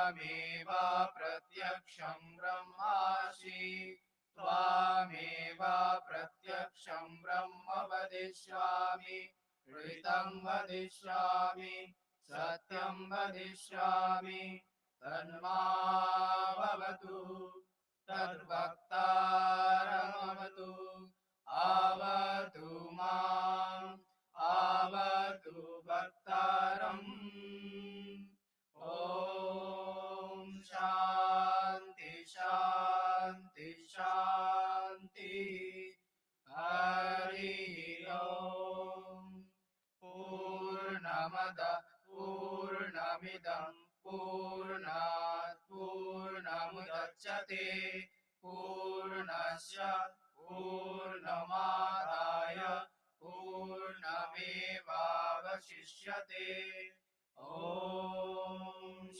त्वमेव प्रत्यक्षं ब्रह्मासि त्वमेव प्रत्यक्षं ब्रह्म वदिष्यामि ऋतं वदिष्यामि सत्यं वदिष्यामि तन्मावतु तद्भक्तारमवतु आवतु माम् आवतु भक्तारम् ॐ शान्ति शान्ति शान्ति हरि ओम् पूर्णमद पूर्णमिदं पूर्णात् पूर्णमुदच्यते पूर्णस्य पूर्णमादाय पूर्णमेवावशिष्यते ॐ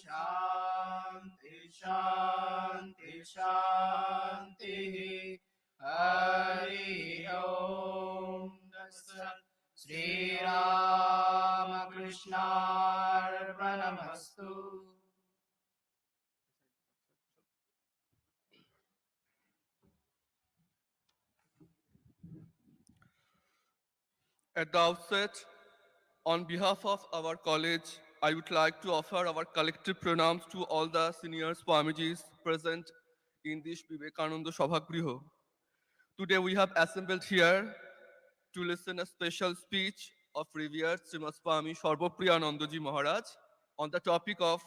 शान्ति शान्ति शान्तिः हरि ओम् श्रीरामकृष्णार्पणमस्तु। At the outset, on behalf of our college, I would like to offer our collective pranams to all the senior Swamijis present in this Vivekananda Sabhagriha. Today we have assembled here to listen a special speech of Revered Swami Sarvapriyanandaji Maharaj on the topic of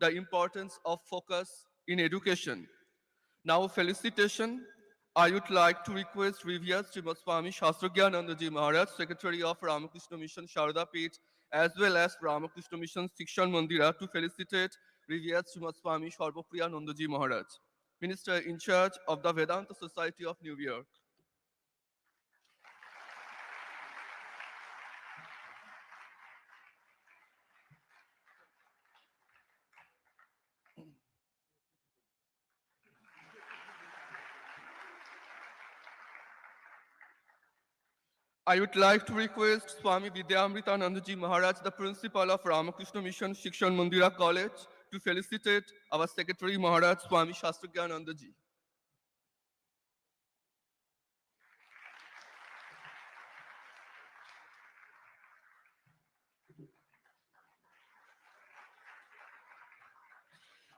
the importance of focus in education. Now, felicitation. I would like to request Revered Swami Sarvapriyanandaji Maharaj, Secretary of Ramakrishna Mission Sharda Peeth, as well as Ramakrishna Mission Sikshanamandira, to felicitate Revered Swami Sarvapriyanandaji Maharaj, Minister in charge of the Vedanta Society of New York. I would like to request Swami Vidyamandira Maharaj, the principal of Ramakrishna Mission Sikshanamandira College, to felicitate our Secretary Maharaj, Swami Sarvapriyanandaji.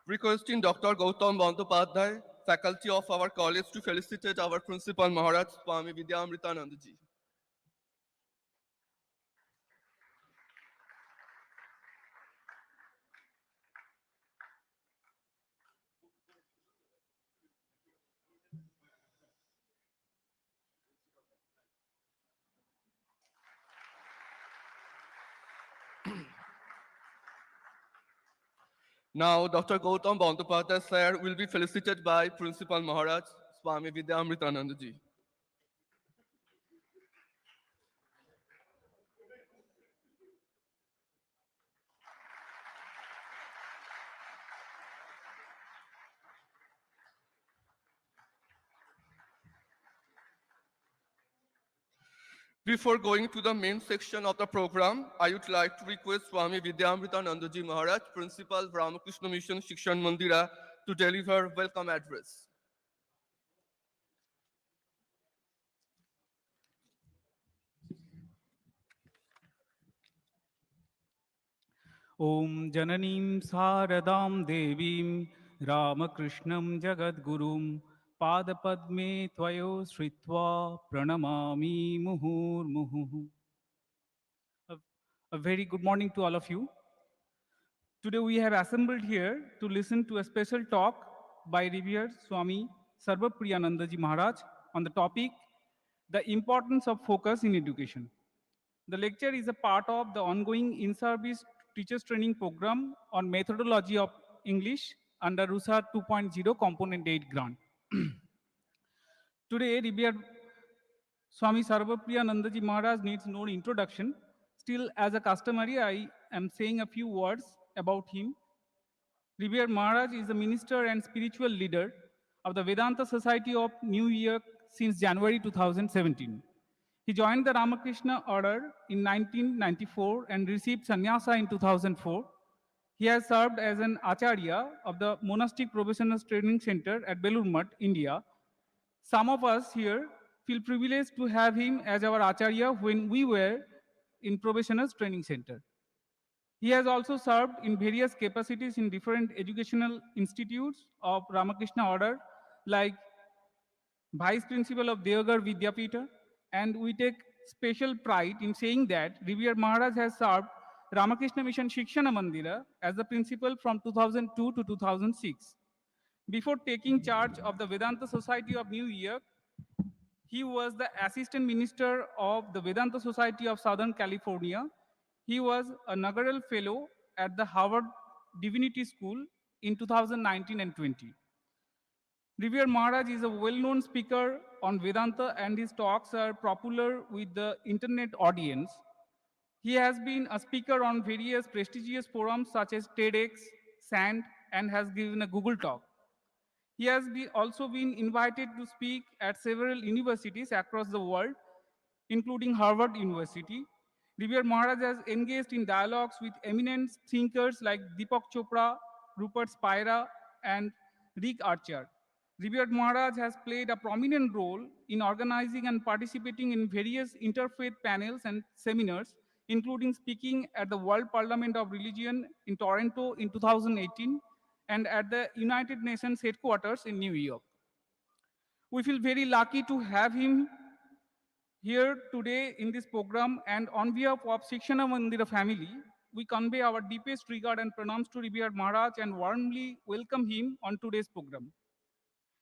Requesting Dr. Gautam Bandyopadhyay, faculty of our college, to felicitate our principal Maharaj, Swami Vidyamandira. Now, Dr. Gautam Bandyopadhyay sir will be felicitated by Principal Maharaj, Swami Vidyamandira. Before going to the main section of the program, I would like to request Swami Vidyamandira Maharaj, Principal of Ramakrishna Mission Sikshanamandira, to deliver welcome address. Om Jananim Saradam Devim Ramakrishnam Jagadgurum Padapadme Tvayo Sritva Pranamami Muhur Muhu. A very good morning to all of you. Today we have assembled here to listen to a special talk by Revered Swami Sarvapriyanandaji Maharaj on the topic, the importance of focus in education. The lecture is a part of the ongoing in-service teachers training program on methodology of English under RUSA 2.0 Component 8 grant. Today, Revered Swami Sarvapriyanandaji Maharaj needs no introduction. Still, as a customary, I am saying a few words about him. Revered Maharaj is a minister and spiritual leader of the Vedanta Society of New York since January 2017. He joined the Ramakrishna order in 1994 and received sannyasa in 2004. He has served as an Acharya of the Monastic Professionals Training Center at Belur Math, India. Some of us here feel privileged to have him as our Acharya when we were in Professionals Training Center. He has also served in various capacities in different educational institutes of Ramakrishna order, like Vice Principal of Deogar Vidyapita, and we take special pride in saying that Revered Maharaj has served Ramakrishna Mission Shikshanamandira as the principal from 2002 to 2006. Before taking charge of the Vedanta Society of New York, he was the assistant minister of the Vedanta Society of Southern California. He was a Nagaral Fellow at the Harvard Divinity School in 2019 and 20. Revered Maharaj is a well-known speaker on Vedanta and his talks are popular with the internet audience. He has been a speaker on various prestigious forums such as TEDx, SAND, and has given a Google Talk. He has also been invited to speak at several universities across the world, including Harvard University. Revered Maharaj has engaged in dialogues with eminent thinkers like Deepak Chopra, Rupert Spira, and Rick Archer. Revered Maharaj has played a prominent role in organizing and participating in various interfaith panels and seminars, including speaking at the World Parliament of Religion in Toronto in 2018 and at the United Nations headquarters in New York. We feel very lucky to have him here today in this program, and on behalf of Sikshanamandira family, we convey our deepest regard and pranams to Revered Maharaj and warmly welcome him on today's program.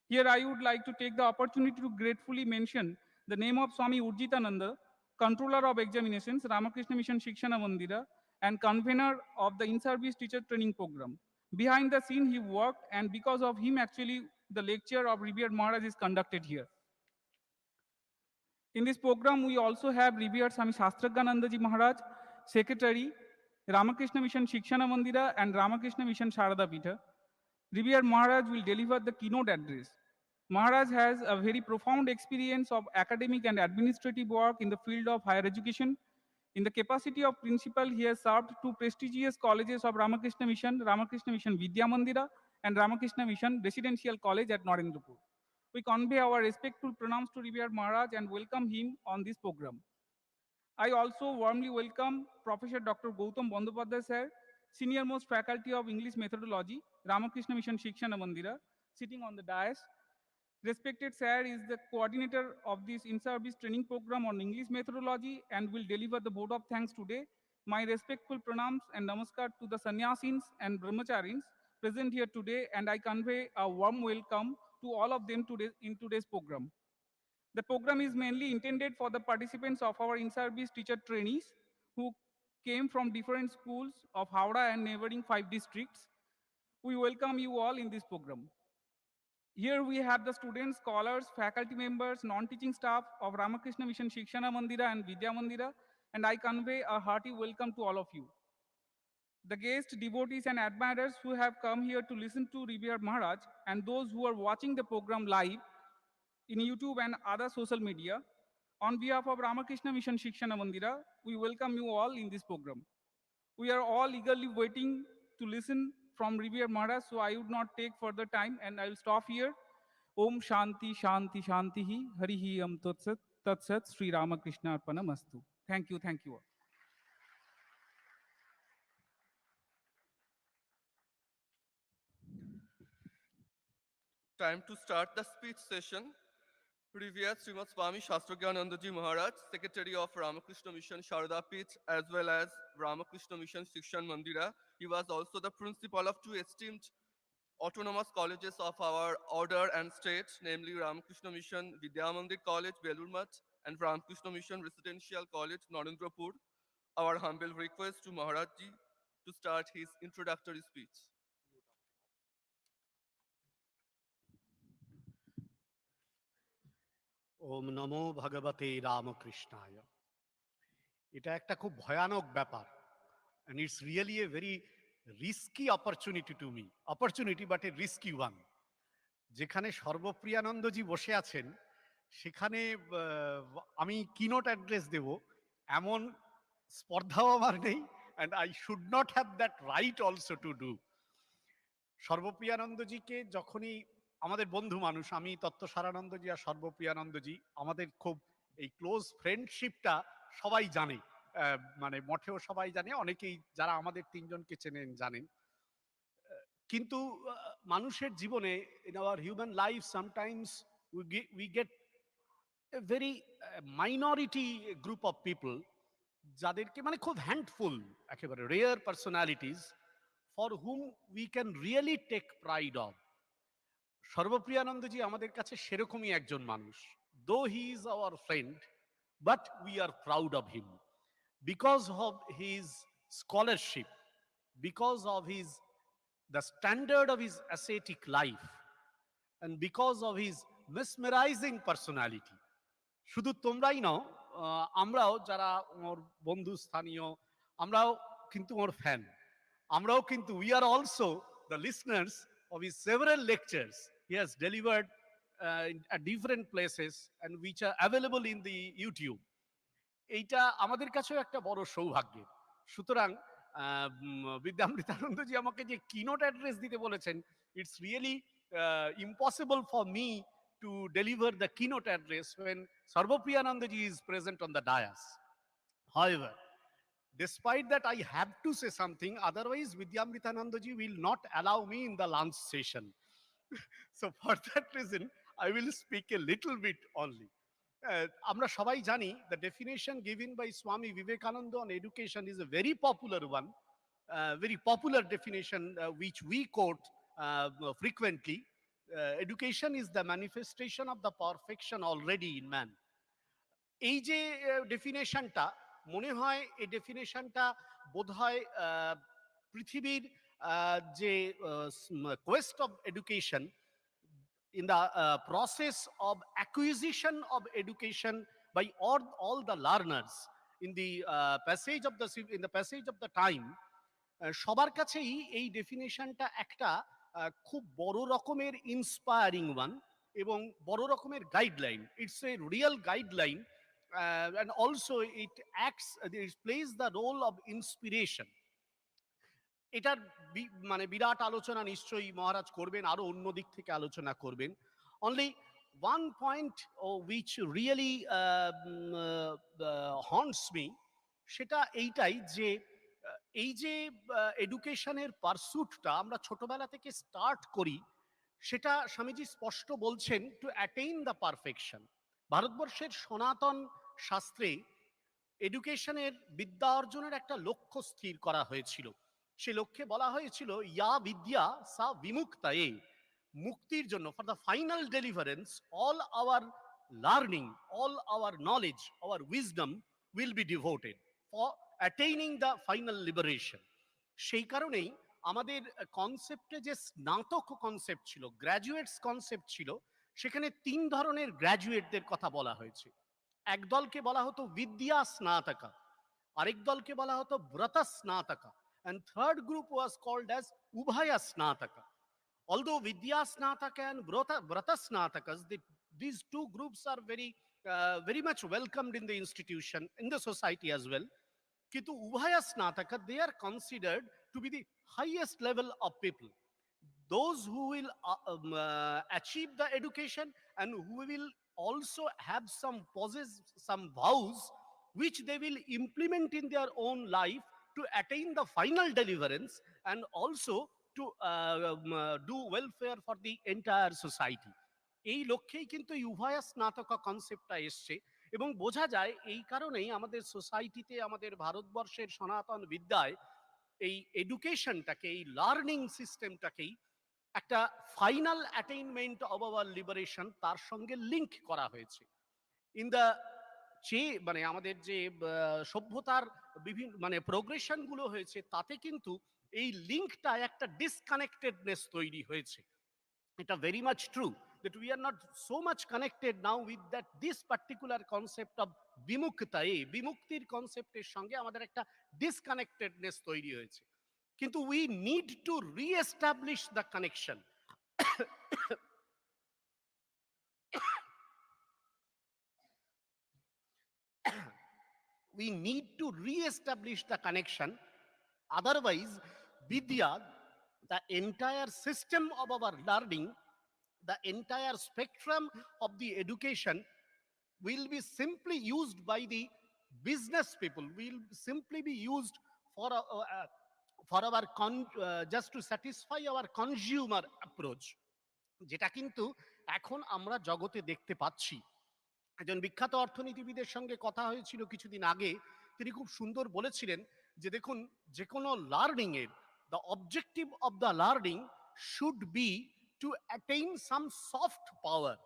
Here I would like to take the opportunity to gratefully mention the name of Swami Urjitananda, Controller of Examinations, Ramakrishna Mission Shikshana Mandira, and convener of the In-Service Teacher Training Program. Behind the scene he worked, and because of him actually the lecture of Revered Maharaj is conducted here. In this program, we also have Revered Swami Sarvapriyanandaji Maharaj, Secretary, Ramakrishna Mission Shikshana Mandira and Ramakrishna Mission Sharada Pitha. Revered Maharaj will deliver the keynote address. Maharaj has a very profound experience of academic and administrative work in the field of higher education. In the capacity of principal, he has served two prestigious colleges of Ramakrishna Mission Vidyamandira and Ramakrishna Mission Residential College at Narendrapur. We convey our respectful pranams to Revered Maharaj and welcome him on this program. I also warmly welcome Professor Dr. Gautam Bandyopadhyay sir, Senior Most Faculty of English Methodology, Ramakrishna Mission Shikshana Mandira, sitting on the dais. Respected sir is the coordinator of this in-service training program on English methodology and will deliver the vote of thanks today. My respectful pranams and namaskar to the sannyasins and brahmacharins present here today, and I convey a warm welcome to all of them today in today's program. The program is mainly intended for the participants of our in-service teacher trainees who came from different schools of Howrah and neighboring 5 districts. We welcome you all in this program. Here we have the students, scholars, faculty members, non-teaching staff of Ramakrishna Mission Shikshana Mandira and Vidyamandira, and I convey a hearty welcome to all of you. The guests, devotees, and admirers who have come here to listen to Revered Maharaj, and those who are watching the program live in YouTube and other social media, on behalf of Ramakrishna Mission Shikshana Mandira, we welcome you all in this program. We are all eagerly waiting to listen from Revered Maharaj, so I would not take further time and I will stop here. Om Shanti Shanti Shantihi Harihi Am Tatsat Tatsat Sri Ramakrishna Arpanamastu. Thank you, thank you all. Time to start the speech session. Revered Swami Sarvapriyanandaji Maharaj, Secretary of Ramakrishna Mission Sharada Pith, as well as Ramakrishna Mission Shikshan Mandira. He was also the principal of two esteemed autonomous colleges of our order and state, namely Ramakrishna Mission Vidyamandir College, Belur Math, and Ramakrishna Mission Residential College, Narendrapur. Our humble request to Maharajji to start his introductory speech. ওম নমো ভগবতে রামকৃষ্ণায়। এটা একটা খুব ভয়ানক ব্যাপার, and it's really a very risky opportunity to me, opportunity but a risky one. যেখানে সর্বপ্রিয়ানন্দজি বসে আছেন সেখানে আমি কিনোট অ্যাড্রেস দেব এমন স্পর্ধাও আমার নেই, and I should not have that right also to do. সর্বপ্রিয়ানন্দজিকে যখনই আমাদের বন্ধু মানুষ, আমি তত্ত্ব সারানন্দজি আর সর্বপ্রিয়ানন্দজি, আমাদের খুব এই ক্লোজ ফ্রেন্ডশিপটা সবাই জানে, মানে মঠেও সবাই জানে, অনেকেই যারা আমাদের তিনজনকে চেনেন জানেন। কিন্তু মানুষের জীবনে, in our human life, sometimes we get a very minority group of people, যাদেরকে মানে খুব হ্যান্ডফুল, একেবারে rare personalities, for whom we can really take pride of. Sarvapriyanandaji আমাদের কাছে সেরকমই একজন মানুষ। Though he is our friend, but we are proud of him because of his scholarship, because of his the standard of his ascetic life, and because of his mesmerizing personality. শুধু তোমরাই নও, আমরাও যারা ওর বন্ধু স্থানীয়, আমরাও কিন্তু ওর ফ্যান। আমরাও কিন্তু we are also the listeners of his several lectures he has delivered at different places and which are available in the YouTube. এইটা আমাদের কাছেও একটা বড় সৌভাগ্যের। সুতরাং বিদ্যামৃতানন্দজি আমাকে যে কিনোট অ্যাড্রেস দিতে বলেছেন, it's really impossible for me to deliver the keynote address when Sarvapriyanandaji is present on the dais. However, despite that, I have to say something, otherwise Vidyamritanandaji will not allow me in the lunch session. So for that reason, I will speak a little bit only. আমরা সবাই জানি the definition given by Swami Vivekananda on education is a very popular one, very popular definition which we quote frequently. Education is the manifestation of the perfection already in man. এই যে ডেফিনেশনটা, মনে হয় এই ডেফিনেশনটা বোধহয় পৃথিবীর যে Quest of education, in the process of acquisition of education by all the learners in the passage of the time, সবার কাছেই এই ডেফিনেশনটা একটা খুব বড় রকমের ইন্সপায়ারিং ওয়ান এবং বড় রকমের guideline. It's a real guideline and also it plays the role of inspiration. এটার মানে বিরাট আলোচনা নিশ্চয়ই মহারাজ করবেন, আরো অন্য দিক থেকে আলোচনা করবেন। Only one point which really haunts me, সেটা এইটাই যে এই যে এডুকেশনের পারসুটটা আমরা ছোটবেলা থেকে স্টার্ট করি, সেটা স্বামীজি স্পষ্ট বলছেন টু অ্যাটেইন দ্য পারফেকশন। ভারতবর্ষের সনাতন শাস্ত্রে এডুকেশনের বিদ্যা অর্জনের একটা লক্ষ্য স্থির করা হয়েছিল। সে লক্ষ্যে বলা হয়েছিল ইয়া বিদ্যা সা বিমুক্তায়ে, মুক্তির জন্য, for the final deliverance all our learning, all our knowledge, our wisdom will be devoted for attaining the final liberation. সেই কারণেই আমাদের কনসেপ্টে যে স্নাতক কনসেপ্ট ছিল, গ্র্যাজুয়েটস কনসেপ্ট ছিল, সেখানে তিন ধরনের গ্র্যাজুয়েটদের কথা বলা হয়েছে। এক দলকে বলা হতো বিদ্যা স্নাতকা, আরেক দলকে বলা হতো ব্রত স্নাতকা, and third group was called as Ubhaya Snataka. Although Vidya Snataka and Brata Snatakas, these two groups are very much welcomed in the institution, in the society as well. Kintu Ubhaya Snataka, they are considered to be the highest level of people. Those who will achieve the education and who will also have some vows which they will implement in their own life to attain the final deliverance and also to do welfare for the entire society. এই লক্ষ্যেই কিন্তু উভয়া স্নাতকা কনসেপ্টটা এসছে এবং বোঝা যায় এই কারণেই আমাদের সোসাইটিতে, আমাদের ভারতবর্ষের সনাতন বিদ্যায় এই এডুকেশনটাকে, এই লার্নিং সিস্টেমটাকেই একটা ফাইনাল অ্যাটেইনমেন্ট অব আওয়ার লিবারেশন তার সঙ্গে লিঙ্ক করা হয়েছে। ইন দ্য মানে আমাদের যে সভ্যতার বিভিন্ন মানে প্রোগ্রেশন গুলো হয়েছে, তাতে কিন্তু এই লিঙ্কটা একটা ডিসকানেক্টেডনেস তৈরি হয়েছে। এটা very much true that we are not so much connected now with that this particular concept of বিমুক্তায়ে, বিমুক্তির কনসেপ্টের সঙ্গে আমাদের একটা ডিসকানেক্টেডনেস তৈরি হয়েছে। কিন্তু we need to re-establish the connection. We need to re-establish the connection Otherwise, Vidya, the entire system of our learning, the entire spectrum of the education will be simply used by the business people, will simply be used for just to satisfy our consumer approach, যেটা কিন্তু এখন আমরা জগতে দেখতে পাচ্ছি। একজন বিখ্যাত অর্থনীতিবিদের সঙ্গে কথা হয়েছিল কিছুদিন আগে, তিনি খুব সুন্দর বলেছিলেন যে দেখুন, যে কোনো লার্নিং এর the objective of the learning should be to attain some soft power.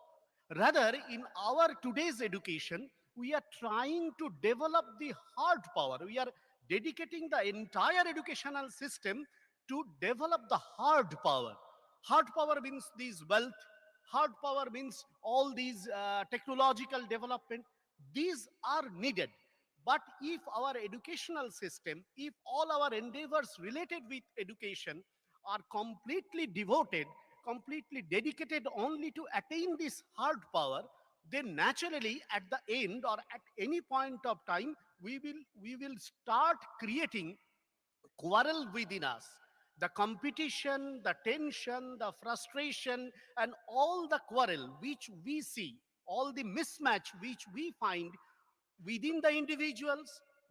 Rather, in our today's education, we are trying to develop the hard power. We are dedicating the entire educational system to develop the hard power. Hard power means these wealth, hard power means all these technological development. These are needed. But if our educational system, if all our endeavors related with education are completely devoted, completely dedicated only to attain this hard power, then naturally at the end or at any point of time, we will start creating quarrel within us. The competition, the tension, the frustration, and all the quarrel which we see, all the mismatch which we find within the individuals,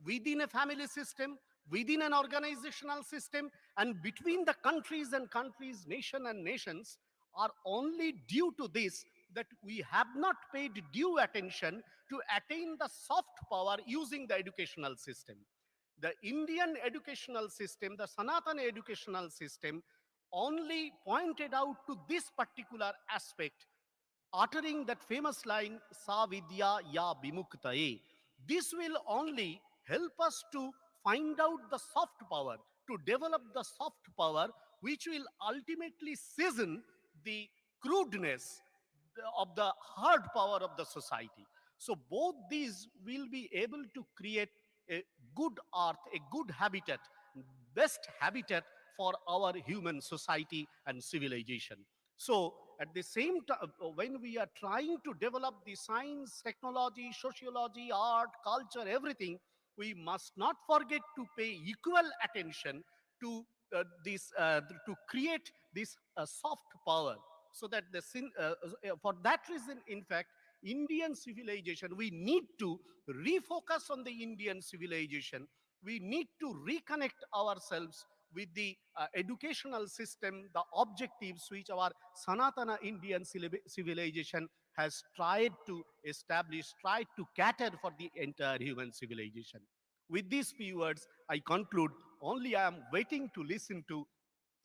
within a family system, within an organizational system, and between the countries and countries, nation and nations, are only due to this, that we have not paid due attention to attain the soft power using the educational system. The Indian educational system, the Sanatana educational system, only pointed out to this particular aspect, uttering that famous line, Sa Vidya Ya Bimuktaye. This will only help us to find out the soft power, to develop the soft power, which will ultimately season the crudeness of the hard power of the society. So both these will be able to create a good earth, a good habitat, best habitat for our human society and civilization. So at the same time, when we are trying to develop the science, technology, sociology, art, culture, everything, we must not forget to pay equal attention to to create this soft power, so that for that reason, in fact, Indian civilization, we need to refocus on the Indian civilization. We need to reconnect ourselves with the educational system, the objectives which our Sanatana Indian civilization has tried to establish, tried to cater for the entire human civilization. With these few words, I conclude. Only I am waiting to listen to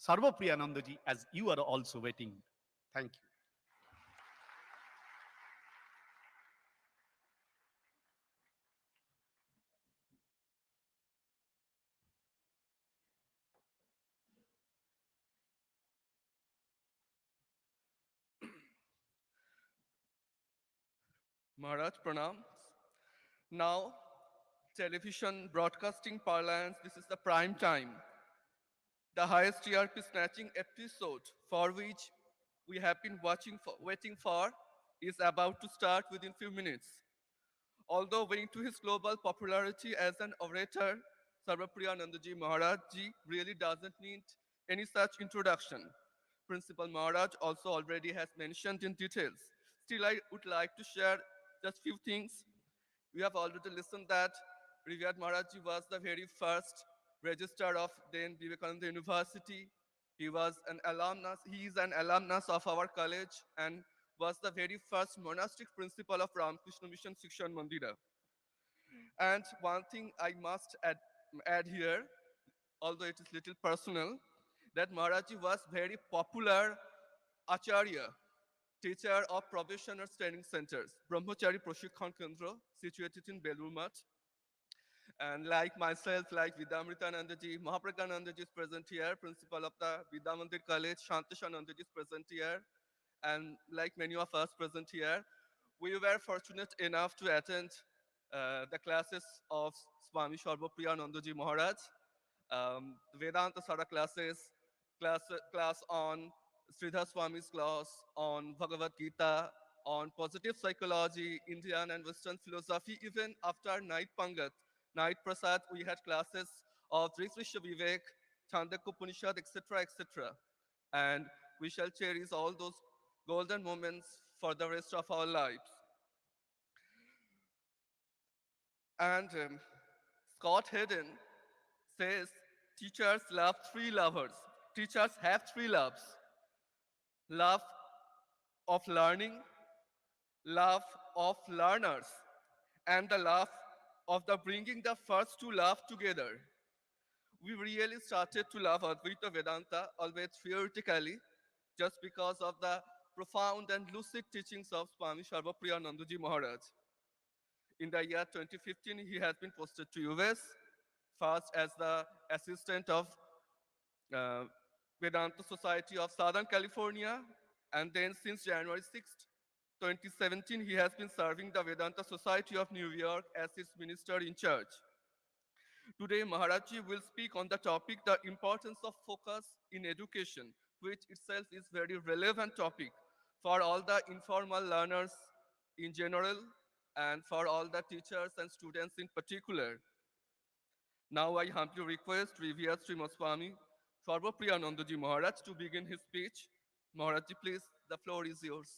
Sarvapriyanandaji, as you are also waiting. Thank you. Maharaj Pranam. Now, television broadcasting parlance, this is the prime time. The highest TRP snatching episode for which we have been waiting for is about to start within few minutes. Although owing to his global popularity as an orator, Sarvapriyanandaji Maharaj ji really doesn't need any such introduction. Principal Maharaj also already has mentioned in details. Still, I would like to share just few things. We have already listened that Revered Maharaj ji was the very first registrar of then Vivekananda University. He is an alumnus of our college and was the very first monastic principal of Ramakrishna Mission Sikshanamandira. And one thing I must add here, although it is little personal, that Maharaji was very popular acharya, teacher of probationers training centers, Brahmachari Prashikhan Kendra, situated in Belur Math. And like myself, like Vidyamritanandaji, Mahapragyanandaji is present here, principal of the Vidyamandir College, Shantashanandaji is present here, and like many of us present here, we were fortunate enough to attend the classes of Swami Sarvapriyanandaji Maharaj, Vedanta Sara classes, class on Sridhar Swami's class, on Bhagavad Gita, on positive psychology, Indian and Western philosophy, even after night Pangat, night Prasad, we had classes of Rishvishya Vivek, Chandakya Upanishad, etc., etc. And we shall cherish all those golden moments for the rest of our lives. And Scott Hayden says teachers love three lovers. Teachers have three loves: love of learning, love of learners, and the love of the bringing the first two love together. We really started to love Advaita Vedanta, albeit theoretically, just because of the profound and lucid teachings of Swami Sarvapriyanandaji Maharaj. In the year 2015, he has been posted to US, first as the assistant of uh, Vedanta Society of Southern California, and then since January 6th, 2017, he has been serving the Vedanta Society of New York as its minister in charge. Today, Maharaji will speak on the topic, the importance of focus in education, which itself is very relevant topic for all the informal learners in general and for all the teachers and students in particular. Now I humbly request Revered Swami Sarvapriyanandaji Maharaj to begin his speech. Maharaji, please, the floor is yours.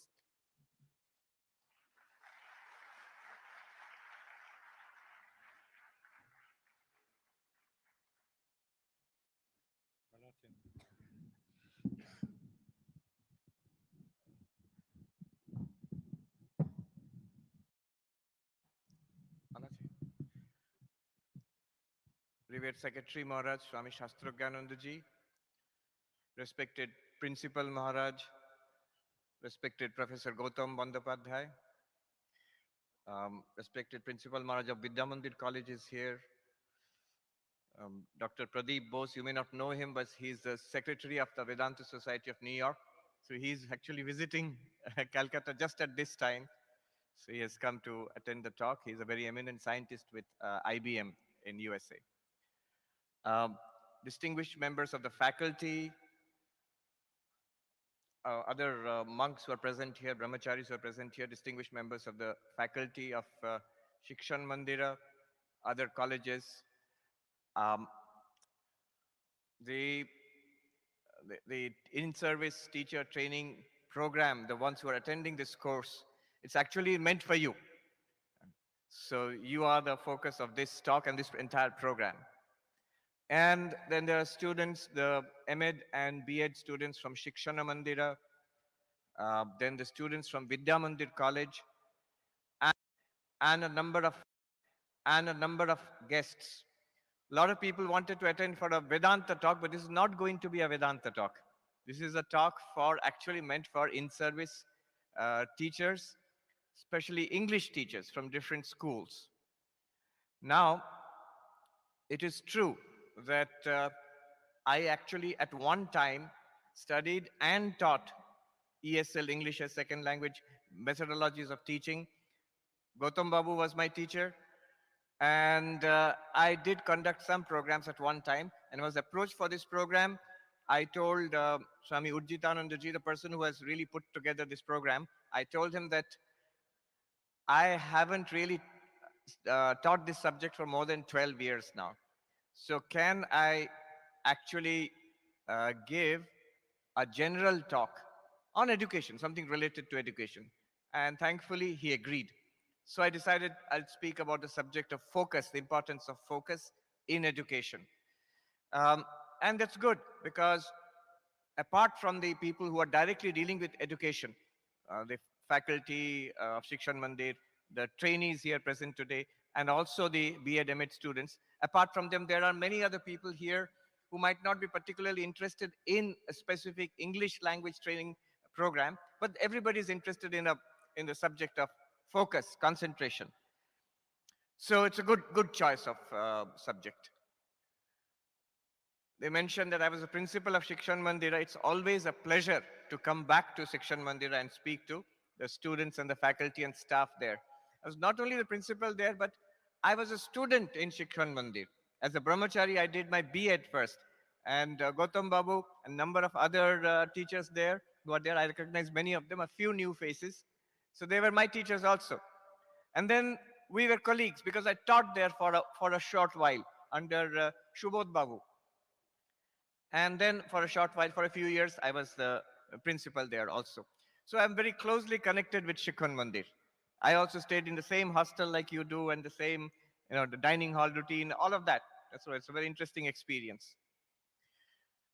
Revered Secretary Maharaj, Swami Shastrogyanandaji, respected Principal Maharaj, respected Professor Gautam Bandyopadhyay, respected Principal Maharaj of Vidyamandir College is here. Dr. Pradeep Bose, you may not know him, but he's the Secretary of the Vedanta Society of New York. So he's actually visiting Calcutta just at this time. So he has come to attend the talk. He's a very eminent scientist with IBM in USA. Distinguished members of the faculty, other monks who are present here, brahmacharis who are present here, distinguished members of the faculty of Sikshanamandira, other colleges. Um, the in-service teacher training program, the ones who are attending this course, it's actually meant for you. So you are the focus of this talk and this entire program. And then there are students, the MEd and BEd students from Sikshanamandira, then the students from Vidyamandir College, and a number of guests. A lot of people wanted to attend for a Vedanta talk, but this is not going to be a Vedanta talk. This is a talk for actually meant for in-service teachers, especially English teachers from different schools. Now, it is true that I actually at one time studied and taught ESL, English as Second Language, methodologies of teaching. Gautam Babu was my teacher. And I did conduct some programs at one time and was approached for this program. I told Swami Urjitanandaji, the person who has really put together this program, I told him that I haven't really taught this subject for more than 12 years now. So can I actually give a general talk on education, something related to education? And thankfully, he agreed. So I decided I'll speak about the subject of focus, the importance of focus in education. And that's good because apart from the people who are directly dealing with education, the faculty of Shikshan Mandir, the trainees here present today, and also the BEd MEd students, apart from them, there are many other people here who might not be particularly interested in a specific English language training program, but everybody is interested in the subject of focus, concentration. So it's a good choice of subject. They mentioned that I was a principal of Shikshan Mandira. It's always a pleasure to come back to Shikshan Mandira and speak to the students and the faculty and staff there. I was not only the principal there, but I was a student in Shikshan Mandir. As a brahmachari, I did my BEd first. And Gautam Babu, a number of other teachers there who are there, I recognize many of them, a few new faces. So they were my teachers also. And then we were colleagues because I taught there for a short while. under Shubodh Babu. And then for a short while, for a few years, I was the principal there also. So I'm very closely connected with Sikshanamandira. I also stayed in the same hostel like you do, and the same, the dining hall routine, all of that. So it's a very interesting experience.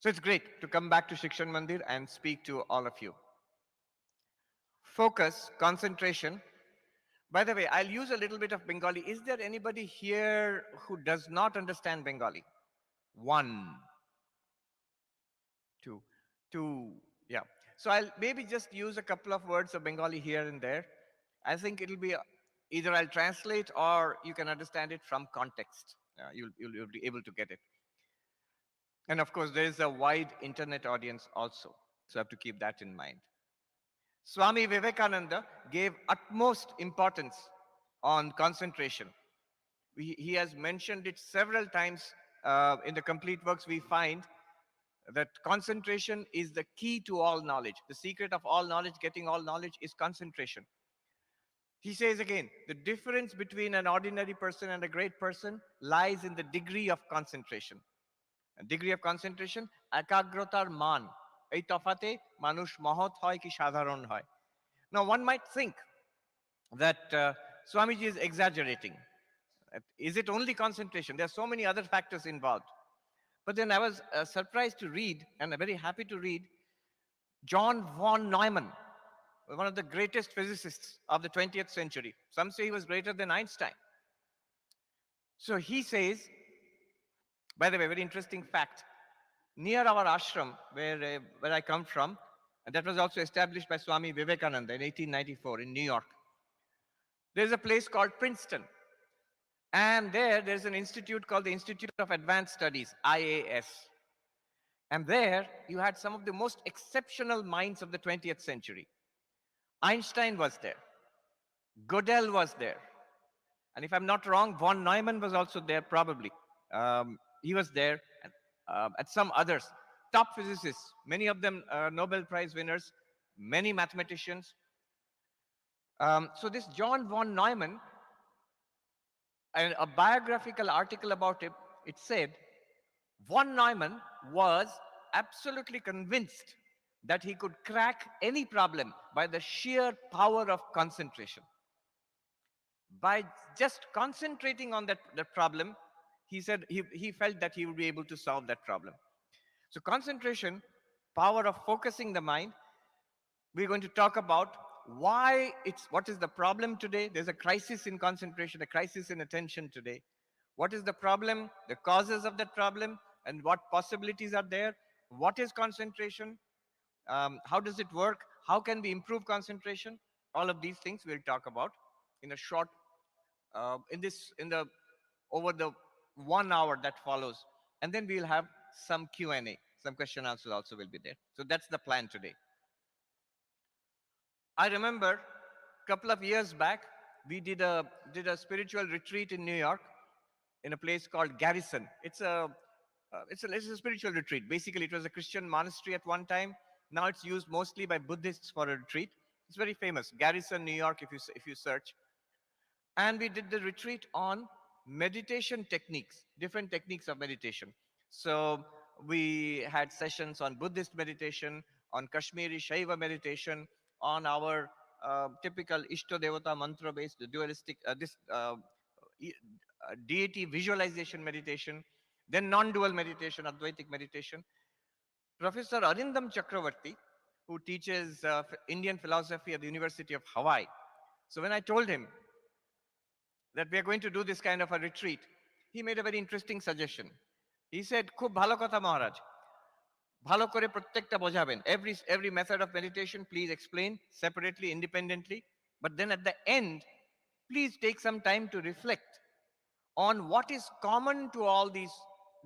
So it's great to come back to Sikshanamandira and speak to all of you. Focus, concentration. By the way, I'll use a little bit of Bengali. Is there anybody here who does not understand Bengali? One, two, yeah. So I'll maybe just use a couple of words of Bengali here and there. I think it'll be either I'll translate or you can understand it from context. You'll be able to get it. And of course, there is a wide internet audience also. So I have to keep that in mind. Swami Vivekananda gave utmost importance on concentration. He has mentioned it several times in the complete works. We find that concentration is the key to all knowledge. The secret of all knowledge, getting all knowledge, is concentration. He says again, the difference between an ordinary person and a great person lies in the degree of concentration. A degree of concentration, ekagrotar মান, এই তফাতে মানুষ মহৎ হয় কি সাধারণ হয়. Now one might think that Swamiji is exaggerating. Is it only concentration? There are so many other factors involved. But then I was surprised to read, and very happy to read, John von Neumann, one of the greatest physicists of the 20th century. Some say he was greater than Einstein. So he says, by the way, very interesting fact, near our ashram, where I come from, and that was also established by Swami Vivekananda in 1894 in New York, there's a place called Princeton. And there's an institute called the Institute of Advanced Studies, IAS. And there you had some of the most exceptional minds of the 20th century. Einstein was there. Gödel was there. And if I'm not wrong, von Neumann was also there probably. He was there, and some others. Top physicists, many of them Nobel Prize winners, many mathematicians. So this John von Neumann, and a biographical article about him, it said, von Neumann was absolutely convinced that he could crack any problem by the sheer power of concentration. By just concentrating on that problem, he said he felt that he would be able to solve that problem. So concentration, power of focusing the mind, we're going to talk about what is the problem today. There's a crisis in concentration, a crisis in attention today. What is the problem, the causes of that problem, and what possibilities are there? What is concentration? How does it work? How can we improve concentration? All of these things we'll talk about in a short, over the 1 hour that follows. And then we'll have some Q&A, some question answers also will be there. So that's the plan today. I remember a couple of years back, we did a spiritual retreat in New York in a place called Garrison. It's a spiritual retreat. Basically, it was a Christian monastery at one time. Now it's used mostly by Buddhists for a retreat. It's very famous, Garrison, New York, if you search. And we did the retreat on meditation techniques, different techniques of meditation. So we had sessions on Buddhist meditation, on Kashmiri Shaiva meditation, on our typical Ishta Devata mantra based dualistic deity visualization meditation, then non-dual meditation, Advaitic meditation. Professor Arindam Chakravarti, who teaches Indian philosophy at the University of Hawaii. So when I told him that we are going to do this kind of a retreat, he made a very interesting suggestion. He said, "Khub bhalo kotha Maharaj. Bhalo kore prottekta bojaben. Every method of meditation, please explain separately, independently. But then at the end, please take some time to reflect on what is common to all these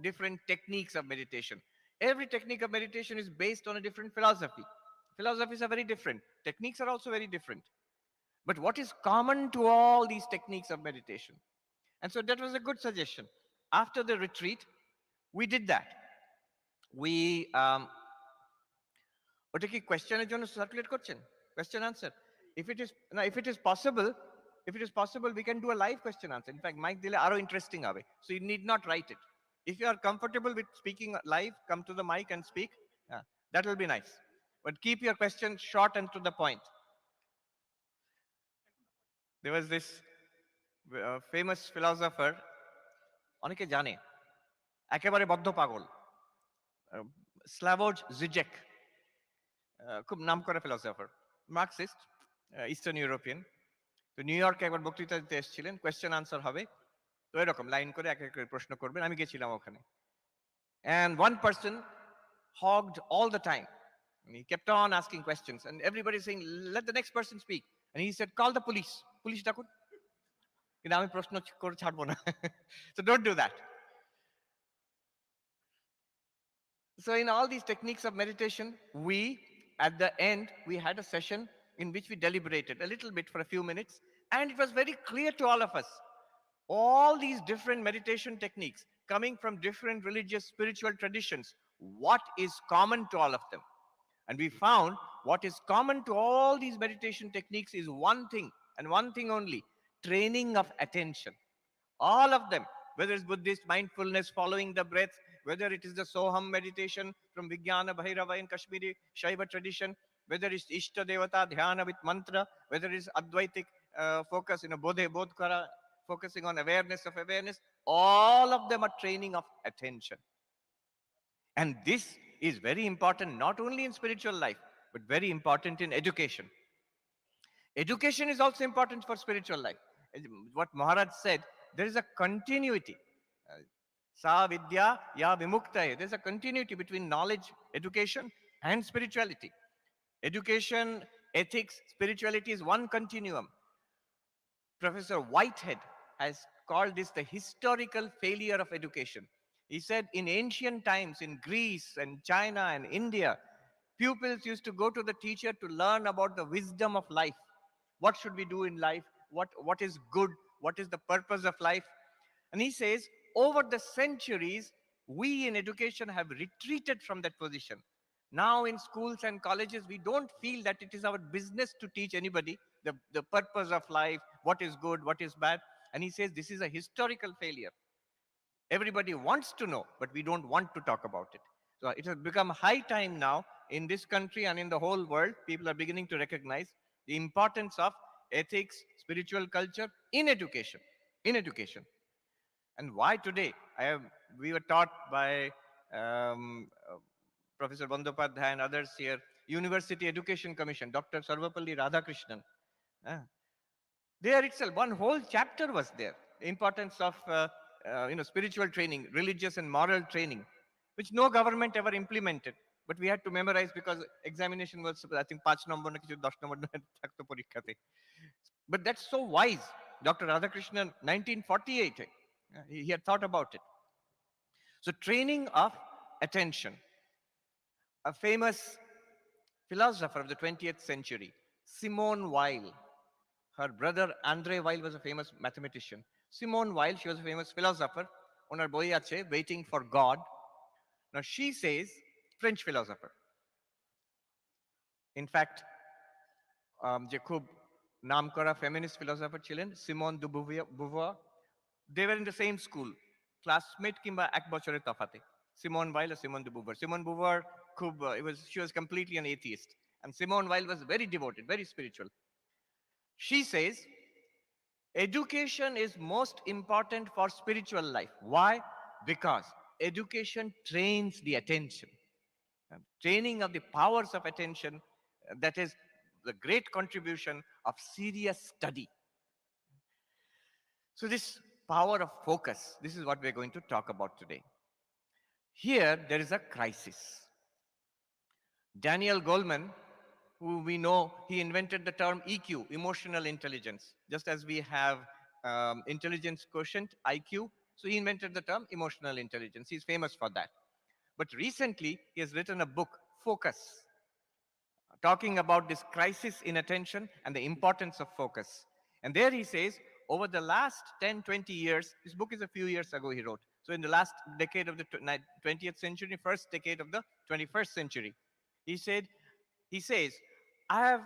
different techniques of meditation. Every technique of meditation is based on a different philosophy. Philosophies are very different. Techniques are also very different. But what is common to all these techniques of meditation?" And so that was a good suggestion. After the retreat, we did that. We ওটা কি কোয়েশ্চেনের জন্য circulate করছেন, question answer? If it is possible, if it is possible, we can do a live question answer. In fact, mic dile aro interesting abe. So you need not write it. If you are comfortable with speaking live, come to the mic and speak. Yeah, that will be nice. But keep your question short and to the point. There was this famous philosopher, অনেকে জানে, একেবারে বদ্ধ পাগল, স্ল্যাভোজ জিজেক, খুব নামকরা philosopher, Marxist, eastern European. তো new ইয়র্কে একবার বক্তৃতা দিতে এসেছিলেন, কোয়েশ্চেন আনসার হবে। তো এরকম লাইন করে এক এক করে প্রশ্ন করবেন, আমি গেছিলাম ওখানে। And one person hogged all the time. And he kept on asking questions. And everybody saying, let the next person speak. And he said, call the police. Police ডাকুন। কিন্তু আমি প্রশ্ন করে ছাড়বো না। So don't do that. So in all these techniques of meditation, we, at the end, we had a session in which we deliberated a little bit for a few minutes. And it was very clear to all of us, all these different meditation techniques coming from different religious, spiritual traditions, what is common to all of them? And we found what is common to all these meditation techniques is one thing, and one thing only: training of attention. All of them, whether it's Buddhist mindfulness, following the breath, whether it is the Soham meditation from Vijnana Bhairava in Kashmiri Shaiva tradition, whether it's Ishta Devata Dhyana with mantra, whether it's Advaitic focus, Bodhe Bodhkara, focusing on awareness of awareness, all of them are training of attention. And this is very important, not only in spiritual life, but very important in education. Education is also important for spiritual life. What Maharaj said, there is a continuity. Sa vidya ya vimuktaye. There's a continuity between knowledge, education, and spirituality. Education, ethics, spirituality is one continuum. Professor Whitehead has called this the historical failure of education. He said in ancient times, in Greece and China and India, pupils used to go to the teacher to learn about the wisdom of life. What should we do in life? What is good? What is the purpose of life? And he says, over the centuries, we in education have retreated from that position. Now in schools and colleges, we don't feel that it is our business to teach anybody the purpose of life, what is good, what is bad. And he says this is a historical failure. Everybody wants to know, but we don't want to talk about it. So it has become high time now in this country and in the whole world, people are beginning to recognize the importance of ethics, spiritual culture in education. In education. And why today? We were taught by Professor Bandyopadhyay and others here, University Education Commission, Dr. Sarvapalli Radhakrishnan. There itself, one whole chapter was there. The importance of spiritual training, religious and moral training, which no government ever implemented. But we had to memorize because examination was, I think, 5 number na kichu 10 number thakto porikkhate. But that's so wise. Dr. Radhakrishnan, 1948, he had thought about it. So training of attention. A famous philosopher of the 20th century, Simone Weil. Her brother Andre Weil was a famous mathematician. Simone Weil, she was a famous philosopher. Onar boi ache, Waiting for God. Now she says, French philosopher. In fact, যে খুব নামকরা feminist philosopher ছিলেন, Simone de Beauvoir, they were in the same school, classmate কিংবা 1 বছরের তফাতে. Simone Weil or Simone de Beauvoir. Simone de Beauvoir, she was completely an atheist. And Simone Weil was very devoted, very spiritual. She says, education is most important for spiritual life. Why? Because education trains the attention. Training of the powers of attention, that is the great contribution of serious study. So this power of focus, this is what we're going to talk about today. Here, there is a crisis. Daniel Goleman, who we know, he invented the term EQ, emotional intelligence, just as we have intelligence quotient, IQ. So he invented the term emotional intelligence. He's famous for that. But recently, he has written a book, Focus, talking about this crisis in attention and the importance of focus. And there he says, over the last 10, 20 years, this book is a few years ago he wrote. So in the last decade of the 20th century, first decade of the 21st century, he says, I have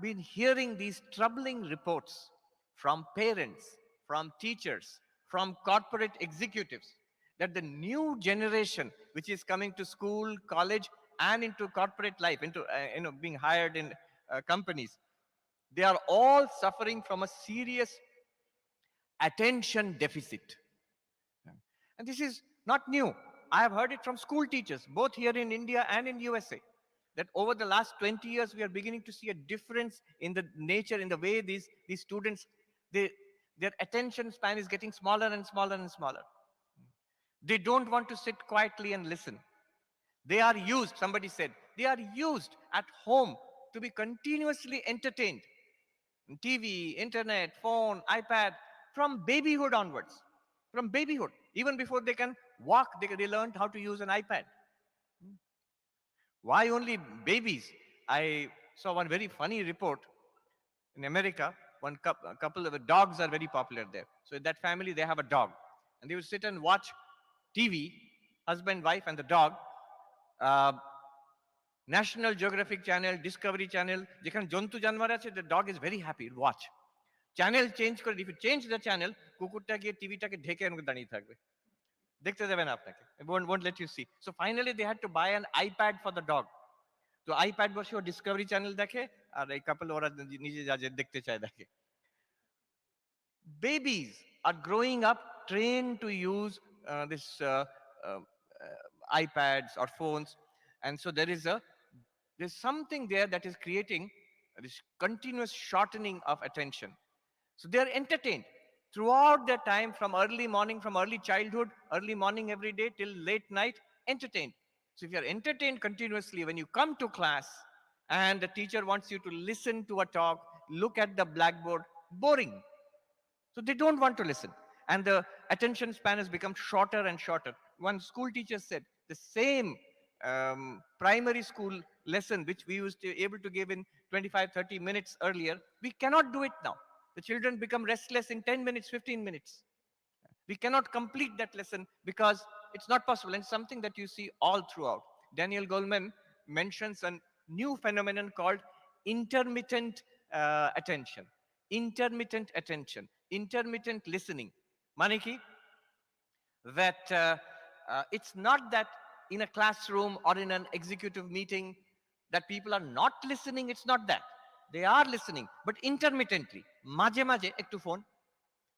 been hearing these troubling reports from parents, from teachers, from corporate executives, that the new generation which is coming to school, college, and into corporate life, into being hired in companies, they are all suffering from a serious attention deficit. And this is not new. I have heard it from school teachers, both here in India and in USA, that over the last 20 years, we are beginning to see a difference in the nature, in the way these students, their attention span is getting smaller and smaller and smaller. They don't want to sit quietly and listen. They are used, somebody said, they are used at home to be continuously entertained. TV, internet, phone, iPad, from babyhood onwards. From babyhood. Even before they can walk, they learned how to use an iPad. Why only babies? I saw one very funny report in America. A couple of dogs are very popular there. So in that family, they have a dog. And they would sit and watch TV, husband, wife, and the dog. National Geographic Channel, Discovery Channel, যেখানে জন্তু জানোয়ার আছে, the dog is very happy to watch. Channel change করে, if you change the channel, কুকুরটা গিয়ে টিভিটাকে ঢেকে এরকম দাঁড়িয়ে থাকবে, দেখতে দেবে না আপনাকে, won't let you see. So finally they had to buy an iPad for the dog. তো আইপ্যাড বসে ও ডিসকভারি চ্যানেল দেখে, আর এই কাপল ওরা নিজে যা দেখতে চায় দেখে. Babies are growing up trained to use this iPads or phones, and so there's something there that is creating this continuous shortening of attention. So they are entertained throughout their time, from early morning, from early childhood, early morning every day till late night, entertained. So if you are entertained continuously, when you come to class and the teacher wants you to listen to a talk, look at the blackboard, boring. So they don't want to listen. And the attention span has become shorter and shorter. One school teacher said the same primary school lesson which we used to able to give in 25-30 minutes earlier, we cannot do it now. The children become restless in 10 minutes, 15 minutes. We cannot complete that lesson because it's not possible, and something that you see all throughout. Daniel Goleman mentions a new phenomenon called intermittent attention. Intermittent attention, intermittent listening. Maniki, that it's not that in a classroom or in an executive meeting that people are not listening, it's not that. They are listening, but intermittently. Maje maje ektu phone,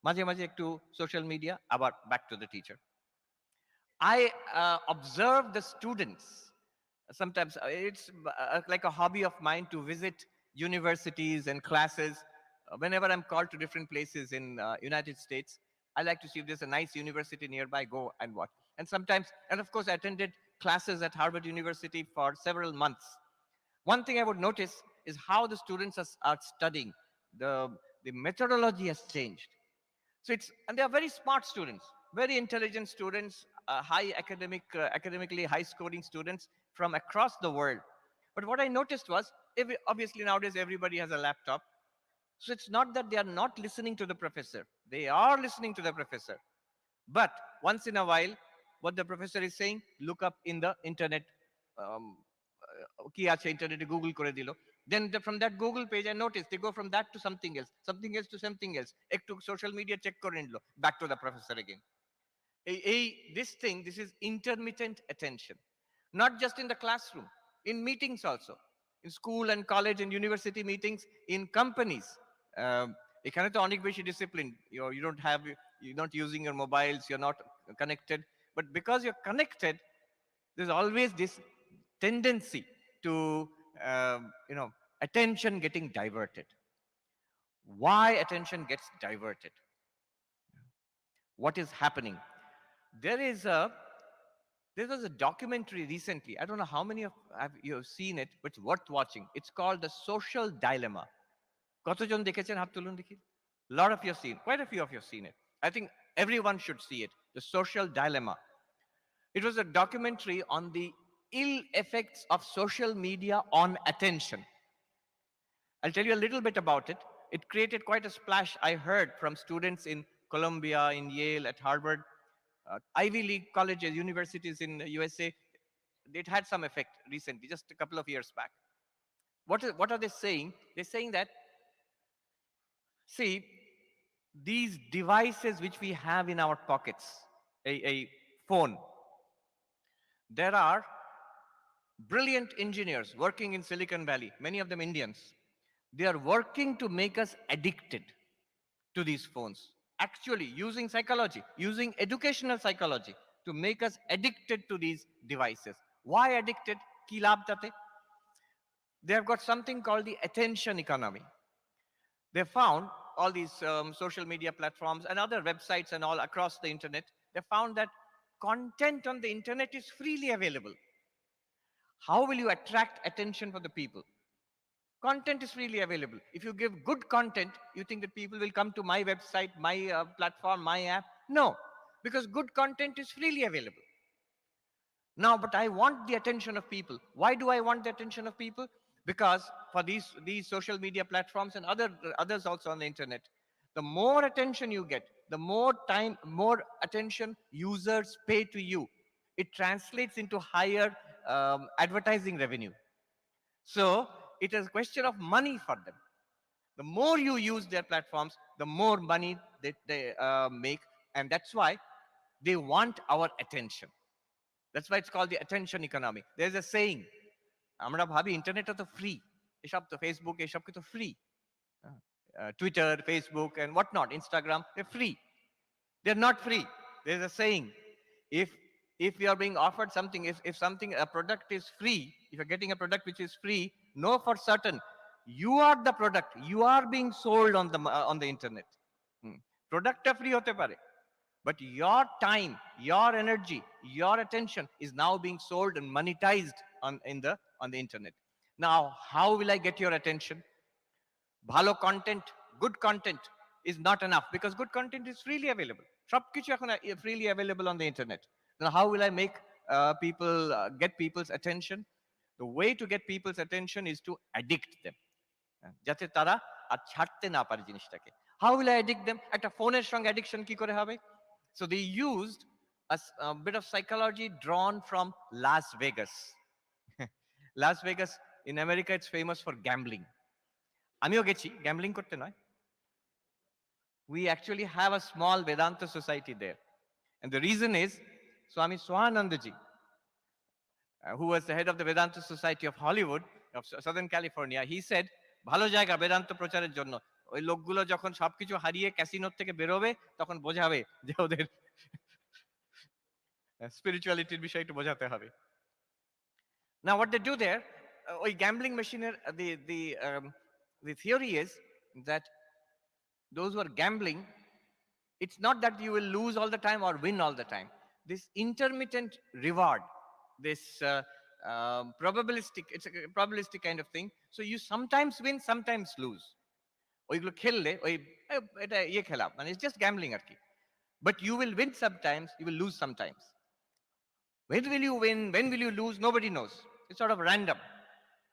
maje maje ektu social media, abar back to the teacher. I observe the students. Sometimes it's like a hobby of mine to visit universities and classes. Whenever I'm called to different places in United States, I like to see if there's a nice university nearby, go and watch. And sometimes, and of course, I attended classes at Harvard University for several months. One thing I would notice is how the students are studying. The methodology has changed. So and they are very smart students, very intelligent students, academically high scoring students from across the world. But what I noticed was, obviously nowadays everybody has a laptop. So it's not that they are not listening to the professor. They are listening to the professor. But once in a while, what the professor is saying, look up in the internet. Ki ache internet Google kore dilo. Then from that Google page, I noticed they go from that to something else to something else. Ektu social media check kore nilo. Back to the professor again. This is intermittent attention. Not just in the classroom, in meetings also. In school and college and university meetings, in companies. এখানে তো অনেক বেশি discipline. You're not using your mobiles, you're not connected. But because you're connected, there's always this tendency to, attention getting diverted. Why attention gets diverted? What is happening? There was a documentary recently. I don't know how many of you have seen it, but it's worth watching. It's called The Social Dilemma. কতজন দেখেছেন হাত তুলুন দেখি? A lot of you have seen, quite a few of you have seen it. I think everyone should see it. The Social Dilemma. It was a documentary on the ill effects of social media on attention. I'll tell you a little bit about it. It created quite a splash, I heard, from students in Columbia, in Yale, at Harvard, Ivy League colleges, universities in the USA. It had some effect recently, just a couple of years back. What are they saying? They're saying that, see, these devices which we have in our pockets, a phone, there are brilliant engineers working in Silicon Valley, many of them Indians. They are working to make us addicted to these phones. Actually, using psychology, using educational psychology to make us addicted to these devices. Why addicted? Ki labh tate? They have got something called the attention economy. They found all these social media platforms and other websites and all across the internet. They found that content on the internet is freely available. How will you attract attention for the people? Content is freely available. If you give good content, you think that people will come to my website, my platform, my app? No, because good content is freely available. Now, but I want the attention of people. Why do I want the attention of people? Because for these social media platforms and others also on the internet, the more attention you get, the more time, more attention users pay to you. It translates into higher advertising revenue. So it is a question of money for them. The more you use their platforms, the more money they make. And that's why they want our attention. That's why it's called the attention economy. There's a saying, আমরা ভাবি ইন্টারনেটটা তো free, এসব তো Facebook এসব তো free, Twitter, Facebook and what not, Instagram, they're free. They're not free. There's a saying, if you are being offered something, if something, a product is free, if you're getting a product which is free, know for certain you are the product, you are being sold on the internet. Product free hote pare, but your time, your energy, your attention is now being sold and monetized on the internet. Now, how will I get your attention? Bhalo content, good content is not enough, because good content is freely available. Sab kichu ekhon freely available on the internet. Now, how will I make people get people's attention? The way to get people's attention is to addict them, যাতে তারা আর ছাড়তে না পারে জিনিসটাকে. How will I addict them? একটা ফোনের সঙ্গে addiction কি করে হবে? So they used a bit of psychology drawn from Las Vegas. Las Vegas in America, it's famous for gambling. আমিও গেছি গ্যাম্বলিং করতে নয়. We actually have a small Vedanta society there. And the reason is Swami Sarvapriyanandaji, who was the head of the Vedanta Society of Hollywood, of Southern California, he said, ভালো জায়গা বেদান্ত প্রচারের জন্য, ওই লোকগুলো যখন সবকিছু হারিয়ে ক্যাসিনোর থেকে বেরোবে তখন বোঝাবে যে ওদের স্পিরিচুয়ালিটির বিষয় একটু বোঝাতে হবে. Now what they do there, ওই গ্যাম্বলিং মেশিনের the theory is that those who are gambling, it's not that you will lose all the time or win all the time. This intermittent reward, this probabilistic, it's a probabilistic kind of thing. So you sometimes win, sometimes lose. ওইগুলো খেললে ওই এটা ইয়ে খেলা, মানে it's just gambling আর কি. But you will win sometimes, you will lose sometimes. When will you win? When will you lose? Nobody knows. It's sort of random.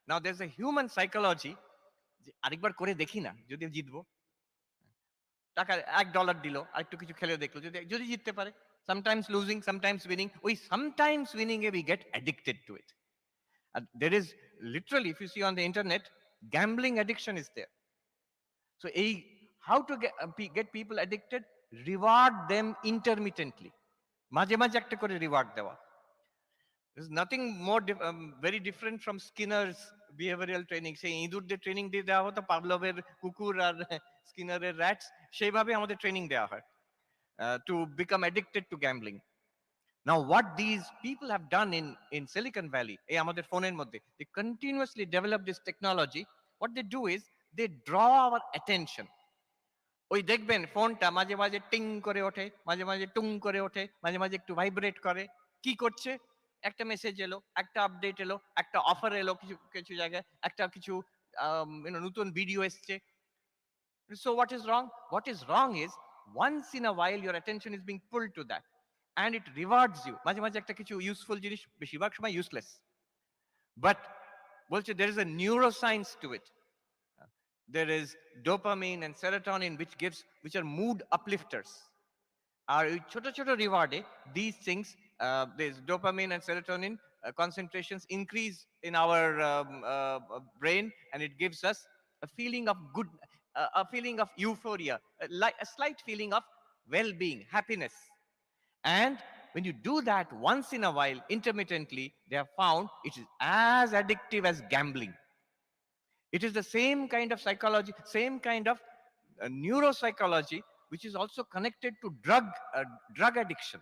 Now there's a human psychology. আরেকবার করে দেখি না, যদি জিতবো, টাকা $1 দিল, আরেকটু কিছু খেলে দেখলো, যদি জিততে পারে. Sometimes losing, sometimes winning. ওই sometimes winning we get addicted to it. And there is literally, if you see on the internet, gambling addiction is there. So how to get people addicted? Reward them intermittently. মাঝে মাঝে একটা করে reward দেওয়া. There's nothing more very different from Skinner's behavioral training. সেই ইঁদুরদের training দিয়ে দেওয়া হতো, পাভলভের কুকুর আর স্কিনারের র্যাটস, সেইভাবে আমাদের ট্রেনিং দেওয়া হয় to become addicted to gambling. Now what these people have done in Silicon Valley, এই আমাদের ফোনের মধ্যে, they continuously develop this technology. What they do is they draw our attention. ওই দেখবেন ফোনটা মাঝে মাঝে টিং করে ওঠে, মাঝে মাঝে টুং করে ওঠে, মাঝে মাঝে একটু ভাইব্রেট করে. কি করছে? একটা মেসেজ এলো, একটা আপডেট এলো, একটা অফার এলো, কিছু কিছু জায়গায় একটা কিছু নতুন ভিডিও এসছে. So what is wrong? What is wrong is once in a while your attention is being pulled to that and it rewards you. মাঝে মাঝে একটা কিছু ইউজফুল জিনিস, বেশিরভাগ সময় ইউজলেস, বাট বলছে there is a neuroscience to it. There is dopamine and serotonin which are mood uplifters. আর ওই ছোট ছোট রিওয়ার্ডে these things, there's dopamine and serotonin concentrations increase in our brain, and it gives us a feeling of good. a feeling of euphoria, a slight feeling of well-being, happiness. And when you do that once in a while, intermittently, they have found it is as addictive as gambling. It is the same kind of psychology, same kind of neuropsychology, which is also connected to drug addiction.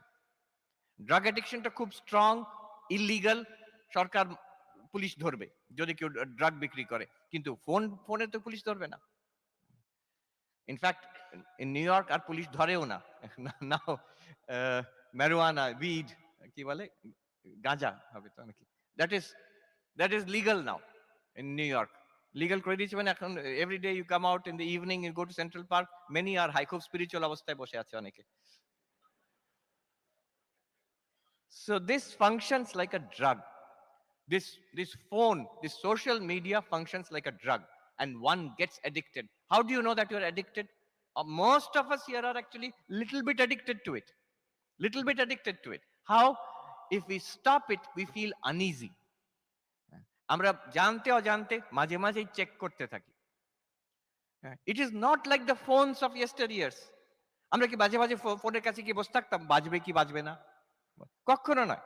Drug অ্যাডিকশনটা খুব strong, illegal, সরকার police ধরবে যদি কেউ drug বিক্রি করে, কিন্তু ফোনে তো পুলিশ ধরবে না। ইনফ্যাক্ট ইন নিউ ইয়র্ক আর পুলিশ ধরেও না নাও। ম্যারিজুয়ানা, উইড, কি বলে, গাঁজা হবে তো নাকি, that is legal now in New York. Legal করে দিয়েছে মানে এখন every day you come out in the evening, you go to Central Park, many are high, খুব স্পিরিচুয়াল অবস্থায় বসে আছে অনেকে। So this functions like a drug. This phone, this social media functions like a drug, and one gets addicted. How do you know that you're addicted? Most of us here are actually little bit addicted to it. Little bit addicted to it. How? If we stop it, we feel uneasy. আমরা জানতে অজান্তে মাঝে মাঝেই check করতে থাকি। It is not like the phones of yesteryears. আমরা কি মাঝে মাঝে ফোনের কাছে গিয়ে বসে থাকতাম, বাজবে কি বাজবে না? কখনো নয়।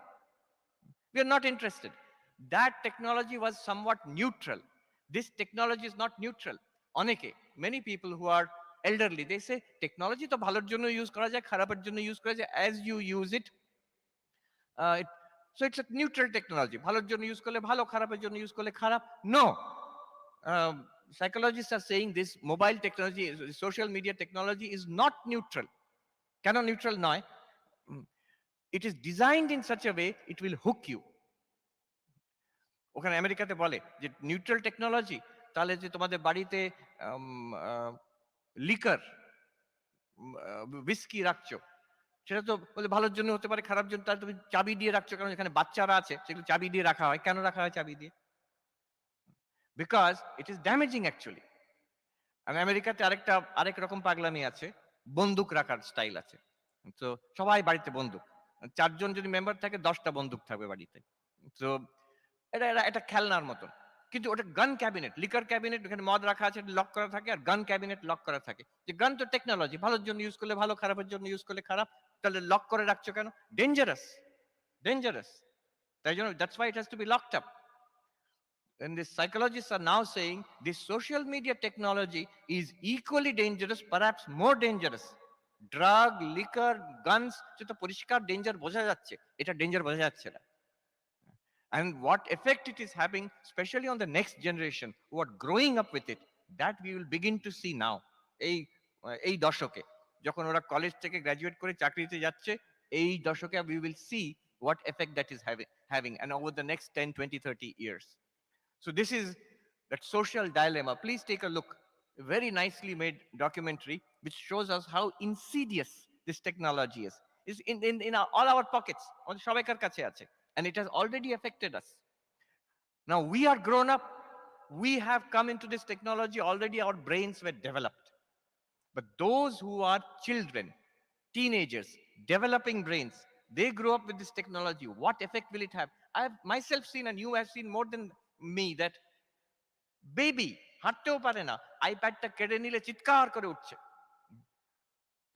We are not interested. That technology was somewhat neutral. This technology is not neutral. অনেকে, many people who are elderly, they say technology তো ভালোর জন্য ইউজ করা যায়, খারাপের জন্য ইউজ করা যায়, as you use it. So it's a neutral technology. ভালোর জন্য ইউজ করলে ভালো, খারাপের জন্য ইউজ করলে খারাপ। No. Psychologists are saying this mobile technology, social media technology is not neutral. কেন neutral নয়? It is designed in such a way it will hook you. ওখানে আমেরিকাতে বলে যে নিউট্রাল টেকনোলজি, তাহলে যে তোমাদের বাড়িতে লিকার, হুইস্কি রাখছো, সেটা তো ভালোর জন্য হতে পারে, খারাপ জন্য, তাহলে তুমি চাবি দিয়ে রাখছো, কারণ এখানে বাচ্চারা আছে, সেগুলো চাবি দিয়ে রাখা হয়। কেন রাখা হয় চাবি দিয়ে? Because it is damaging actually. আমেরিকাতে আরেক রকম পাগলামি আছে, বন্দুক রাখার স্টাইল আছে। তো সবাই বাড়িতে বন্দুক, 4 জন যদি মেম্বার থাকে 10টা বন্দুক থাকবে বাড়িতে। তো এটা খেলনার মতন, কিন্তু ওটা গান ক্যাবিনেট, লিকার ক্যাবিনেট, ওখানে মদ রাখা আছে, লক করা থাকে, আর গান ক্যাবিনেট লক করা থাকে। যে গান তো টেকনোলজি, ভালোর জন্য ইউজ করলে ভালো, খারাপের জন্য ইউজ করলে খারাপ, তাহলে লক করে রাখছো কেন? Dangerous, dangerous. তাই জন্য that's why it has to B locked up. And the psychologists are now saying this social media technology is equally dangerous, perhaps more dangerous. Drug, liquor, guns, সেটা পরিষ্কার ডেঞ্জার বোঝা যাচ্ছে, এটা ডেঞ্জার বোঝা যাচ্ছে না। And what effect it is having, especially on the next generation who are growing up with it, that we will begin to see now. এই দশকে যখন ওরা কলেজ থেকে গ্র্যাজুয়েট করে চাকরিতে যাচ্ছে, এই দশকে we will see what effect that is having, and over the next 10, 20, 30 years. So this is that social dilemma. Please take a look. A very nicely made documentary which shows us how insidious this technology is. It's in all our pockets. And it has already affected us. Now we are grown up. We have come into this technology already. Our brains were developed. But those who are children, teenagers, developing brains, they grow up with this technology. What effect will it have? I have myself seen, and you have seen more than me, that baby হাঁটতেও পারে না, আইপ্যাডটা কেড়ে নিলে চিৎকার করে উঠছে।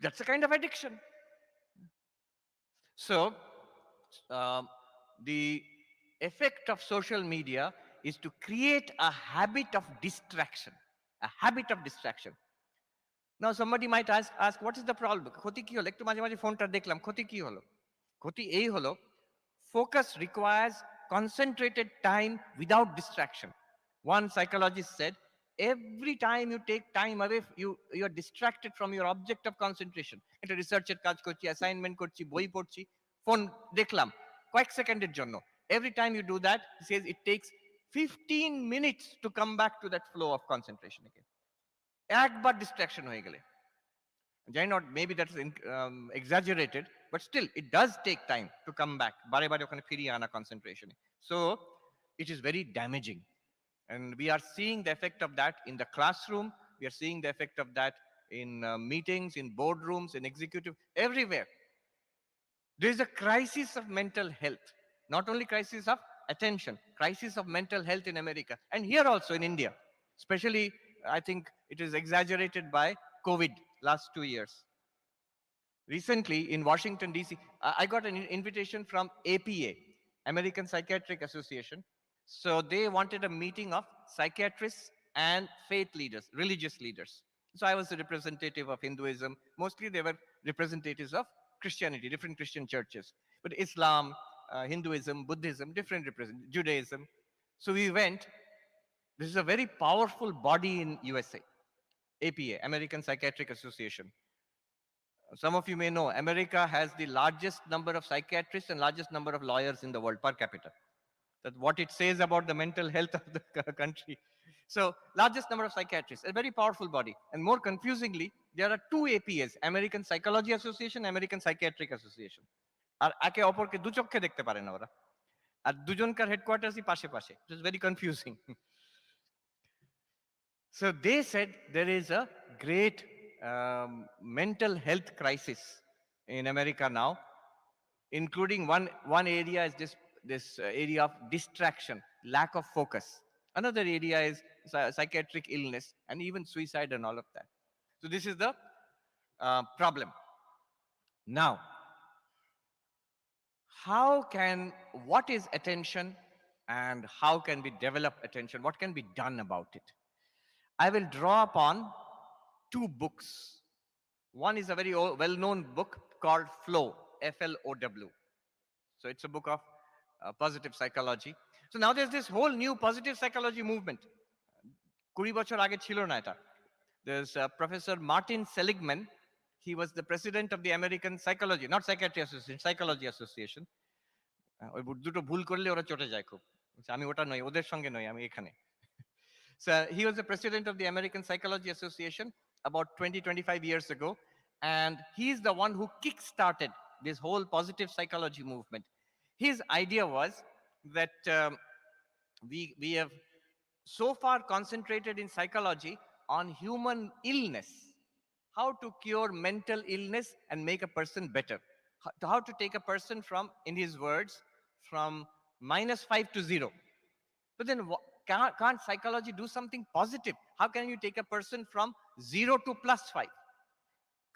That's a kind of addiction. So the effect of social media is to create a habit of distraction, a habit of distraction. Now somebody might ask what is the problem? ক্ষতি কি হলো? একটু মাঝে মাঝে ফোনটা দেখলাম, ক্ষতি কি হলো? ক্ষতি এই হলো, focus requires concentrated time without distraction. One psychologist said, every time you take time away, you are distracted from your object of concentration. এটা রিসার্চের কাজ করছি, অ্যাসাইনমেন্ট করছি, বই পড়ছি, ফোন দেখলাম কয়েক সেকেন্ডের জন্য। Every time you do that, he says it takes 15 minutes to come back to that flow of concentration again. একবার ডিস্ট্রাকশন হয়ে গেলে, জানি not, maybe that is exaggerated, but still it does take time to come back, বারে বারে ওখানে ফিরিয়ে আনা concentration. So it is very damaging. And we are seeing the effect of that in the classroom. We are seeing the effect of that in meetings, in boardrooms, in executive, everywhere. There is a crisis of mental health, not only crisis of attention, crisis of mental health in America, and here also in India. Especially, I think It is exaggerated by COVID last 2 years. Recently in Washington, D.C., I got an invitation from APA, American Psychiatric Association. So they wanted a meeting of psychiatrists and faith leaders, religious leaders. So I was a representative of Hinduism. Mostly they were representatives of Christianity, different Christian churches. But Islam, Hinduism, Buddhism, different Judaism. So we went. This is a very powerful body in USA, APA, American Psychiatric Association. Some of you may know, America has the largest number of psychiatrists and largest number of lawyers in the world per capita. That's what it says about the mental health of the country. So, largest number of psychiatrists, a very powerful body. And more confusingly, there are two APAs, American Psychology Association, American Psychiatric Association. আর একে অপরকে দু চক্ষে দেখতে পারে না ওরা। আর দুজনকার হেডকোয়ার্টার্সই পাশে পাশে। It is very confusing. So they said there is a great mental health crisis in America now, including one area is this area of distraction, lack of focus. Another area is psychiatric illness and even suicide and all of that. So this is the problem. Now, what is attention and how can we develop attention? What can be done about it? I will draw upon two books. One is a very well-known book called Flow, F-L-O-W. So it's a book of positive psychology. So now there's this whole new positive psychology movement. 20 বছর আগে ছিল না এটা. There's Professor Martin Seligman. He was the president of the American Psychology, not Psychiatry Association, Psychology Association. ওই দুটো ভুল করলে ওরা চটে যায় খুব। আমি ওটা নই, ওদের সঙ্গে নই, আমি এখানে। So he was the president of the American Psychology Association about 20-25 years ago. And he's the one who kick-started this whole positive psychology movement. His idea was that we have so far concentrated in psychology on human illness, how to cure mental illness and make a person better, how to take a person from, in his words, from -5 to 0. But then can't psychology do something positive? How can you take a person from 0 to +5?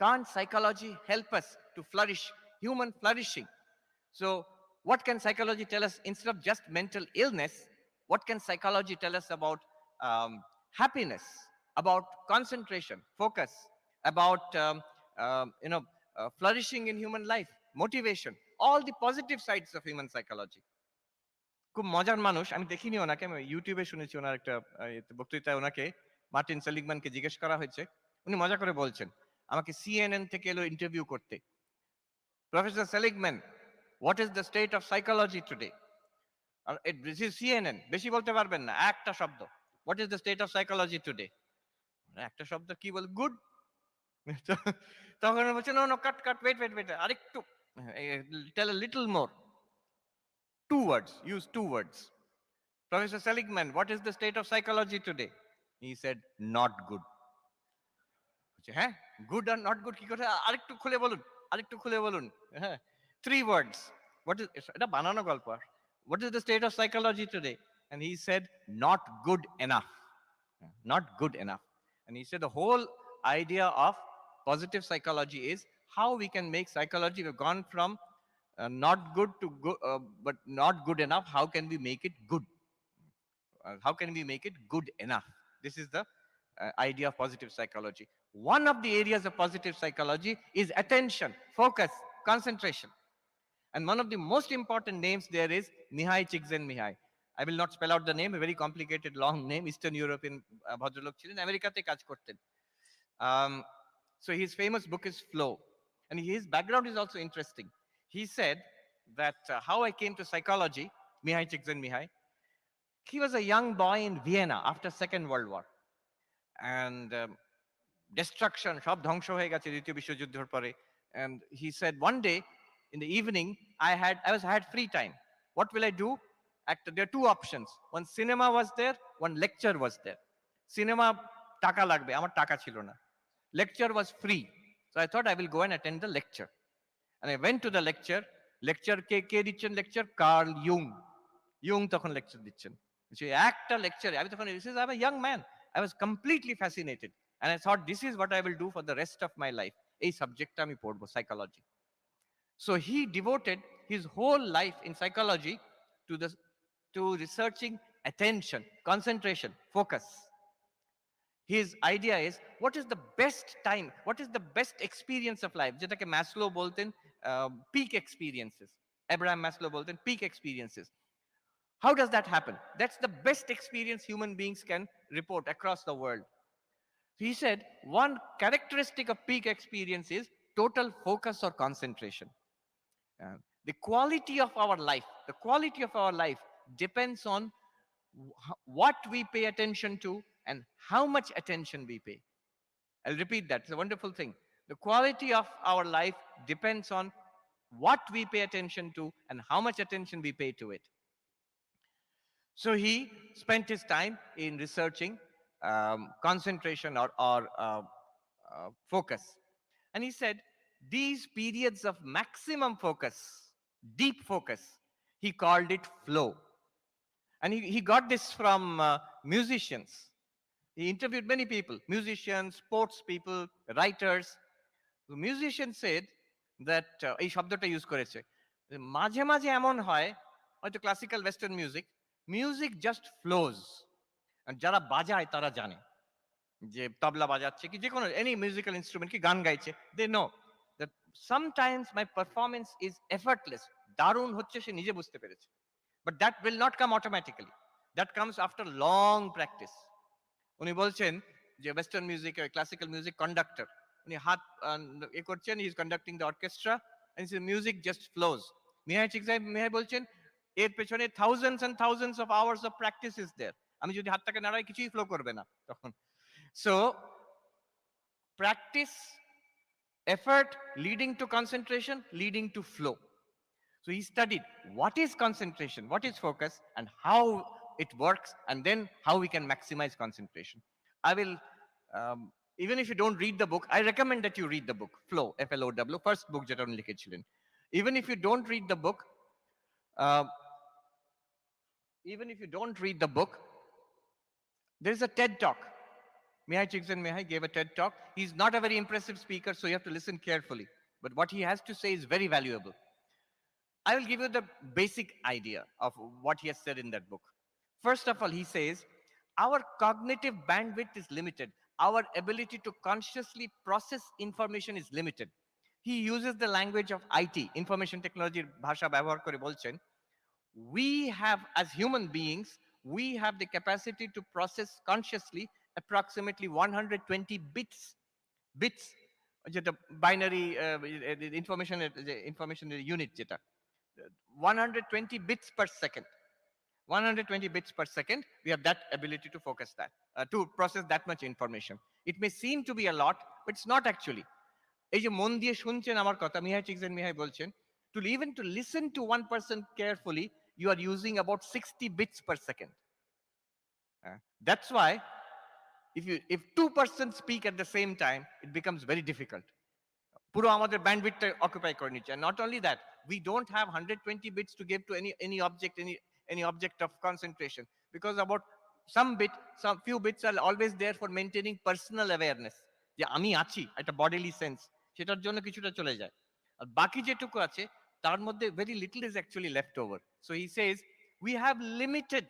Can't psychology help us to flourish, human flourishing? So what can psychology tell us instead of just mental illness? What can psychology tell us about happiness, about concentration, focus, about flourishing in human life, motivation, all the positive sides of human psychology? খুব মজার মানুষ, আমি দেখিনি ওনাকে, আমি ইউটিউবে শুনেছি ওনার একটা বক্তৃতায় ওনাকে মার্টিন সেলিগম্যানকে জিজ্ঞেস করা হয়েছে, উনি মজা করে বলছেন আমাকে CNN থেকে এলো ইন্টারভিউ করতে। Professor Seligman, what is the state of psychology today? This is CNN, বেশি বলতে পারবেন না, একটা শব্দ, what is the state of psychology today? একটা শব্দ কি বল, গুড। তখন বলছে নো নো কাট ওয়েট আরেকটু, tell a little more. 2 words, use 2 words. Professor Seligman, what is the state of psychology today? He said, not good. হ্যাঁ, good or not good কি করে? আরেকটু খুলে বলুন, হ্যাঁ, 3 words. What is এটা বানানো গল্প? What is the state of psychology today? And he said, not good enough. Not good enough. And he said the whole idea of positive psychology is how we can make psychology. We've gone from not good to good, but not good enough. How can we make it good? How can we make it good enough? This is the idea of positive psychology. One of the areas of positive psychology is attention, focus, concentration. And one of the most important names there is Mihai Csikszentmihalyi. I will not spell out the name, a very complicated long name, Eastern European bhadralok chilen, America te kaj korten. So his famous book is Flow. And his background is also interesting. He said that how I came to psychology, Mihai Csikszentmihalyi, he was a young boy in Vienna after Second World War. And destruction, সব ধ্বংস হয়ে গেছে দ্বিতীয় বিশ্বযুদ্ধের পরে. And he said one day in the evening, I had free time. What will I do? There are two options. One cinema was there, one lecture was there. Cinema টাকা লাগবে, আমার টাকা ছিল না. Lecture was free. So I thought I will go and attend the lecture. And I went to the lecture. কে দিচ্ছেন lecture? Carl Jung তখন lecture দিচ্ছেন। একটা lecture, আমি তখন, I'm a young man, I was completely fascinated. And I thought, this is what I will do for the rest of my life. A subject আমি পড়বো, psychology. So he devoted his whole life in psychology to to researching attention, concentration, focus. His idea is, what is the best time, what is the best experience of life, যেটাকে Maslow বলতেন peak experiences. Abraham Maslow bolten peak experiences. How does that happen? That's the best experience human beings can report across the world. He said one characteristic of peak experience is total focus or concentration. The quality of our life, the quality of our life depends on what we pay attention to and how much attention we pay. I'll repeat that. It's a wonderful thing. The quality of our life depends on what we pay attention to and how much attention we pay to it. So he spent his time in researching concentration or focus. And he said these periods of maximum focus, deep focus, he called it flow. And he got this from musicians. He interviewed many people, musicians, sports people, writers. The musician said that এই শব্দটা use করেছে, মাঝে মাঝে এমন হয় হয়তো classical western music just flows, যারা বাজায় তারা জানে যে তবলা বাজাচ্ছে কি যে কোনো এনি মিউজিক্যাল ইনস্ট্রুমেন্ট কি গান গাইছে, they know that sometimes my performance is effortless, দারুণ হচ্ছে সে নিজে বুঝতে পেরেছে, but that will not come automatically, that comes after long practice. উনি বলছেন যে western music classical music conductor, উনি হাত এ করছেন, he is conducting the orchestra and music just flows. Mihaly Csikszentmihalyi বলছেন এর পেছনে thousands and thousands of hours of practice is there, আমি যদি হাতটাকে নাড়াই কিছুই ফ্লো করবে না তখন। So practice, effort leading to concentration, leading to flow. So he studied what is concentration, what is focus, and how it works, and then how we can maximize concentration. I will, even if you don't read the book, I recommend that you read the book, Flow, F-L-O-W, first book যেটা উনি লিখেছিলেন. Even if you don't read the book, there is a TED talk. Mihai Csikszentmihalyi gave a TED talk. He's not a very impressive speaker, so you have to listen carefully. But what he has to say is very valuable. I will give you the basic idea of what he has said in that book. First of all, he says, our cognitive bandwidth is limited. Our ability to consciously process information is limited. He uses the language of IT, information technology bhasha ব্যবহার করে বলছেন, we have, as human beings, we have the capacity to process consciously approximately 120 bits যেটা binary information unit যেটা 120 bits per second. 120 bits per second, we have that ability to focus that, to process that much information. It may seem to be a lot, but it's not actually. এই যে মন দিয়ে শুনছেন আমার কথা, মিহাই চিকসানমিহাই বলছেন, even to listen to one person carefully, you are using about 60 bits per second. That's why if two persons speak at the same time, it becomes very difficult. পুরো আমাদের ব্যান্ডউইথটা অকুপাই করে নিচ্ছে। And not only that, we don't have 120 bits to give to any object of concentration, because about some few bits are always there for maintaining personal awareness, যে আমি আছি একটা bodily sense, সেটার জন্য কিছুটা চলে যায়। আর বাকি যেটুকু আছে তার মধ্যে very little is actually left over. So he says we have limited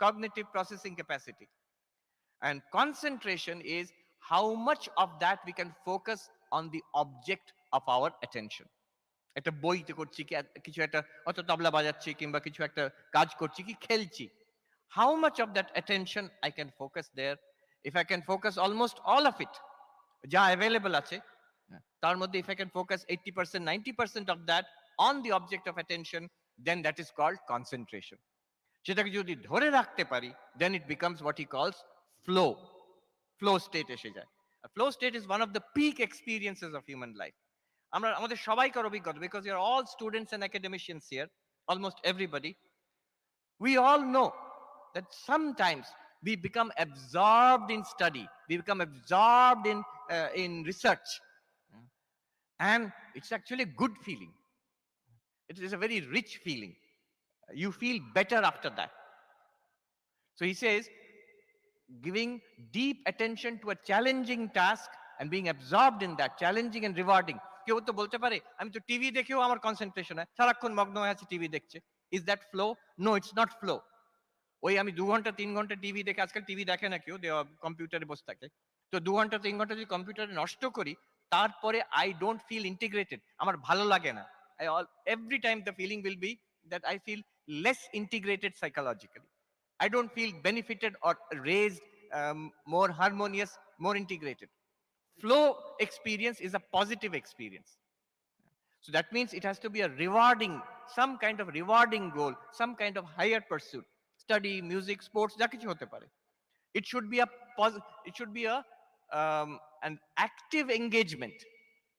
cognitive processing capacity, and concentration is how much of that we can focus on the object of our attention. একটা বইতে করছি কি কিছু একটা অত তবলা বাজাচ্ছি কিংবা কিছু একটা কাজ করছি কি খেলছি, how much of that attention I can focus there. If I can focus almost all of it যা available আছে তার মধ্যে, if I can focus 80%, 90% of that on the object of attention, then that is called concentration. সেটাকে যদি ধরে রাখতে পারি, then it becomes what he calls flow state এসে যায়। Flow state is one of the peak experiences of human life. আমাদের সবাইকার অভিজ্ঞতা, because we are all students and academicians here, almost everybody, we all know that sometimes we become absorbed in study, we become absorbed in research, and it's actually a good feeling. It is a very rich feeling. You feel better after that. So he says giving deep attention to a challenging task and being absorbed in that, challenging and rewarding. কেউ তো বলতে পারে আমি তো TV দেখেও আমার concentration হয়, সারাক্ষণ মগ্ন হয়ে আছে টিভি দেখছে। Is that flow? No, it's not flow. ওই আমি 2 ঘন্টা 3 ঘন্টা টিভি দেখে, আজকাল টিভি দেখে না কেউ, কম্পিউটারে বসে থাকে, তো 2 ঘন্টা 3 ঘন্টা যদি কম্পিউটারে নষ্ট করি, তারপরে আই ডোন্ট ফিল ইন্টিগ্রেটেড, আমার ভালো লাগে না। Every time the feeling will be that I feel less integrated psychologically. I don't feel benefited or raised, more harmonious, more integrated. Flow experience is a positive experience. So that means it has to be a rewarding, some kind of rewarding goal, some kind of higher pursuit. Study, music, sports, ja kichu hote pare. It should be an active engagement.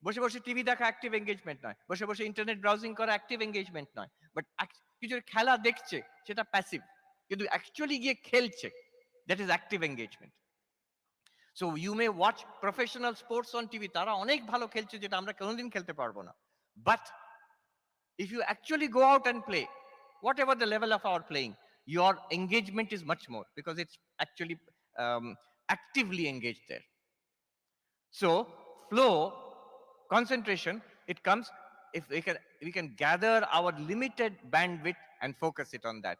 বসে বসে TV দেখা active engagement নয়, বসে বসে internet browsing করা active engagement নয়, but কিছু খেলা দেখছে সেটা প্যাসিভ, কিন্তু অ্যাকচুয়ালি গিয়ে খেলছে, that is active engagement. So you may watch professional sports on TV, তারা অনেক ভালো খেলছে যেটা আমরা কোনোদিন খেলতে পারবো না, but if you actually go out and play, whatever the level of our playing, your engagement is much more because it's actually actively engaged there. So flow, concentration, it comes if we can gather our limited bandwidth and focus it on that.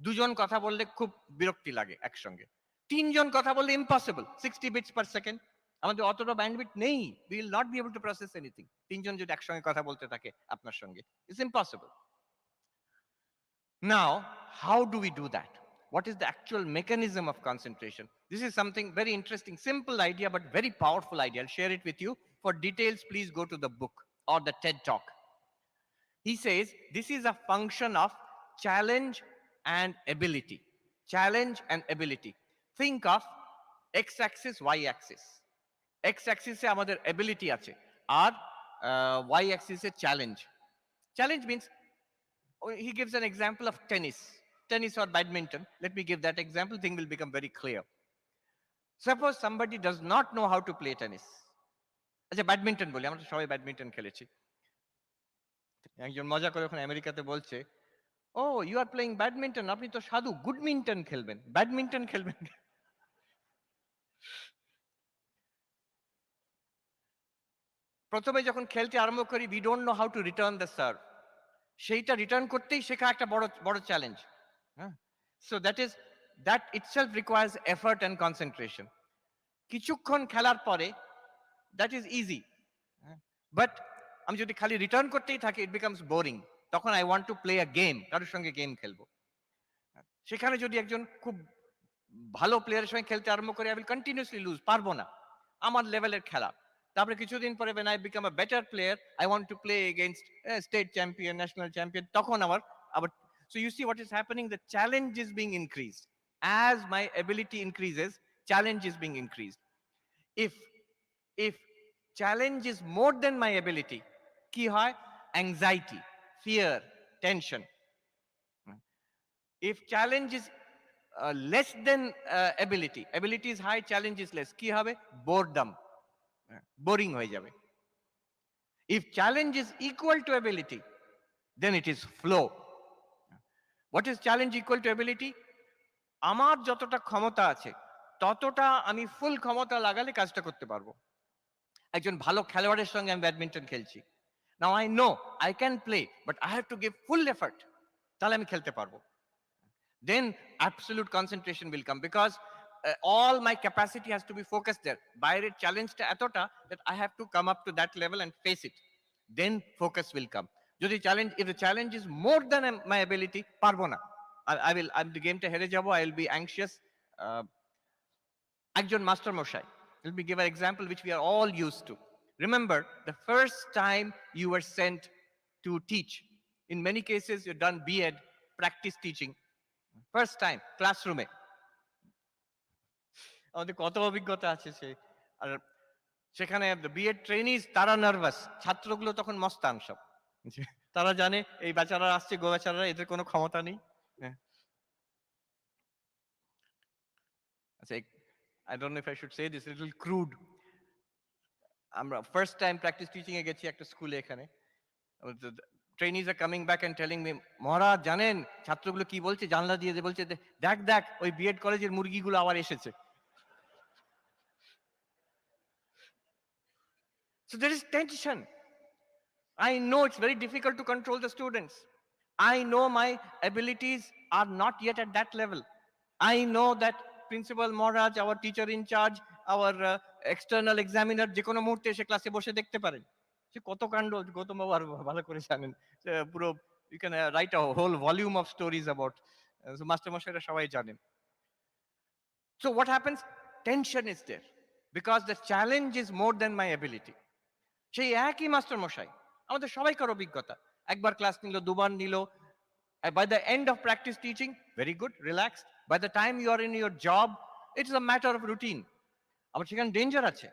দুজন কথা বললে খুব বিরক্তি লাগে একসঙ্গে, তিনজন কথা বললে ইম্পসিবল, 60 বিটস পার সেকেন্ড, আমাদের অতটা ব্যান্ডউইথ নেই, we will not be able to process anything. তিনজন যদি একসঙ্গে কথা বলতে থাকে আপনার সঙ্গে, it's impossible. Now how do we do that? What is the actual mechanism of concentration? This is something very interesting, simple idea, but very powerful idea. I'll share it with you. For details, please go to the book or the TED Talk. He says this is a function of challenge and ability. Challenge and ability. Think of x-axis, y-axis. X-axis e amader ability ache, ar y-axis e challenge. Challenge means, he gives an example of tennis or badminton. Let me give that example, thing will become very clear. Suppose somebody does not know how to play tennis. আচ্ছা badminton বলি, আমরা তো সবাই badminton খেলেছি। একজন মজা করে ওখানে আমেরিকাতে বলছে, ও ইউ আর প্লেইং ব্যাডমিন্টন, আপনি তো সাধু, গুডমিন্টন খেলবেন, ব্যাডমিন্টন খেলবেন। প্রথমে যখন খেলতে আরম্ভ করি, we don't know how to return the serve, সেইটা রিটার্ন করতেই শেখা একটা বড় challenge. So that itself requires effort and concentration. কিছুক্ষণ খেলার পরে দ্যাট ইজ ইজি, বাট আমি যদি খালি রিটার্ন করতেই থাকি, ইট বিকামস বোরিং। তখন I want to play a game, কারোর সঙ্গে গেম খেলবো। সেখানে যদি একজন খুব ভালো প্লেয়ারের সঙ্গে খেলতে আরম্ভ করে, আই উইল কন্টিনিউসলি লুজ, পারবো না, আমার লেভেলের খেলা। তারপরে কিছুদিন পরে when I become a better player, I want to play against state champion, national champion, তখন আবার so you see what is happening, the challenge is being increased. As my ability increases, challenge is being increased. If challenge is more than my ability, কি হয়? Anxiety, fear, tension. If challenge is less than ability is high, challenge is less, কি হবে? Boredom, boring হয়ে যাবে। If challenge is equal to ability, then it is flow. What is challenge equal to ability? আমার যতটা ক্ষমতা আছে ততটা আমি ফুল ক্ষমতা লাগালে কাজটা করতে পারবো। একজন ভালো খেলোয়াড়ের সঙ্গে আমি ব্যাডমিন্টন খেলছি, now I know I can play, but I have to give full effort, তাহলে আমি খেলতে পারবো। Then absolute concentration will come, because all my capacity has to be focused there. Bayre challenge ta etota that I have to come up to that level and face it. Then focus will come. If the challenge is more than my ability, parbo na, I'm the game ta here jabo, I will be anxious. Ekjon master moshai, let me give an example which we are all used to. Remember the first time you were sent to teach, in many cases you've done B.Ed, practice teaching, first time classroom e আমাদের কত অভিজ্ঞতা আছে সে, আর সেখানে B Ed trainees তারা nervous, ছাত্রগুলো তখন মস্তান সব, তারা জানে এই বেচারা আসছে, গো বেচারা, এদের কোনো ক্ষমতা নেই। আচ্ছা, I don't know if I should say this, little crude. আমরা ফার্স্ট টাইম প্র্যাকটিস টিচিং এ গেছি একটা স্কুলে, এখানে trainees are coming back and telling me, Maharaj জানেন ছাত্রগুলো কি বলছে, জানলা দিয়ে বলছে, দেখ ওই বিএড কলেজের মুরগিগুলো আবার এসেছে। So there is tension. I know it's very difficult to control the students. I know my abilities are not yet at that level. I know that Principal Maharaj, our teacher in charge, our external examiner, যে কোনো মুহূর্তে এসে ক্লাসে বসে দেখতে পারেন। সে কত কাণ্ড গৌতম বাবু আর ভালো করে জানেন। পুরো you can write a whole volume of stories about. So মাস্টারমশাইরা সবাই জানেন। So what happens? Tension is there because the challenge is more than my ability. সেই একই মাস্টারমশাই আমাদের সবাইকার অভিজ্ঞতা, একবার ক্লাস নিল, দুবার নিল, by the end of practice teaching, very good, relaxed. By the time you are in your job, it is a matter of routine. আবার সেখানে ডেঞ্জার আছে,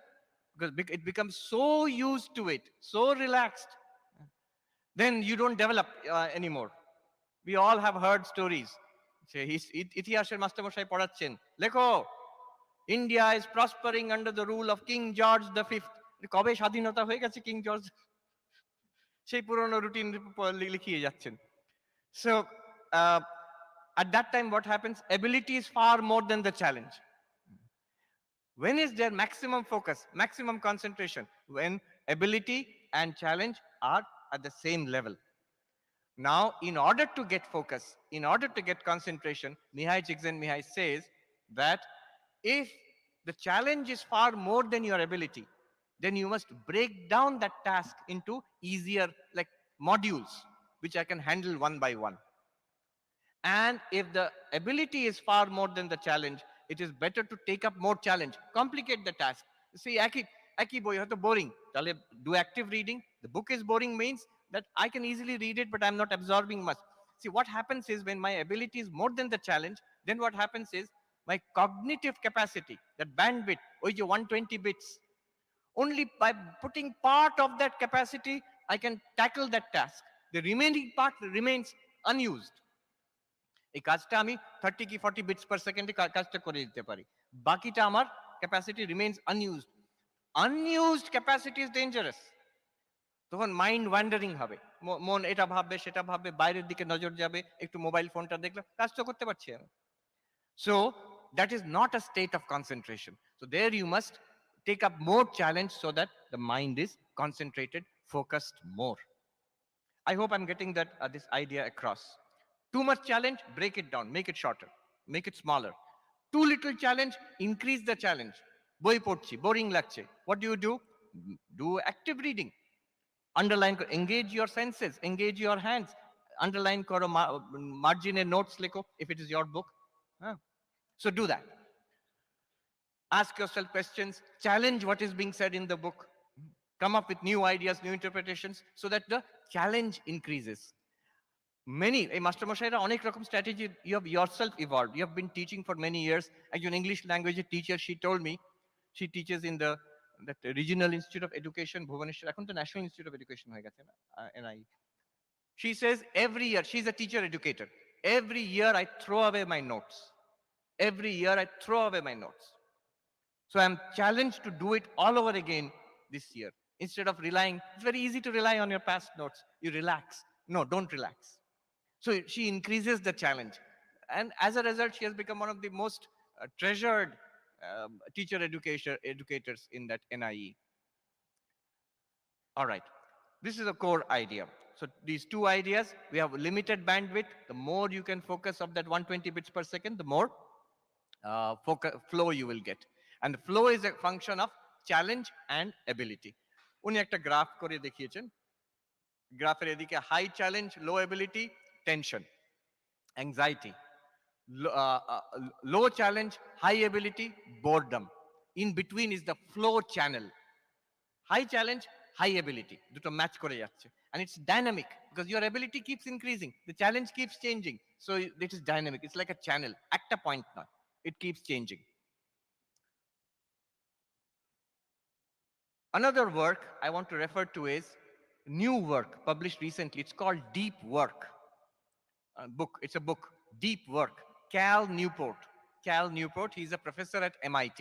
because it becomes so used to it, so relaxed, then you don't develop anymore. We all have heard stories. ইতিহাসের মাস্টারমশাই পড়াচ্ছেন, লেখো India is prospering under the rule of King George the Fifth. কবে স্বাধীনতা হয়ে গেছে king George, সেই পুরনো রুটিন লিখিয়ে যাচ্ছেন। So at that time what happens? Ability is far more than the challenge. When is there maximum focus, maximum concentration? When ability and challenge are at the same level. Now, in order to get focus, in order to get concentration, Mihai Csikszentmihalyi says that if the challenge is far more than your ability, then you must break down that task into easier, like modules, which I can handle one by one. And if the ability is far more than the challenge, it is better to take up more challenge, complicate the task. See, একই বই হয়তো boring, তাহলে do active reading. The book is boring means that I can easily read it, but I'm not absorbing much. See, what happens is when my ability is more than the challenge, then what happens is my cognitive capacity, that bandwidth, ওই যে 120 bits, only by putting part of that capacity, I can tackle that task. The remaining part remains unused. এই কাজটা আমি 30 কি 40 bits per second কাজটা করে দিতে পারি, বাকিটা আমার capacity remains unused. Unused capacity is dangerous. তখন মাইন্ড ওয়ান্ডারিং হবে, মন এটা ভাববে সেটা ভাববে, বাইরের দিকে নজর যাবে, একটু মোবাইল ফোনটা দেখলাম, কাজ তো করতে পারছি আমি। So that is not a state of concentration. So there you must take up more challenge so that the mind is concentrated, focused more. I hope I'm getting that this idea across. Too much challenge, break it down, make it shorter, make it smaller. Too little challenge, increase the challenge. বই পড়ছি, boring লাগছে, what do? Do active reading. Underline, engage your senses, engage your hands. Underline karo, margin notes লেখো if it is your book. So do that. Ask yourself questions, challenge what is being said in the book. Come up with new ideas, new interpretations, so that the challenge increases. Many, a mastermoshaira onek rokom strategy you have yourself evolved. You have been teaching for many years. As an English language teacher, she told me, she teaches in the Regional Institute of Education, Bhubaneswar, এখন তো National Institute of Education হয়ে গেছে না, NI. She says every year, she's a teacher educator, every year I throw away my notes. Every year I throw away my notes. So I'm challenged to do it all over again this year. Instead of relying, it's very easy to rely on your past notes. You relax. No, don't relax. So she increases the challenge. And as a result, she has become one of the most treasured teacher educators in that NIE. All right, this is a core idea. So these two ideas, we have limited bandwidth. The more you can focus of that 120 bits per second, the more flow you will get. And the flow is a function of challenge and ability. উনি একটা graph করে দেখিয়েছেন, গ্রাফের এদিকে high challenge, low ability, tension, anxiety. Low challenge, high ability, boredom. In between is the flow channel. High challenge, high ability. দুটো match করে যাচ্ছে. And it's dynamic because your ability keeps increasing. The challenge keeps changing. So it is dynamic. It's like a channel. একটা point নয়. It keeps changing. Another work I want to refer to is new work published recently. It's called Deep Work. Book. It's a book. Deep Work. Cal Newport. Cal Newport. He's a professor at MIT.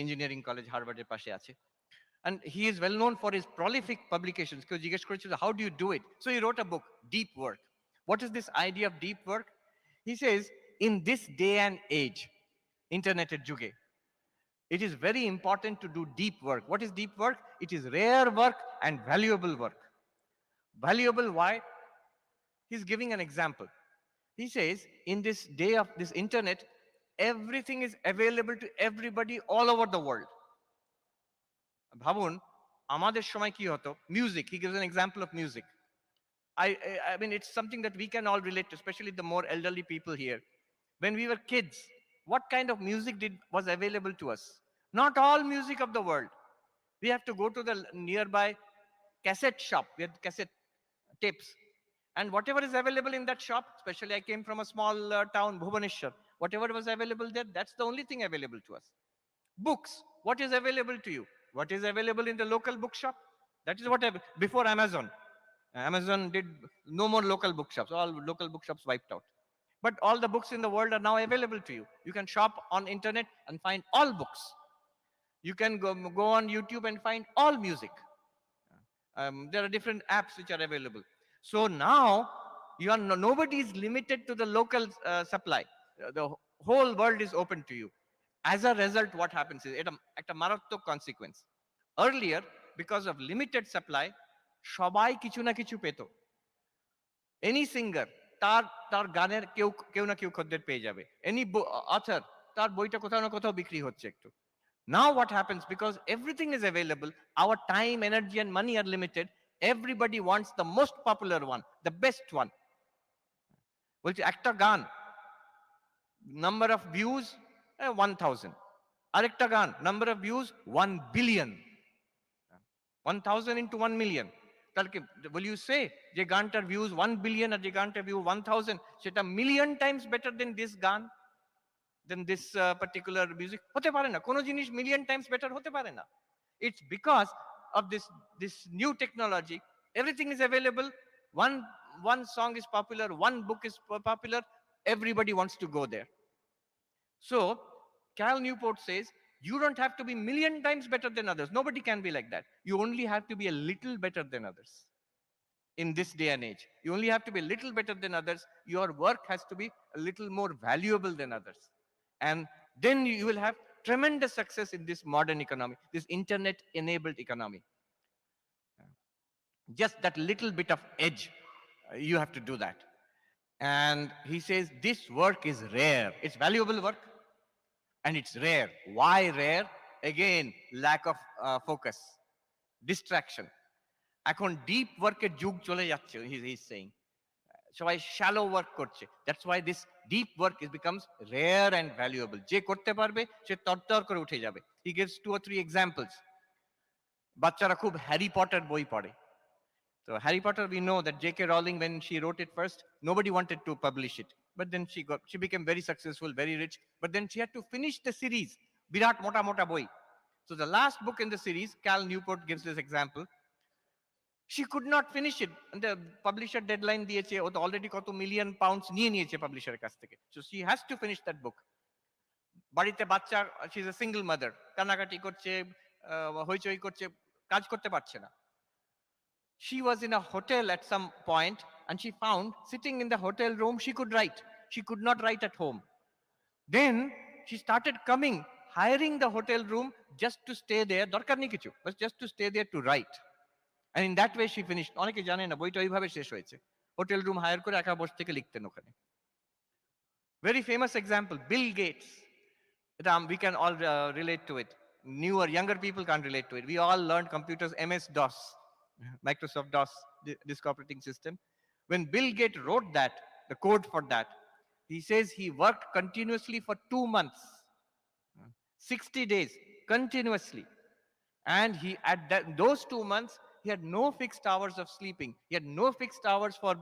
Engineering College, Harvard এর পাশে আছে. And he is well known for his prolific publications. কেউ জিজ্ঞেস করেছিল, how do you do it? So he wrote a book, Deep Work. What is this idea of deep work? He says, in this day and age, internet যুগে, It is very important to do deep work. What is deep work? It is rare work and valuable work. Valuable, why? He's giving an example. He says, in this day of this internet, everything is available to everybody all over the world. ভাবুন আমাদের সময় কি হতো, music, he gives an example of music. I mean, it's something that we can all relate to, especially the more elderly people here. When we were kids, what kind of music was available to us? Not all music of the world. We have to go to the nearby cassette shop. We had cassette tapes. And whatever is available in that shop, especially I came from a small town, Bhubaneswar, whatever was available there, that's the only thing available to us. Books, what is available to you? What is available in the local bookshop? That is what, before Amazon. Amazon did no more local bookshops, all local bookshops wiped out. But all the books in the world are now available to you. You can shop on internet and find all books. You can go on YouTube and find all music. There are different apps which are available. So now nobody is limited to the local supply. The whole world is open to you. As a result, what happens is a মারাত্মক consequence. Earlier, because of limited supply, সবাই কিছু না কিছু পেত। Any singer, তার গানের কেউ না কেউ খদ্দের পেয়ে যাবে। Any author, তার বইটা কোথাও না কোথাও বিক্রি হচ্ছে একটু। Now what happens, because everything is available, our time, energy and money are limited, everybody wants the most popular one, the best one. বলছি একটা গান, number of views 1000, আরেকটা গান, number of views 1 billion, 1000 into 1 million. তাহলে will you say যে গানটার views 1 billion আর যে গানটার view 1000 সেটা million times better than this গান, than this particular music? হতে পারে না, কোনো জিনিস million times better হতে পারে না। It's because of this new technology. Everything is available. One song is popular, one book is popular, everybody wants to go there. So Cal Newport says, you don't have to be million times better than others. Nobody can be like that. You only have to be a little better than others. In this day and age, you only have to be a little better than others. Your work has to be a little more valuable than others. And then you will have tremendous success in this modern economy, this internet-enabled economy. Just that little bit of edge, you have to do that. And he says, this work is rare. It's valuable work, and it's rare. Why rare? Again, lack of focus, distraction. এখন deep work-এর যুগ চলে যাচ্ছে, he's saying. সবাই shallow work করছে. That's why this deep work becomes rare and valuable. যে করতে পারবে সে তরতর করে উঠে যাবে. He gives 2 or 3 examples. বাচ্চারা খুব হ্যারি পটার বই পড়ে। So Harry Potter, we know that J.K. Rowling, when she wrote it first, nobody wanted to publish it. But then she became very successful, very rich. But then she had to finish the series. Virat Mota Mota Boy. So the last book in the series, Cal Newport gives this example. She could not finish it. And the publisher deadline দিয়েছে, ও তো already কত million pounds নিয়ে নিয়েছে publisher কাছ থেকে. So she has to finish that book. বাড়িতে বাচ্চা, she's a single mother. কানাকাটি করছে, হইচই করছে, কাজ করতে পারছে না। She was in a hotel at some point, and she found sitting in the hotel room, she could write. She could not write at home. Then she started coming, hiring the hotel room just to stay there, দরকার নেই কিছু, but just to stay there to write. And in that way she finished. অনেকে জানে না বইটা ওইভাবে শেষ হয়েছে। হোটেল রুম হায়ার করে একা বসে থেকে লিখতেন ওখানে। Very famous example, Bill Gates. We can all relate to it. Newer, younger people can't relate to it. We all learned computers, MS-DOS. Microsoft DOS, this operating system. When Bill Gates wrote that, the code for that, he says he worked continuously for 2 months, 60 days, continuously. And those 2 months, he had no fixed hours of sleeping. He had no fixed hours for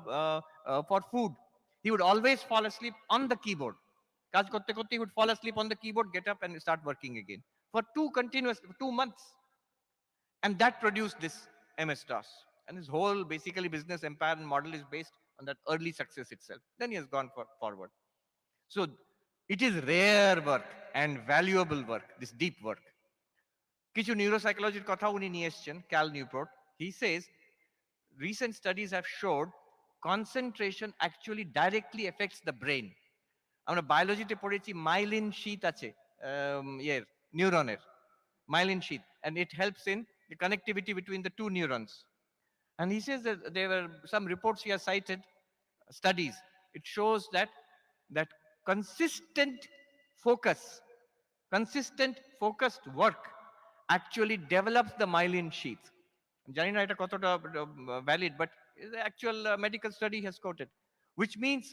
food. He would always fall asleep on the keyboard. কাজ করতে করতে he would fall asleep on the keyboard, get up and start working again for 2 months. And that produced this MS-DOS. And his whole basically business empire and model is based on that early success itself. Then he has gone forward. So it is rare work and valuable work, this deep work. কিছু neuropsychology কথা উনি নিয়ে এসেছেন, Cal Newport. He says recent studies have showed concentration actually directly affects the brain. আমরা বায়োলজিতে পড়েছি myelin sheet আছে neuroner, myelin sheath, and it helps in the connectivity between the two neurons. And he says that there were some reports he has cited, studies. It shows that consistent focus, consistent focused work actually develops the myelin sheath. জানি না এটা কতটা valid, but the actual medical study has quoted, which means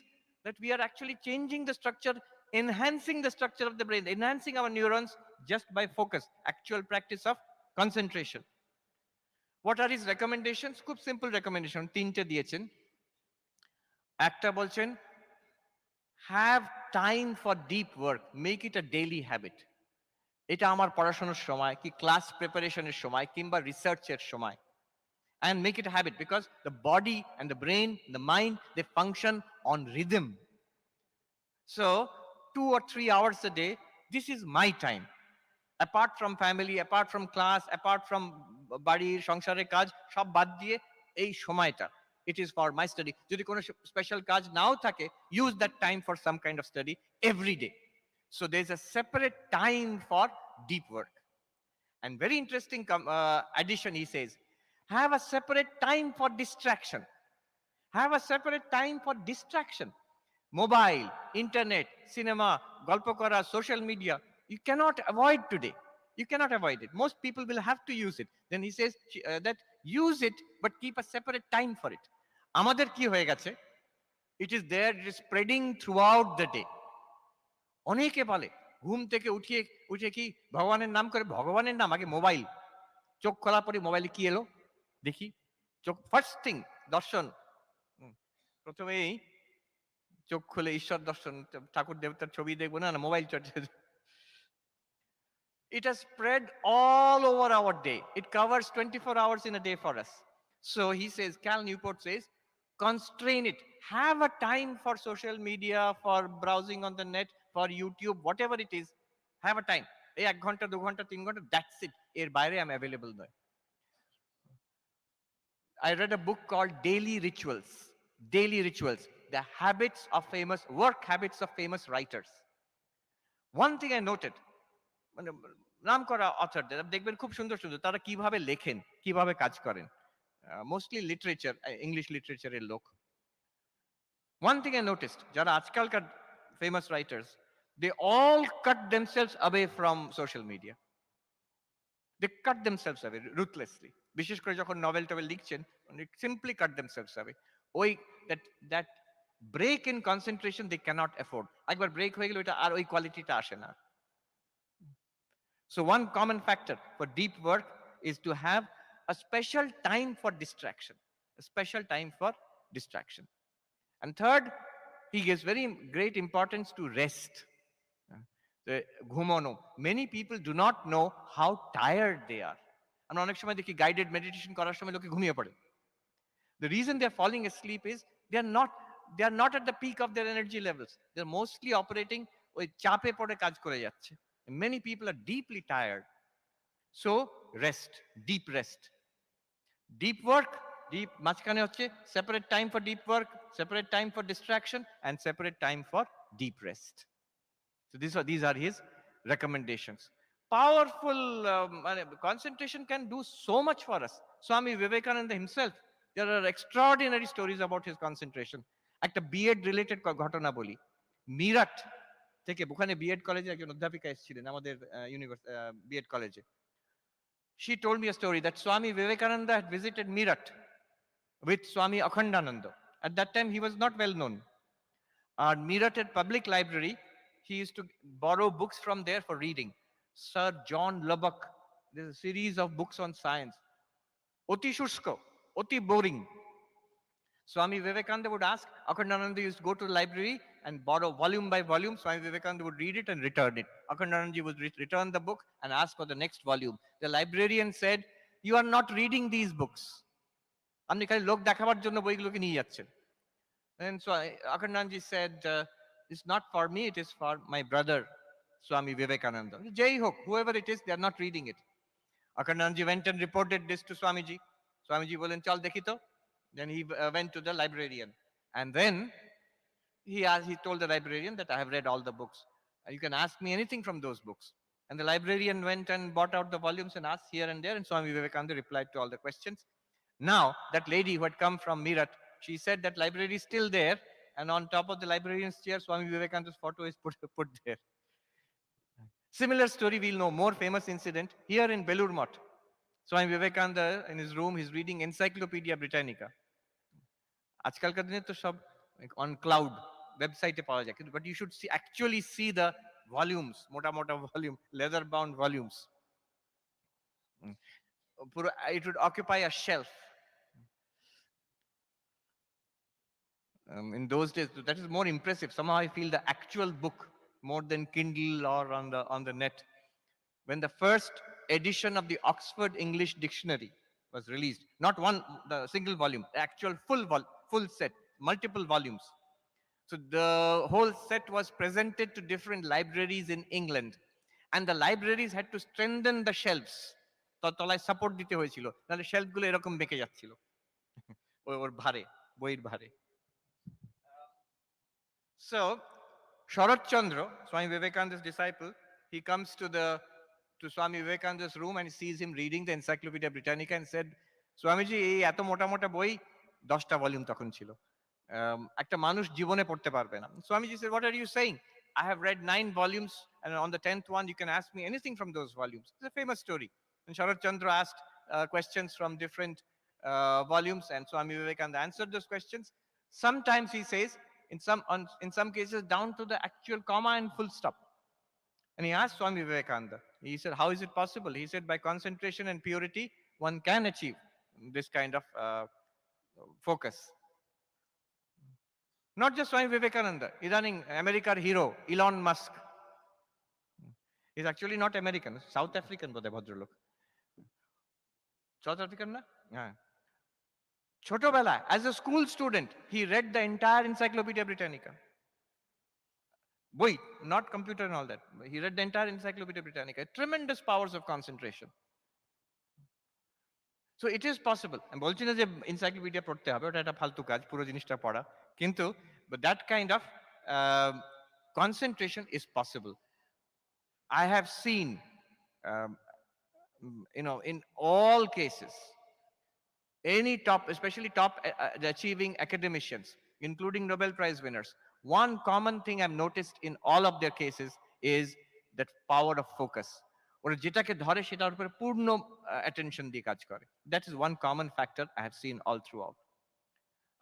that we are actually changing the structure, enhancing the structure of the brain, enhancing our neurons just by focus, actual practice of concentration. What are his recommendations? খুব simple recommendation, তিনটে দিয়েছেন। একটা বলছেন, have time for deep work, make it a daily habit. এটা আমার পড়াশোনার সময়, কি ক্লাস প্রিপারেশনের সময়, কিংবা রিসার্চের সময়, and make it a habit, because the body and the brain, the mind, they function on rhythm. So 2 or 3 hours a day, this is my time. Apart from family, apart from class, apart from বাড়ির সংসারের কাজ, সব বাদ দিয়ে এই সময়টা, it is for my study. যদি কোনো স্পেশাল কাজ নাও থাকে, use that time for some kind of study every day. So there's a separate time for deep work. And very interesting addition, he says, have a separate time for distraction. Have a separate time for distraction. Mobile, internet, cinema, golpo kora, social media, you cannot avoid today. You cannot avoid it. Most people will have to use it. Then he says that use it, but keep a separate time for it. Amader ki hoye geche, it is there, it is spreading throughout the day. অনেকে বলে ঘুম থেকে উঠে কি ভগবানের নাম করে, ভগবানের নাম আগে মোবাইল, চোখ খোলা পরে মোবাইলে কি এলো দেখি, চোখ ফার্স্ট থিং দর্শন, প্রথমেই চোখ খুলে ঈশ্বর দর্শন, ঠাকুর দেবতার ছবি দেখবো না, মোবাইল চর্চা। It has spread all over our day. It covers 24 hours in a day for us. So he says, Cal Newport says, constrain it. Have a time for social media, for browsing on the net, for YouTube, whatever it is. Have a time. এই 1 ঘন্টা 2 ঘন্টা 3 ঘন্টা, that's it. এর বাইরে I'm available নয়। I read a book called Daily Rituals. Daily Rituals, the habits of famous, work habits of famous writers. One thing I noted, মানে নাম করা অথরদের দেখবেন খুব সুন্দর সুন্দর, তারা কিভাবে লেখেন, কিভাবে কাজ করেন, মোস্টলি লিটারেচার, ইংলিশ লিটারেচারের লোক। One thing I noticed, যারা আজকালকার famous writers, they all cut themselves away from social media. They cut themselves away ruthlessly. বিশেষ করে যখন নভেল টভেল লিখছেন, simply cut themselves away. ওই that break in concentration they cannot afford. একবার break হয়ে গেলে ওইটা আর ওই কোয়ালিটিটা আসে না। So one common factor for deep work is to have a special time for distraction, a special time for distraction. And third, he gives very great importance to rest. ঘুমানো. Many people do not know how tired they are. আমরা অনেক সময় দেখি guided meditation করার সময় লোকে ঘুমিয়ে পড়ে। The reason they are falling asleep is they are not at the peak of their energy levels. They are mostly operating ওই চাপে পড়ে কাজ করে যাচ্ছে. Many people are deeply tired. So rest, deep rest. Deep work, deep মাঝখানে হচ্ছে separate time for deep work, separate time for distraction, and separate time for deep rest. So these are his recommendations. Powerful concentration can do so much for us. Swami Vivekananda himself, there are extraordinary stories about his concentration. একটা B Ed related ঘটনা বলি। মিরাট থেকে, ওখানে B Ed কলেজে একজন অধ্যাপিকা এসেছিলেন আমাদের বিএড কলেজে। She told me a story that Swami Vivekananda had visited Meerut with Swami Akhandananda. At that time, he was not well known. At Meerut Public Library, he used to borrow books from there for reading. Sir John Lubbock, there's a series of books on science. Oti Shushko, Oti boring. Swami Vivekananda would ask, Akhandananda used to go to the library and borrow volume by volume. Swami Vivekananda would read it and return it. Akhandananda would return the book and ask for the next volume. The librarian said, you are not reading these books. আপনি খালি লোক দেখাবার জন্য বইগুলোকে নিয়ে যাচ্ছেন। And so Akhandananda said, it's not for me, it is for my brother, Swami Vivekananda. Jai Hok, whoever it is, they are not reading it. Akhandananda went and reported this to Swamiji. Swamiji বলেন চল দেখি তো। Then he went to the librarian. And then he told the librarian that I have read all the books. You can ask me anything from those books. And the librarian went and bought out the volumes and asked here and there, and Swami Vivekananda replied to all the questions. Now, that lady who had come from Meerut, she said that library is still there, and on top of the librarian's chair, Swami Vivekananda's photo is put there. Similar story, we'll know, more famous incident here in Belur Math. Swami Vivekananda, in his room, he's reading Encyclopedia Britannica. আজকালকার দিনে তো সব on cloud website পাওয়া যায়, but you should actually see the volumes, মোটা মোটা volume, leather bound volumes. It would occupy a shelf. In those days, that is more impressive. Somehow I feel the actual book more than Kindle or on the net. When the first edition of the Oxford English Dictionary was released, not the single volume, the actual full set, multiple volumes. So the whole set was presented to different libraries in England, and the libraries had to strengthen the shelves. তলায় support দিতে হয়েছিল, তাহলে shelf গুলো এরকম বেঁকে যাচ্ছিল ওর ভারে, বইয়ের ভারে। So Sharat Chandra, Swami Vivekananda's disciple, he comes to Swami Vivekananda's room and sees him reading the Encyclopedia Britannica and said, Swamiji, এই এত মোটা মোটা বই 10টা ভলিউম তখন ছিল, একটা মানুষ জীবনে পড়তে পারবে না। Swamiji said, what are you saying? I have read 9 volumes, and on the 10th one you can ask me anything from those volumes. It's a famous story. And Sharat Chandra asked questions from different volumes, and Swami Vivekananda answered those questions. Sometimes he says, in some cases down to the actual comma and full stop. And he asked Swami Vivekananda, he said, how is it possible? He said, by concentration and purity, one can achieve this kind of focus. Not just Swami Vivekananda, idaning American hero, Elon Musk. He's actually not American, South African bodhe bhadralok. South African na? Yeah. Chotobela, as a school student, he read the entire Encyclopedia Britannica. Boy, not computer and all that. He read the entire Encyclopedia Britannica. Tremendous powers of concentration. So it is possible. আমি বলছি না যে encyclopedia পড়তে হবে, ওটা একটা ফালতু কাজ, পুরো জিনিসটা পড়া। কিন্তু but that kind of concentration is possible. I have seen, in all cases, any top, especially top achieving academicians, including Nobel Prize winners, one common thing I've noticed in all of their cases is that power of focus. ওরা যেটাকে ধরে সেটার উপরে পূর্ণ attention দিয়ে কাজ করে. That is one common factor I have seen all throughout.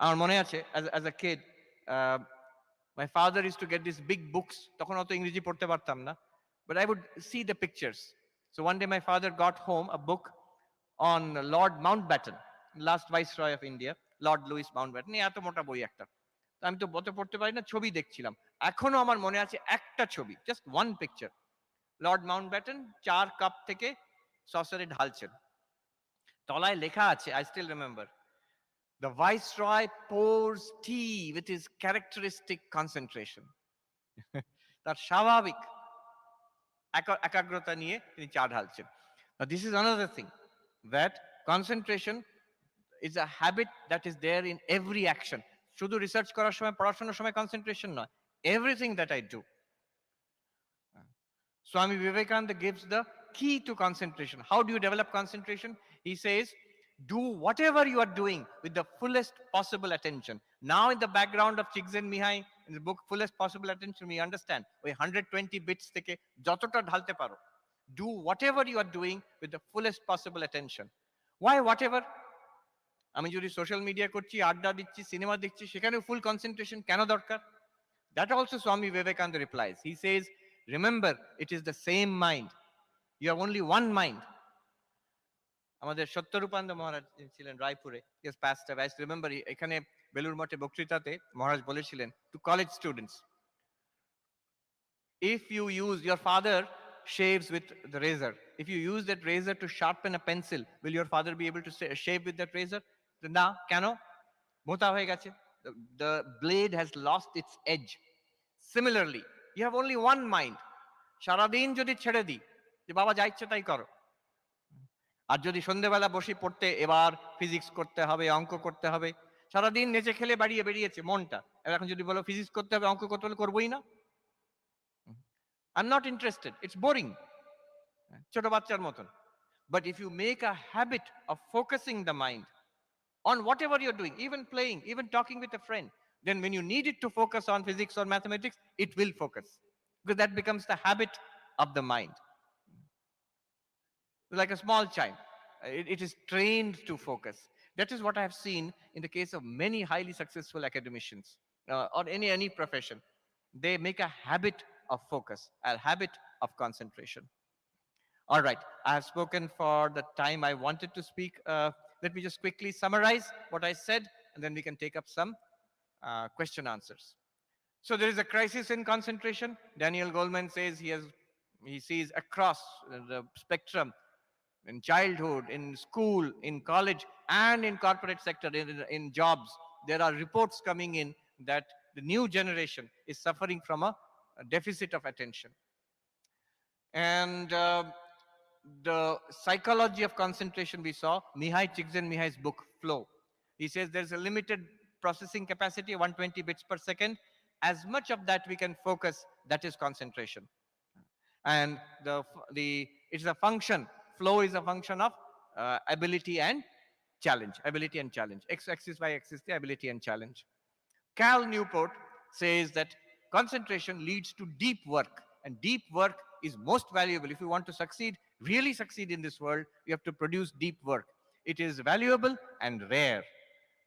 আমার মনে আছে, as a kid, my father used to get these big books. তখন অত ইংরেজি পড়তে পারতাম না, but I would see the pictures. So one day my father got home a book on Lord Mountbatten, last Viceroy of India, Lord Louis Mountbatten. এত মোটা বই একটা, আমি তো বতে পড়তে পারি না, ছবি দেখছিলাম। এখনো আমার মনে আছে একটা ছবি, just one picture. Lord Mountbatten 4 cup থেকে সসরে ঢালছেন, তলায় লেখা আছে, I still remember, the Viceroy pours tea with his characteristic concentration. তার স্বাভাবিক একাগ্রতা নিয়ে তিনি চা ঢালছেন। Now this is another thing, that concentration is a habit that is there in every action. শুধু রিসার্চ করার সময়, পড়াশোনার সময় concentration নয়, everything that I do. Swami Vivekananda gives the key to concentration. How do you develop concentration? He says, do whatever you are doing with the fullest possible attention. Now in the background of Csikszentmihalyi Mihai, in the book Fullest Possible Attention, we understand, ওই 120 bits থেকে যতটা ঢালতে পারো, do whatever you are doing with the fullest possible attention. Why whatever? আমি যদি social media করছি, আড্ডা দিচ্ছি, সিনেমা দেখছি, সেখানে ফুল কনসেন্ট্রেশন কেন দরকার? That also Swami Vivekananda replies. He says, remember, it is the same mind. You have only one mind. আমাদের সত্যরূপানন্দ মহারাজ ছিলেন রায়পুরে, he has passed away. I remember এখানে বেলুর মঠে বক্তৃতাতে মহারাজ বলেছিলেন to college students, if you use, your father shaves with the razor, if you use that razor to sharpen a pencil, will your father be able to shave with that razor? না, কেন? মোটা হয়ে গেছে, the blade has lost its edge. Similarly, you have only one mind. সারাদিন যদি ছেড়ে দিই যে বাবা যা ইচ্ছে তাই করো, আর যদি সন্ধ্যেবেলা বসে পড়তে, এবার ফিজিক্স করতে হবে, অঙ্ক করতে হবে, সারাদিন নেচে খেলে বেরিয়েছে মনটা, এখন যদি বলো ফিজিক্স করতে হবে, অঙ্ক করতে হলে করবোই না, I'm not interested, it's boring. ছোট বাচ্চার মতন। But if you make a habit of focusing the mind on whatever you're doing, even playing, even talking with a friend, then when you need it to focus on physics or mathematics, it will focus, because that becomes the habit of the mind. Like a small child, it is trained to focus. That is what I have seen in the case of many highly successful academicians, or any profession. They make a habit of focus, a habit of concentration. All right, I have spoken for the time I wanted to speak. Let me just quickly summarize what I said, and then we can take up some question answers. So there is a crisis in concentration. Daniel Goleman says he sees across the spectrum, in childhood, in school, in college, and in corporate sector, in jobs. There are reports coming in that the new generation is suffering from a deficit of attention. And the psychology of concentration we saw, Mihai Csikszentmihalyi's book, Flow. He says there's a limited processing capacity, 120 bits per second. As much of that we can focus, that is concentration. And it's a function, flow is a function of ability and challenge, x-axis, y-axis, the ability and challenge. Cal Newport says that concentration leads to deep work, and deep work is most valuable. If you want to succeed, really succeed in this world, you have to produce deep work. It is valuable and rare.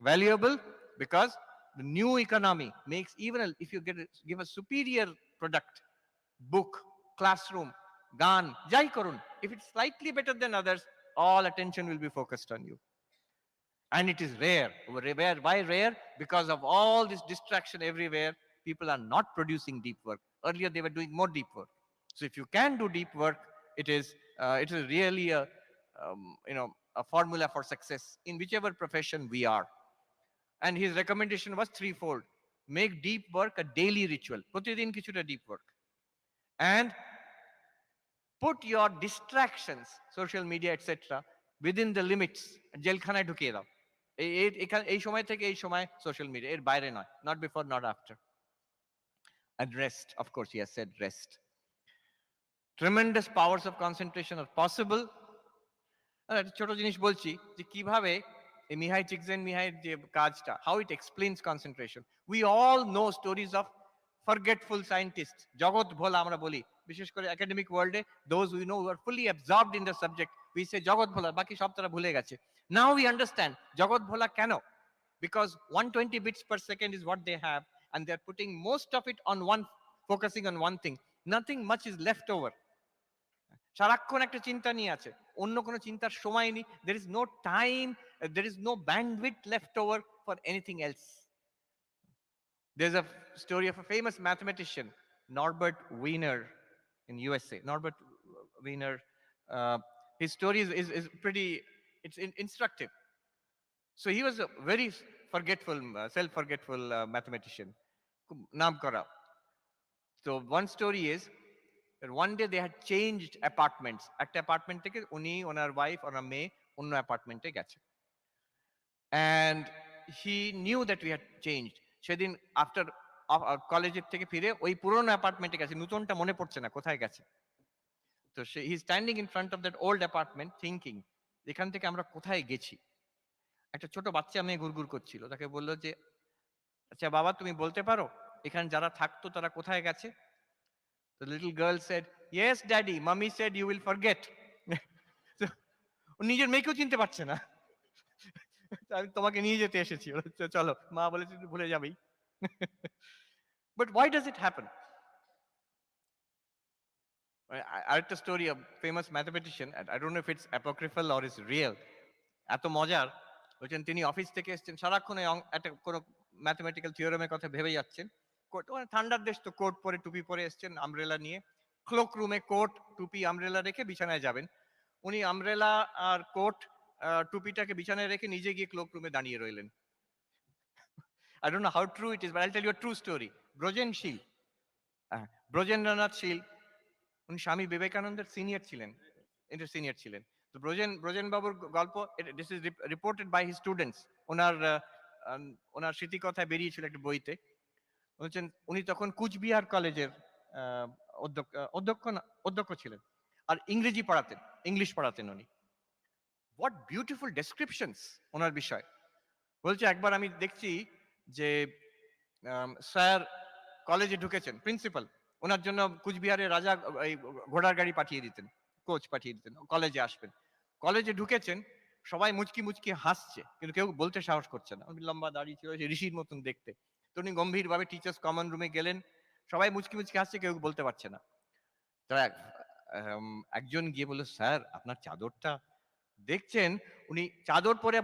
Valuable because the new economy makes, even if you give a superior product, book, classroom, gan, jai korun, if it's slightly better than others, all attention will be focused on you. And it is rare. Why rare? Because of all this distraction everywhere, people are not producing deep work. Earlier they were doing more deep work. So if you can do deep work, it is really a formula for success in whichever profession we are. And his recommendation was threefold: make deep work a daily ritual. Protidin kichuta deep work, and put your distractions, social media, etc., within the limits. জেলখানায় ঢুকিয়ে দাও। এই সময় থেকে এই সময় social media, এর বাইরে নয়, not before, not after. And rest, of course, he has said rest. Tremendous powers of concentration are possible. ছোট জিনিস বলছি যে কিভাবে এই মিহাই চিকজেনমিহাইয়ের যে কাজটা, how it explains concentration. We all know stories of forgetful scientists, জগৎ ভোলা আমরা বলি, বিশেষ করে একাডেমিক ওয়ার্ল্ডে, those we know who are fully absorbed in the subject, we say জগৎ ভোলা, বাকি সব তারা ভুলে গেছে. Now we understand জগৎ ভোলা কেন, because 120 bits per second is what they have, and they're putting most of it on focusing on one thing. Nothing much is left over. সারাক্ষণ একটা চিন্তা নিয়ে আছে, অন্য কোনো চিন্তার সময় নেই. There is no time, there is no bandwidth left over for anything else. There's a story of a famous mathematician, Norbert Wiener, in USA. Norbert Wiener, his story is pretty, it's instructive. So he was a very forgetful, self-forgetful mathematician. Naam kara. So one story is that one day they had changed apartments. Ekta apartment theke uni onar wife onar meye onno apartment e geche, and he knew that we had changed. সেদিন after কলেজের থেকে ফিরে ওই পুরনো অ্যাপার্টমেন্টে গেছে, নতুনটা মনে পড়ছে না কোথায় গেছে। তো he is standing in front of that old apartment thinking, এখান থেকে আমরা কোথায় গেছি। একটা ছোট বাচ্চা মেয়ে গুড়গুড় করছিল, তাকে বললো যে আচ্ছা বাবা তুমি বলতে পারো এখানে যারা থাকতো তারা কোথায় গেছে। The little girl said, yes daddy, mommy said you will forget. ও নিজের মেয়েকেও চিনতে পারছে না। আমি তোমাকে নিয়ে যেতে এসেছি, চলো, মা বলেছে ভুলে যাবেই। But why does it happen? আরেকটা story, a famous mathematician, I don't know if it's apocryphal or is real, এত মজার, বলছেন তিনি অফিস থেকে এসেছেন, সারাক্ষণ একটা কোনো ম্যাথমেটিক্যাল থিওরেমের কথা ভেবে যাচ্ছেন। ঠান্ডার দেশ তো, কোট পরে টুপি পরে এসছেন আমব্রেলা নিয়ে, ক্লোক রুমে কোট টুপি আমব্রেলা রেখে বিছানায় যাবেন। উনি আমব্রেলা আর কোট টুপিটাকে বিছানায় রেখে নিজে গিয়ে ক্লোক রুমে দাঁড়িয়ে রইলেন। I don't know how true it is, but I'll tell you a true story. ব্রজেনশীল, Brajendranath শীল, উনি স্বামী বিবেকানন্দের সিনিয়র ছিলেন, সিনিয়র ছিলেন। তো ব্রজেন বাবুর গল্প, this is reported by his students. ওনার স্মৃতিকথায় বেরিয়েছিল একটা বইতে। বলছেন উনি তখন কুচবিহার কলেজের অধ্যক্ষ ছিলেন। আর ইংরেজি পড়াতেন, ইংলিশ পড়াতেন উনি। হোয়াট বিউটিফুল ডেসক্রিপশনস ওনার বিষয়। বলছে একবার আমি দেখছি যে স্যার কলেজে ঢুকেছেন, প্রিন্সিপাল ওনার জন্য কুচবিহারের রাজা এই ঘোড়ার গাড়ি পাঠিয়ে দিতেন, কোচ পাঠিয়ে দিতেন, কলেজে আসবেন। কলেজে ঢুকেছেন, সবাই মুচকি মুচকি হাসছে, কিন্তু কেউ বলতে সাহস করছে না। উনি লম্বা দাড়ি ছিল, ঋষির মতন দেখতে। তো উনি গম্ভীরভাবে টিচার্স কমন রুমে গেলেন, সবাই মুচকি মুচকি হাসছে, কেউ বলতে পারছে না। তো একজন গিয়ে বলল, স্যার আপনার চাদরটা দেখছেন। উনি চাদর পরে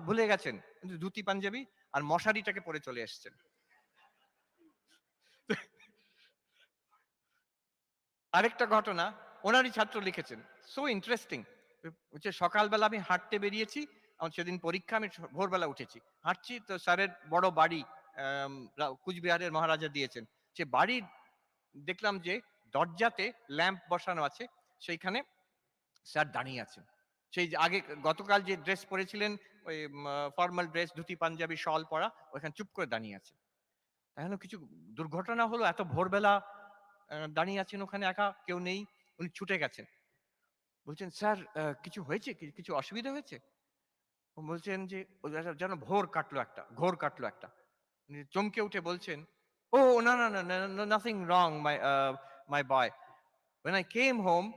ভুলে গেছেন, কিন্তু ধুতি পাঞ্জাবি আর মশারিটাকে পরে চলে এসছেন। আরেকটা ঘটনা ওনারই ছাত্র লিখেছেন, সো ইন্টারেস্টিং। হচ্ছে সকালবেলা আমি হাঁটতে বেরিয়েছি, আমার সেদিন পরীক্ষা, আমি ভোরবেলা উঠেছি, হাঁটছি, তো স্যারের বড় বাড়ি কুচবিহারের মহারাজা দিয়েছেন, সে বাড়ির দেখলাম যে দরজাতে ল্যাম্প বসানো আছে, সেইখানে স্যার দাঁড়িয়ে আছেন। সেই যে আগে গতকাল যে ড্রেস পরেছিলেন, ওই ফর্মাল ড্রেস, ধুতি পাঞ্জাবি শল পরা, ওইখানে চুপ করে দাঁড়িয়ে আছে। তাহলে কিছু দুর্ঘটনা হলো, এত ভোরবেলা দাঁড়িয়ে আছেন ওখানে একা, কেউ নেই, উনি ছুটে গেছেন। বলছেন, স্যার কিছু হয়েছে, কিছু অসুবিধা হয়েছে? বলছেন যে যেন ঘোর কাটলো একটা। উনি চমকে উঠে বলছেন, ও না না না, nothing wrong my boy, when I came home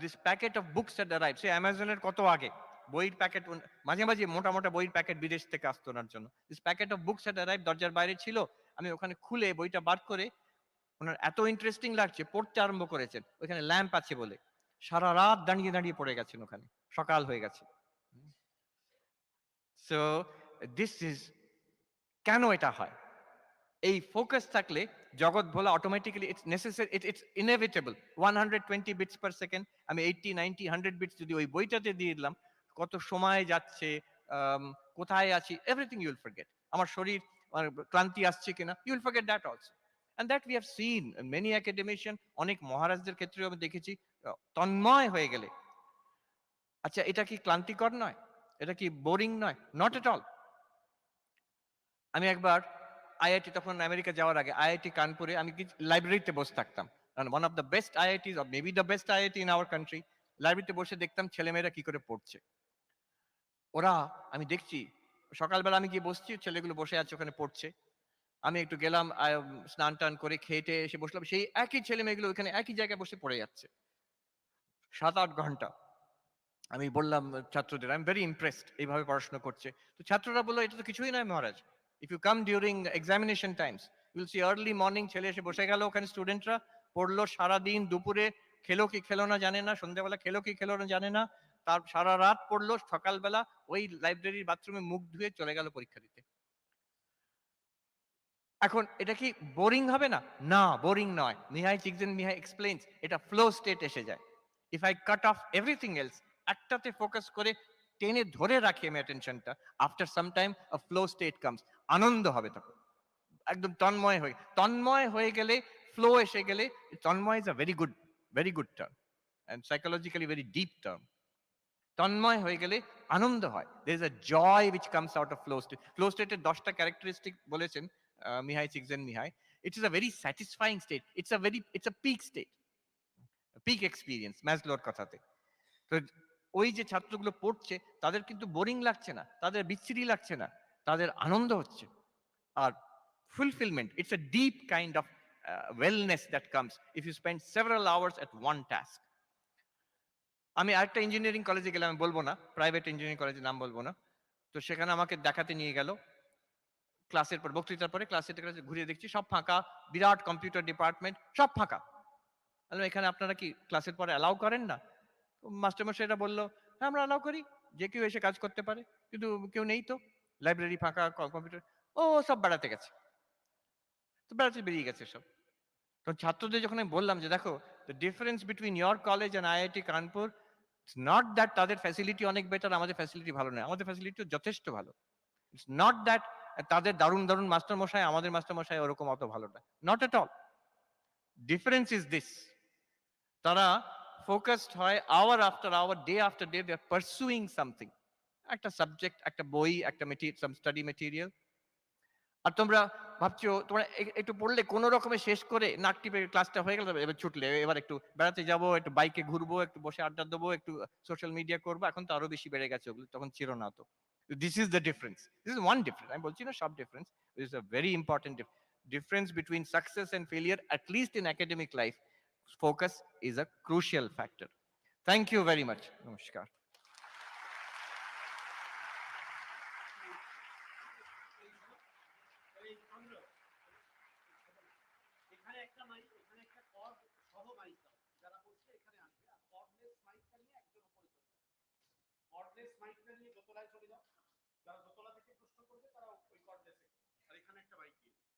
this packet of books had arrived. সে অ্যামাজনের কত আগে বইয়ের প্যাকেট, মাঝে মাঝে মোটা মোটা বইয়ের প্যাকেট বিদেশ থেকে আসতো ওনার জন্য। this packet of books had arrived, দরজার বাইরে ছিল, আমি ওখানে খুলে বইটা বার করে, ওনার এত ইন্টারেস্টিং লাগছে, পড়তে আরম্ভ করেছেন, ওইখানে ল্যাম্প আছে বলে সারা রাত দাঁড়িয়ে দাঁড়িয়ে পড়ে গেছেন, ওখানে সকাল হয়ে গেছে। সো দিস ইজ, কেন এটা হয়? এই ফোকাস থাকলে জগৎ ভোলা automatically, it's necessary, it's inevitable. 120 beats per second, আমি 80 90 100 বিটস যদি ওই বইটাতে দিয়ে দিলাম, কত সময় যাচ্ছে, কোথায় আছি, এভরিথিং ইউ উইল ফরগেট। আমার শরীর, আমার ক্লান্তি আসছে কিনা, you will forget that also. and that we have seen many academician, অনেক মহারাজদের ক্ষেত্রে আমি দেখেছি, তন্ময় হয়ে গেলে। আচ্ছা, এটা কি ক্লান্তিকর নয়? এটা কি বোরিং নয়? Not at all. আমি একবার আইআইটি, তখন আমেরিকা যাওয়ার আগে আইআইটি কানপুরে আমি লাইব্রেরিতে বসে থাকতাম, one of the best IIT, or maybe the best IIT in our country. লাইব্রেরিতে বসে দেখতাম ছেলেমেয়েরা কি করে পড়ছে। ওরা, আমি দেখছি সকালবেলা আমি গিয়ে বসছি, ছেলেগুলো বসে আছে ওখানে পড়ছে, আমি একটু গেলাম, স্নান টান করে খেটে এসে বসলাম, সেই একই ছেলে মেয়েগুলো ওখানে একই জায়গায় বসে পড়ে যাচ্ছে 7-8 ঘন্টা। আমি বললাম ছাত্রদের, আই এম ভেরি ইমপ্রেসড, এইভাবে পড়াশোনা করছে। তো ছাত্ররা বললো, এটা তো কিছুই নয় Maharaj, if you come during examination times, you'll see early morning ছেলে এসে বসে গেল ওখানে, স্টুডেন্টরা পড়লো সারাদিন, দুপুরে খেলো কি খেলো না জানে না, সন্ধ্যাবেলা খেলো কি খেলো না জানে না, তার সারা রাত পড়লো, সকালবেলা ওই লাইব্রেরির বাথরুমে মুখ ধুয়ে চলে গেল পরীক্ষা দিতে। এখন এটা কি বোরিং হবে না? না, বোরিং নয়। মিহাই চিকজেনমিহাই এক্সপ্লেইনস, এটা ফ্লো স্টেট এসে যায়। If I cut off everything else, একটাতে ফোকাস করে টেনে ধরে রাখি আমি অ্যাটেনশনটা, after some time a flow state comes, আনন্দ হবে তখন, একদম তন্ময় হয়ে গেলে, ফ্লো এসে গেলে। তন্ময় is a very good term, and psychologically very deep term. তন্ময় হয়ে গেলে আনন্দ হয়, there is a joy which comes out of flow state. Flow state এর 10টা ক্যারেক্টারিস্টিক বলেছেন মিহাই চিকজেনমিহাই। It is a very satisfying state, it's a peak state, a peak experience, ম্যাসলোর কথাতে। তো ওই যে ছাত্রগুলো পড়ছে, তাদের কিন্তু বোরিং লাগছে না, তাদের বিচ্ছিরি লাগছে না, তাদের আনন্দ হচ্ছে। আর fulfillment, it's a deep kind of wellness that comes if you spend several hours at one task. আমি আরেকটা ইঞ্জিনিয়ারিং কলেজে গেলাম, আমি বলবো না, প্রাইভেট ইঞ্জিনিয়ারিং কলেজের নাম বলবো না। তো সেখানে আমাকে দেখাতে নিয়ে গেল, ক্লাসের পর, বক্তৃতার পরে ক্লাসের ঘুরিয়ে দেখছি সব ফাঁকা, বিরাট কম্পিউটার ডিপার্টমেন্ট, সব ফাঁকা। এখানে আপনারা কি ক্লাসের পরে অ্যালাউ করেন না? মাস্টারমশাইরা বললো, হ্যাঁ আমরা অ্যালাউ করি, যে কেউ এসে কাজ করতে পারে, কিন্তু কেউ নেই তো, লাইব্রেরি ফাঁকা, কম্পিউটার, ও সব বেড়াতে গেছে। তো বেড়াতে বেরিয়ে গেছে সব। তো ছাত্রদের যখন আমি বললাম যে দেখো, the difference between your college and IIT Kanpur, it's not that তাদের ফ্যাসিলিটি অনেক বেটার, আমাদের ফ্যাসিলিটি ভালো নয়, আমাদের ফ্যাসিলিটি যথেষ্ট ভালো। ইটস নট দ্যাট তাদের দারুণ দারুণ মাস্টার মশাই, আমাদের মাস্টার মশাই ওরকম অত ভালো না, not at all. Difference is this, তারা ফোকাসড হয় hour after hour, day after day, they are pursuing something, একটা সাবজেক্ট, একটা বই, একটা স্টাডি মেটেরিয়াল। আর তোমরা ভাবছো তোমরা একটু পড়লে কোনো রকমে শেষ করে নাক টিপে ক্লাসটা হয়ে গেল, এবার ছুটলে এবার একটু বেড়াতে যাবো, একটু বাইকে ঘুরবো, একটু বসে আড্ডা দেবো, একটু সোশ্যাল মিডিয়া করবো। এখন তো আরো বেশি বেড়ে গেছে, ওগুলো তখন ছিল না। তো this is the difference, this is one difference, আমি বলছি না সব difference, this is a very important difference between success and failure, at least in academic life. Focus is a crucial factor. Thank you very much. Namaskar.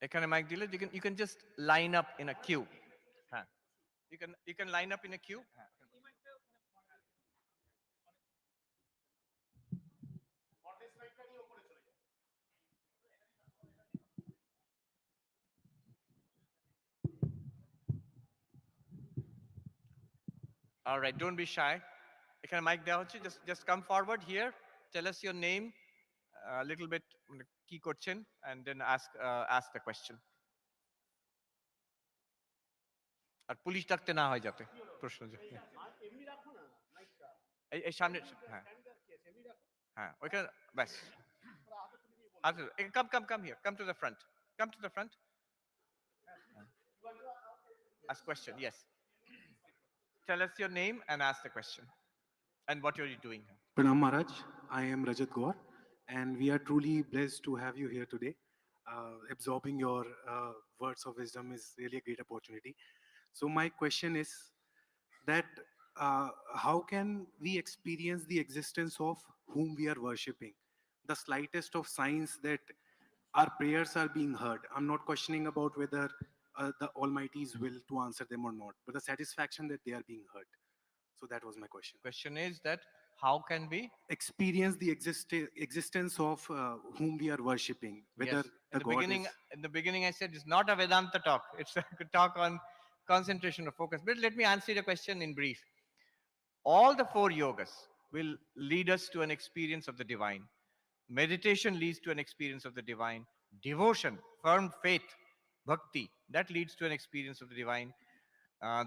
এখানে mic দিলে you can just line up in a queue. হ্যাঁ, you can line up in a queue. All right, don't be shy. এখানে mic দেওয়া হচ্ছে, just come forward here, tell us your name, a little bit কি করছেন, and then ask the question. আর police ডাকতে না হয় যাতে প্রশ্ন। এই সামনে, হ্যাঁ হ্যাঁ ওইখানে ব্যাস। Come here, come to the front, come to the front. Ask question, yes. Tell us your name and ask the question and what are you doing here. Pranam Maharaj, I am Rajat Gaur, and we are truly blessed to have you here today. Absorbing your words of wisdom is really a great opportunity. So my question is that how can we experience the existence of whom we are worshipping? The slightest of signs that our prayers are being heard. I'm not questioning about whether the Almighty's will to answer them or not, but the satisfaction that they are being heard. So that was my question. Question is that how can we experience the existence of whom we are worshipping, whether yes. the God In the beginning I said it's not a Vedanta talk, it's a talk on concentration or focus. But let me answer the question in brief. All the 4 yogas will lead us to an experience of the divine. Meditation leads to an experience of the divine. Devotion, firm faith, bhakti, that leads to an experience of the divine.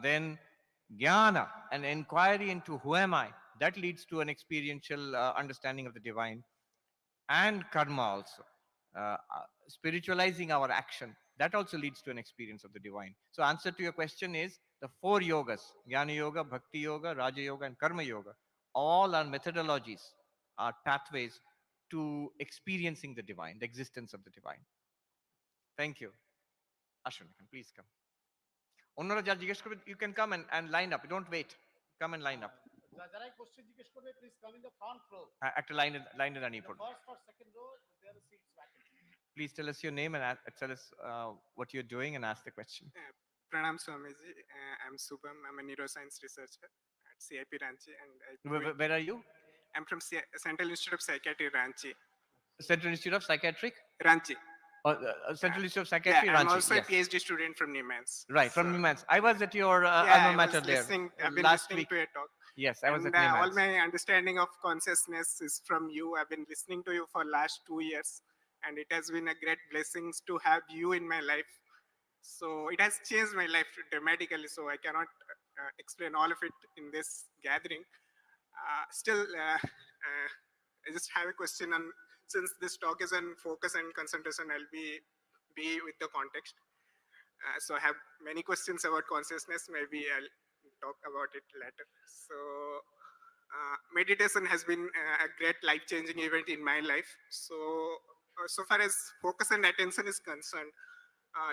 Then jnana, an inquiry into who am I, that leads to an experiential understanding of the divine. And karma also, spiritualizing our action, that also leads to an experience of the divine. So answer to your question is the 4 yogas, jnana yoga, bhakti yoga, raja yoga and karma yoga, all are methodologies, are pathways to experiencing the divine, the existence of the divine. Thank you. Ashwin, please come. অন্যরা যা জিজ্ঞেস করবে, you can come and line up, don't wait, come and line up. যারাই question জিজ্ঞেস করবে please come in the front row. একটা লাইনে দাঁড়িয়ে পড়ুন। First or second row there are seats vacant. Please tell us your name and tell us what you're doing and ask the question. Pranam Swamiji, I'm Subham. I'm a neuroscience researcher at CIP Ranchi, and Where are you? I'm from Central Institute of Psychiatry, Ranchi. Central Institute of Psychiatric? Ranchi. Central Institute of Psychiatry, yeah, I'm Ranchi. also Yes. a PhD student from Niemans. Right, from Niemans. I was at your yeah, alma mater there I've been last listening week. to a talk. Yes, I was And at Niemans. all my understanding of consciousness is from you. I've been listening to you for last 2 years, and it has been a great blessing to have you in my life. So it has changed my life dramatically. So I cannot explain all of it in this gathering. Still, I just have a question on, since this talk is on focus and concentration, I'll be with the context. So I have many questions about consciousness. Maybe I'll talk about it later. So meditation has been a great life-changing event in my life. So so far as focus and attention is concerned,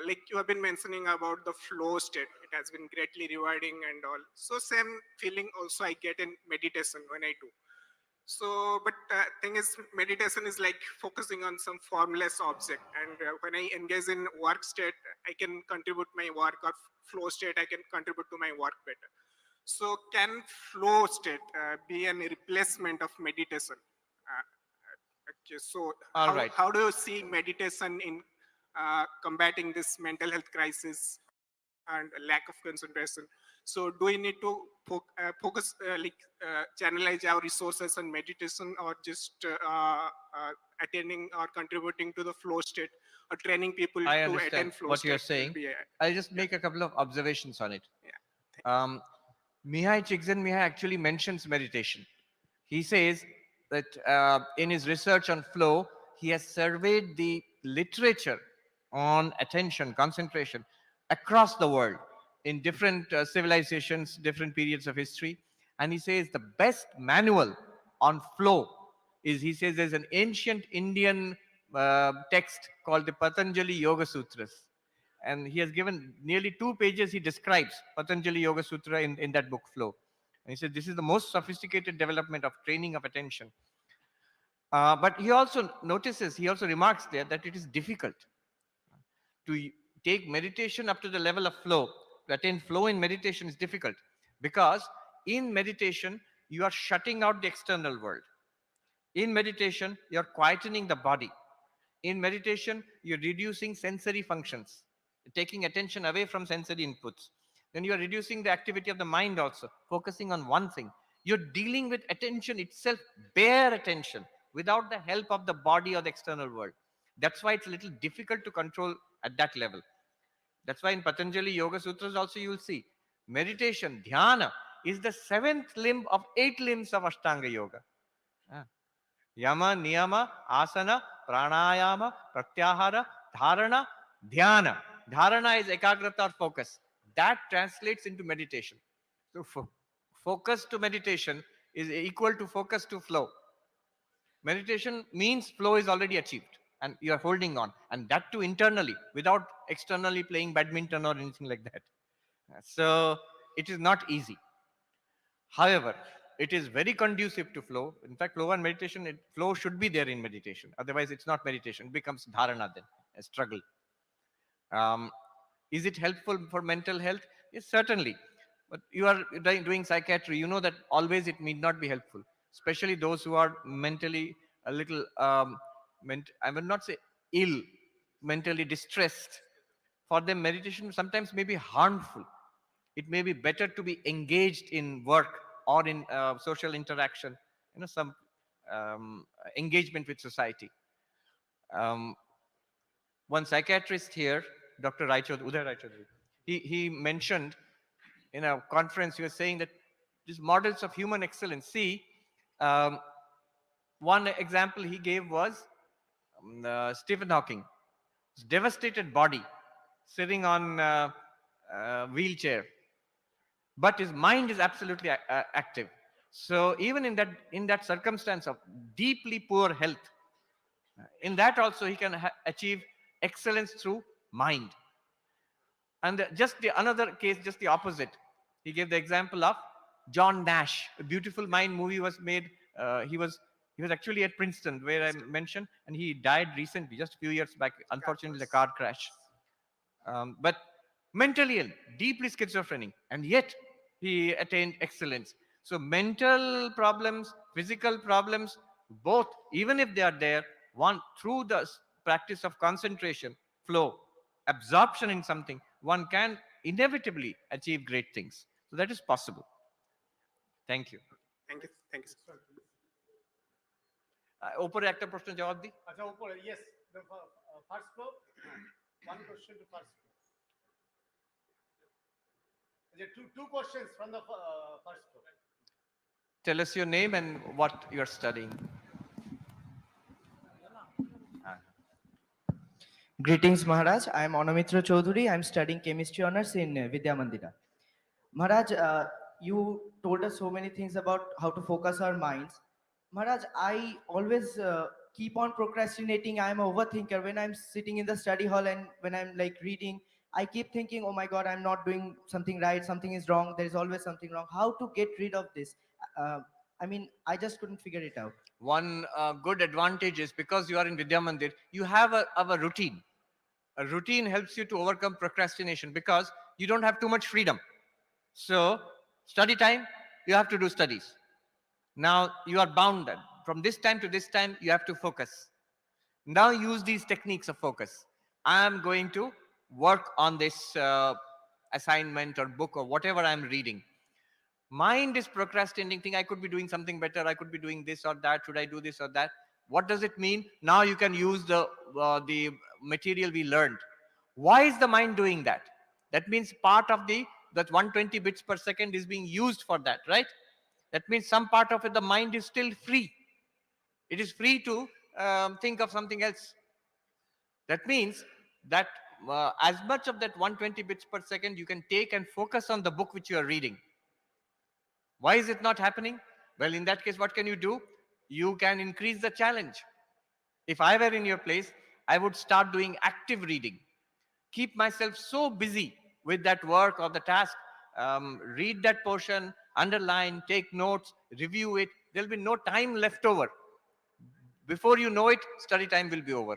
like you have been mentioning about the flow state, it has been greatly rewarding and all. So same feeling also I get in meditation when I do. So, but thing is, meditation is like focusing on some formless object, and when I engage in work state, I can contribute my work, or flow state, I can contribute to my work better. So, can flow state be an replacement of meditation? Okay, so All right. how do you see meditation in combating this mental health crisis and lack of concentration? So do we need to focus, channelize our resources on meditation, or just attending or contributing to the flow state? training people I to understand attain flow what you're state will saying. be I'll just make a couple of observations on it. yeah. Mihai Csikszentmihalyi actually mentions meditation. He says that in his research on flow, he has surveyed the literature on attention, concentration across the world in different civilizations, different periods of history. And he says the best manual on flow is, he says, there's an ancient Indian text called the Patanjali Yoga Sutras. And he has given nearly 2 pages, he describes Patanjali Yoga Sutra in that book, Flow. And he said, this is the most sophisticated development of training of attention. But he also notices, he also remarks there that it is difficult to take meditation up to the level of flow. To attain flow in meditation is difficult because in meditation, you are shutting out the external world. In meditation, you're quietening the body. In meditation, you're reducing sensory functions, taking attention away from sensory inputs. Then you are reducing the activity of the mind also, focusing on one thing. You're dealing with attention itself, bare attention, without the help of the body or the external world. That's why it's a little difficult to control at that level. That's why in Patanjali Yoga Sutras also you will see meditation, dhyana, is the 7th limb of 8 limbs of Ashtanga Yoga. Yama, Niyama, Asana, Pranayama, Pratyahara, Dharana, Dhyana. Dharana is ekagrata or focus. That translates into meditation. So focus to meditation is equal to focus to flow. Meditation means flow is already achieved and you are holding on, and that too internally without externally playing badminton or anything like that. So it is not easy. However, it is very conducive to flow. In fact, flow and meditation, flow should be there in meditation. Otherwise, it's not meditation. It becomes dharana then, a struggle. Is it helpful for mental health? Yes, certainly. But you are doing psychiatry, you know that always it need not be helpful, especially those who are mentally a little, I will not say ill, mentally distressed. For them, meditation sometimes may be harmful. It may be better to be engaged in work or in social interaction, some engagement with society. One psychiatrist here, Dr. Uday Raichaudhuri, he mentioned in a conference, he was saying that these models of human excellence, see, one example he gave was Stephen Hawking, his devastated body, sitting on a wheelchair, but his mind is absolutely active. So even in that circumstance of deeply poor health, in that also he can achieve excellence through mind. And just another case, just the opposite. He gave the example of John Nash. A Beautiful Mind movie was made. He was actually at Princeton, where I mentioned, and he died recently, just a few years back. Unfortunately, the car crash. But mentally ill, deeply schizophrenic, and yet he attained excellence. So mental problems, physical problems, both, even if they are there, one through the practice of concentration, flow, absorption in something, one can inevitably achieve great things. So that is possible. Thank you. Thank you. Thank you, sir. ওপরে একটা প্রশ্ন জবাব দিই। আচ্ছা উপরে, yes, the first floor. One question to first floor. There are two questions from the first floor. Tell us your name and what you are studying. Greetings, Maharaj. I am Anamitra Chaudhuri. I am studying chemistry honors in Vidyamandira. Maharaj, you told us so many things about how to focus our minds. Maharaj, I always keep on procrastinating. I am an overthinker. When I'm sitting in the study hall and when I'm like reading, I keep thinking, oh my God, I'm not doing something right. Something is wrong. There is always something wrong. How to get rid of this? I mean, I just couldn't figure it out. One good advantage is because you are in Vidyamandir, you have a routine. A routine helps you to overcome procrastination because you don't have too much freedom. So study time, you have to do studies. Now you are bound. From this time to this time, you have to focus. Now use these techniques of focus. I am going to work on this assignment or book or whatever I'm reading. Mind is procrastinating, think I could be doing something better, I could be doing this or that, should I do this or that? What does it mean? Now you can use the material we learned. Why is the mind doing that? That means part of that 120 bits per second is being used for that, right? That means some part of it, the mind is still free. It is free to think of something else. That means that as much of that 120 bits per second you can take and focus on the book which you are reading. Why is it not happening? Well, in that case, what can you do? You can increase the challenge. If I were in your place, I would start doing active reading. Keep myself so busy with that work or the task. Read that portion, underline, take notes, review it. There'll be no time left over. Before you know it, study time will be over.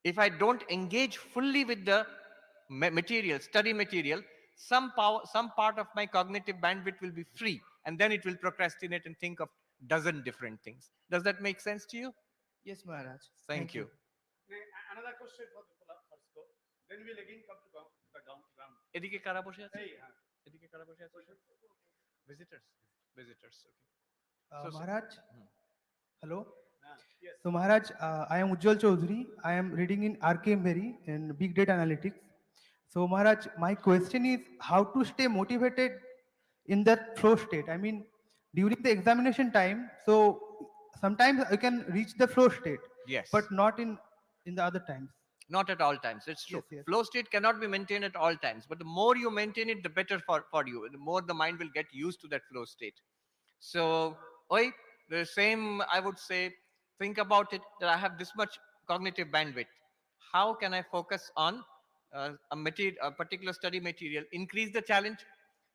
If I don't engage fully with the material, study material, some part of my cognitive bandwidth will be free, and then it will procrastinate and think of dozen different things. Does that make sense to you? Yes, Maharaj. Thank you. Another question for the first go. Then we'll again come to the ground. এদিকে কারা বসে আছে? Hey, এদিকে কারা বসে আছে? Visitors. Okay. Maharaj, hello. yes. So Maharaj, I am Ujjwal Chaudhary. I am reading in RKM Berry in Big Data Analytics. So Maharaj, my question is how to stay motivated in that flow state. I mean, during the examination time, so sometimes I can reach the flow state, Yes. but not in the other times. Not at all times. It's true. Yes, yes. Flow state cannot be maintained at all times. But the more you maintain it, the better for you. The more the mind will get used to that flow state. So, the same, I would say, think about it that I have this much cognitive bandwidth. How can I focus on a particular study material, increase the challenge?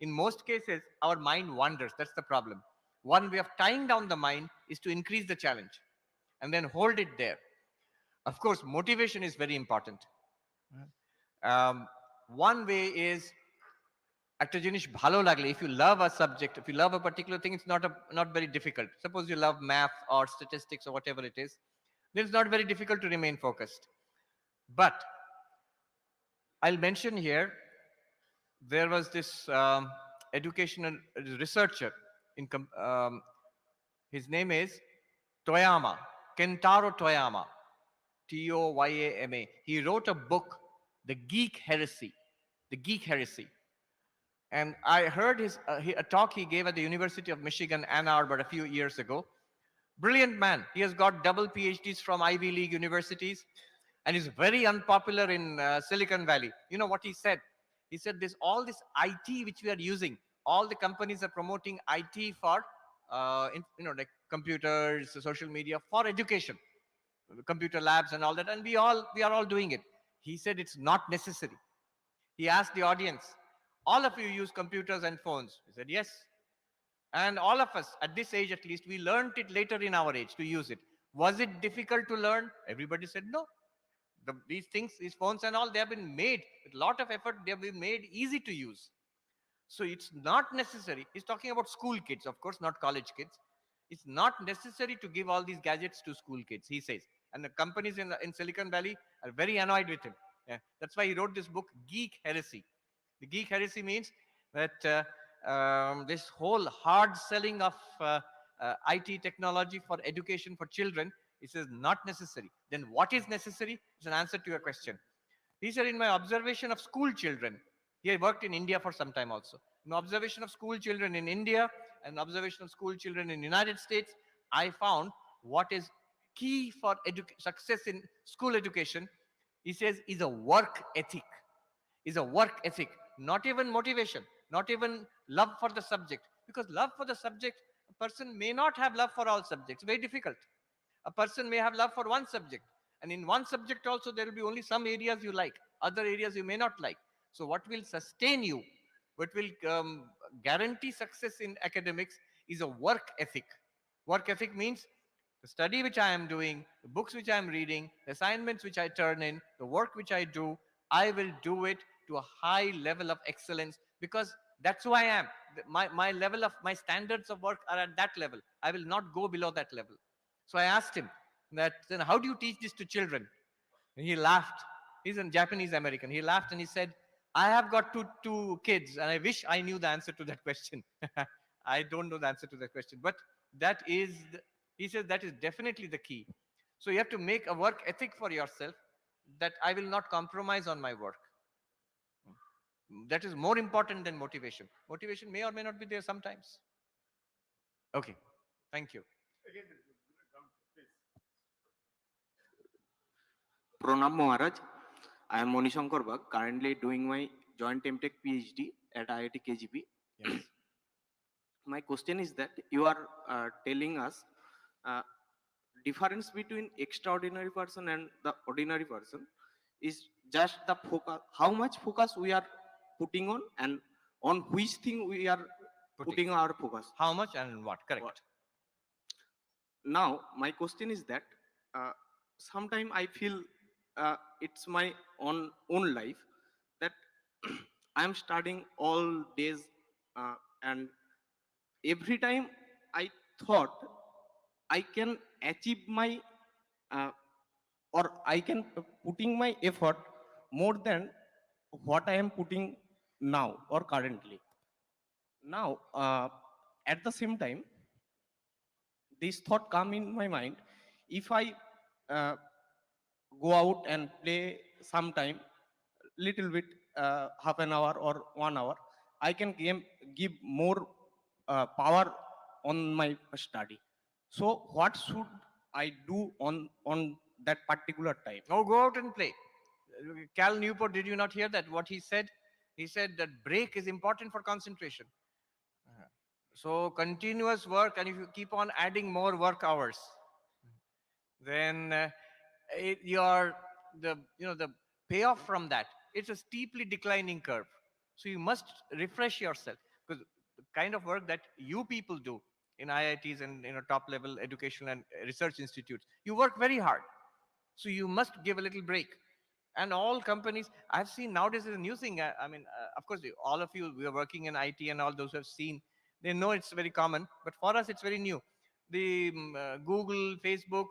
In most cases, our mind wanders. That's the problem. One way of tying down the mind is to increase the challenge and then hold it there. Of course, motivation is very important. One way is একটা জিনিস ভালো লাগলে, if you love a subject, if you love a particular thing, it's not very difficult. Suppose you love math or statistics or whatever it is, then it's not very difficult to remain focused. But I'll mention here, there was this educational researcher his name is Toyama, Kentaro Toyama, Toyama. He wrote a book, The Geek Heresy. And I heard a talk he gave at the University of Michigan, Ann Arbor, a few years ago. Brilliant man. He has got double PhDs from Ivy League universities and is very unpopular in Silicon Valley. You know what he said? He said all this IT which we are using, all the companies are promoting IT for, like computers, social media, for education, computer labs and all that. And we are all doing it. He said it's not necessary. He asked the audience, all of you use computers and phones? He said, yes. And all of us, at this age at least, we learned it later in our age to use it. Was it difficult to learn? Everybody said no. These things, these phones and all, they have been made with a lot of effort. They have been made easy to use. So it's not necessary. He's talking about school kids, of course, not college kids. It's not necessary to give all these gadgets to school kids, he says. And the companies in Silicon Valley are very annoyed with him. Yeah. That's why he wrote this book, Geek Heresy. The geek heresy means that this whole hard selling of IT technology for education for children, he says not necessary. Then what is necessary? It's an answer to your question. He said, in my observation of school children, he had worked in India for some time also. In observation of school children in India and observation of school children in the United States, I found what is key for success in school education, he says, is a work ethic. Not even motivation, not even love for the subject. Because love for the subject, a person may not have love for all subjects. Very difficult. A person may have love for one subject. And in one subject also, there will be only some areas you like. Other areas you may not like. So what will sustain you, what will guarantee success in academics is a work ethic. Work ethic means the study which I am doing, the books which I am reading, the assignments which I turn in, the work which I do, I will do it to a high level of excellence, because that's who I am. My level of, my standards of work are at that level. I will not go below that level. So I asked him that, then how do you teach this to children? And he laughed. He's a Japanese American. He laughed and he said, I have got two kids and I wish I knew the answer to that question. I don't know the answer to that question, but that is He says that is definitely the key. So you have to make a work ethic for yourself, that I will not compromise on my work. That is more important than motivation. Motivation may or may not be there sometimes. Okay, thank you. Pranam Maharaj, I am Moni Shankar Bag, currently doing my joint MTech PhD at IIT KGP. Yes. My question is that you are telling us uh, difference between extraordinary person and the ordinary person is just the focus, how much focus we are putting on, and on which thing we are putting our focus. How much and what? Correct. What? Now my question is that sometime I feel it's my own life that I am studying all days, and every time I thought I can achieve my or I can putting my effort more than what I am putting now or currently. Now, at the same time, this thought come in my mind: if I uh, go out and play sometime, little bit, half an hour or 1 hour, I can give more power on my study. So what should I do on that particular time? Oh, go out and play. Cal Newport, did you not hear that? What he said? He said that break is important for concentration. So continuous work, and if you keep on adding more work hours, then the payoff from that, it's a steeply declining curve. So you must refresh yourself, because the kind of work that you people do in IITs and top level educational and research institutes, you work very hard. So you must give a little break. And all companies, I've seen nowadays is a new thing. Of course, all of you, we are working in IT, and all those who have seen, they know it's very common. But for us, it's very new. The Google, Facebook,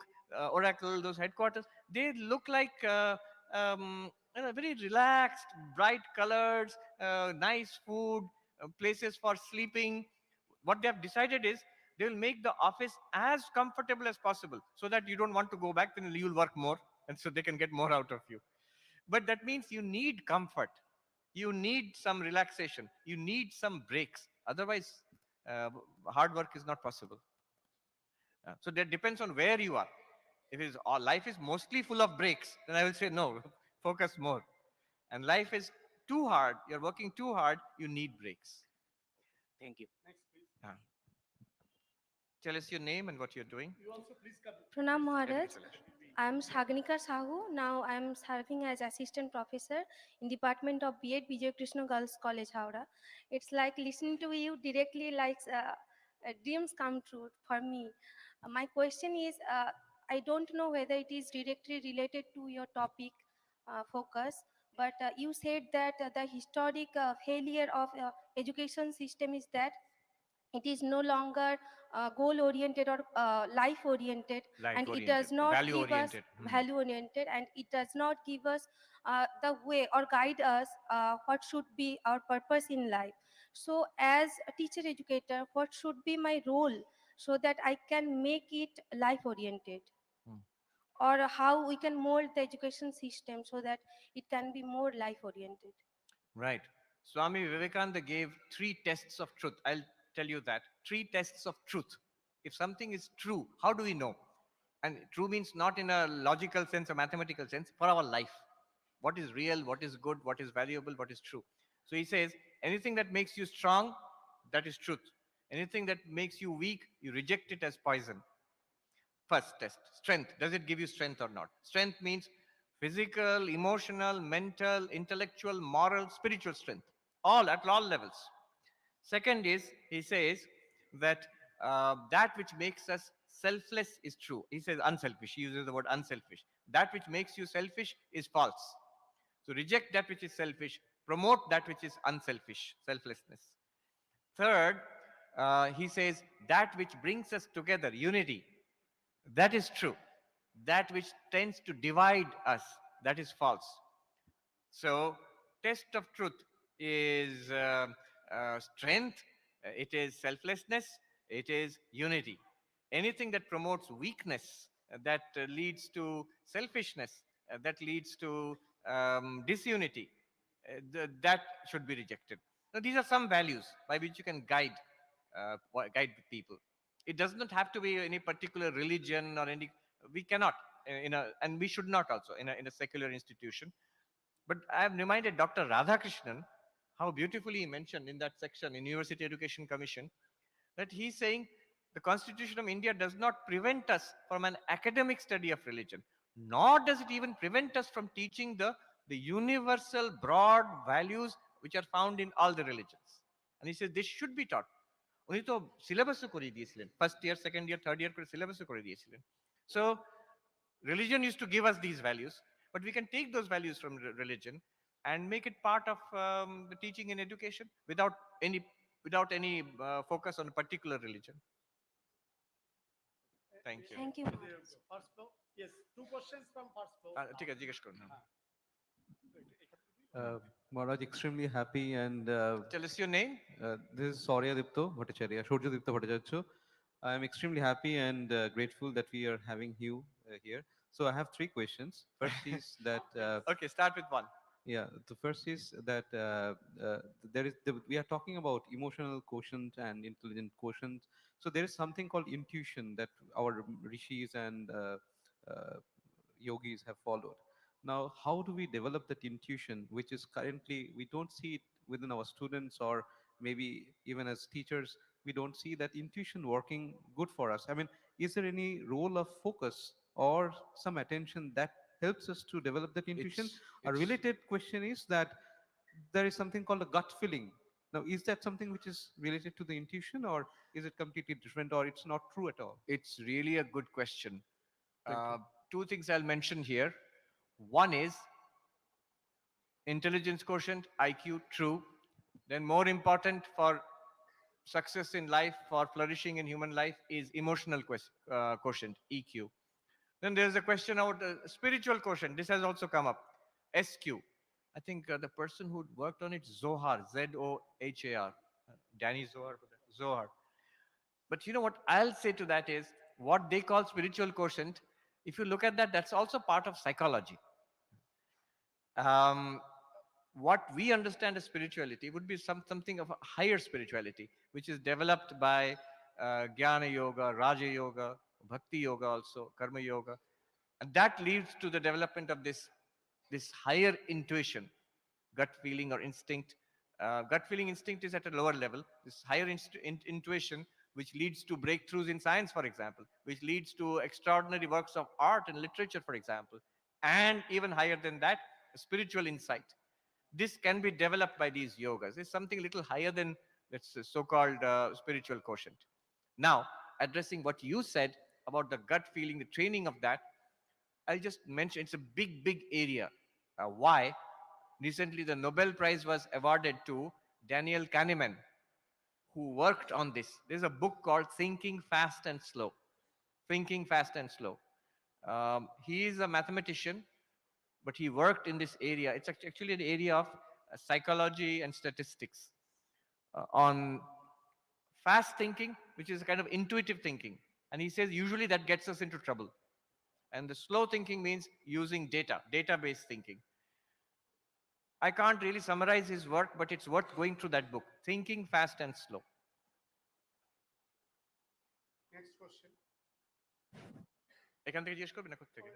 Oracle, those headquarters, they look like very relaxed, bright colors, nice food, places for sleeping. What they have decided is they will make the office as comfortable as possible, so that you don't want to go back, then you'll work more, and so they can get more out of you. But that means you need comfort, you need some relaxation, you need some breaks. Otherwise, hard work is not possible. So that depends on where you are. If life is mostly full of breaks, then I will say no, focus more. And life is too hard, you're working too hard, you need breaks. Thank you. Tell us your name and what you're doing. Pranam Maharaj. I am Sagnika Sahu. Now I am serving as assistant professor in Department of B.Ed Vijay Krishna Girls College, Howrah. It's like listening to you directly, like dreams come true for me. My question is, I don't know whether it is directly related to your topic focus, but you said that the historic failure of education system is that it is no longer goal oriented or life oriented, and it does not value give us oriented. value oriented, and it does not give us the way or guide us what should be our purpose in life. So as a teacher educator, what should be my role so that I can make it life oriented? Or how we can mold the education system so that it can be more life oriented? Right. Swami Vivekananda gave 3 tests of truth. I'll tell you that. 3 tests of truth. If something is true, how do we know? And true means not in a logical sense or mathematical sense, for our life. What is real, what is good, what is valuable, what is true. So he says, anything that makes you strong, that is truth. Anything that makes you weak, you reject it as poison. First test, strength. Does it give you strength or not? Strength means physical, emotional, mental, intellectual, moral, spiritual strength. All at all levels. Second is, he says that that which makes us selfless is true. He says unselfish. He uses the word unselfish. That which makes you selfish is false. So reject that which is selfish. Promote that which is unselfish, selflessness. Third, he says that which brings us together, unity, that is true. That which tends to divide us, that is false. So, test of truth is strength, it is selflessness, it is unity. Anything that promotes weakness, that leads to selfishness, that leads to disunity, that should be rejected. Now, these are some values by which you can guide people. It does not have to be any particular religion or any. We cannot and we should not also in a secular institution. But I am reminded Dr. Radhakrishnan, how beautifully he mentioned in that section in University Education Commission, that he's saying the Constitution of India does not prevent us from an academic study of religion, nor does it even prevent us from teaching the universal broad values which are found in all the religions. And he says this should be taught. উনি তো সিলেবাসও করিয়ে দিয়েছিলেন, first year, second year, third year করে সিলেবাসও করে দিয়েছিলেন. So religion used to give us these values, but we can take those values from religion and make it part of the teaching in education without any focus on a particular religion. Thank you. Thank you. First floor. Yes, two questions from first floor. ঠিক আছে, জিজ্ঞেস করুন. Maharaj, extremely happy and Tell us your name. this is Saurya Dipto Bhattacharya, Shurja Dipto Bhattacharya. I am extremely happy and grateful that we are having you here. So I have three questions. First is that Okay, start with one. yeah, the first is that we are talking about emotional quotient and intelligent quotient. So there is something called intuition that our rishis and yogis have followed. Now, how do we develop that intuition, which is currently, we don't see it within our students, or maybe even as teachers, we don't see that intuition working good for us? I mean, is there any role of focus or some attention that helps us to develop that intuition? A related question is that there is something called a gut feeling. Now, is that something which is related to the intuition, or is it completely different, or it's not true at all? It's really a good question. Thank you. Two things I'll mention here. One is intelligence quotient, IQ, true. Then more important for success in life, for flourishing in human life, is emotional quotient, EQ. Then there's a question about spiritual quotient. This has also come up, SQ. I think the person who worked on it, Zohar, Zohar, Danny Zohar. But you know what I'll say to that is, what they call spiritual quotient, if you look at that, that's also part of psychology. What we understand as spirituality would be something of a higher spirituality, which is developed by Jnana Yoga, Raja Yoga, Bhakti Yoga also, Karma Yoga. And that leads to the development of this higher intuition, gut feeling or instinct. Gut feeling instinct is at a lower level. This higher intuition, which leads to breakthroughs in science, for example, which leads to extraordinary works of art and literature, for example, and even higher than that, spiritual insight. This can be developed by these yogas. It's something a little higher than that's so-called spiritual quotient. Now, addressing what you said about the gut feeling, the training of that, I'll just mention it's a big area. Why? Recently, the Nobel Prize was awarded to Daniel Kahneman, who worked on this. There's a book called Thinking Fast and Slow. Thinking Fast and Slow. He is a mathematician, but he worked in this area. It's actually an area of psychology and statistics on fast thinking, which is a kind of intuitive thinking. And he says usually that gets us into trouble. And the slow thinking means using data-based thinking. I can't really summarize his work, but it's worth going through that book, Thinking Fast and Slow. Next question. এখান থেকে জিজ্ঞেস করবেন না কোথা থেকে?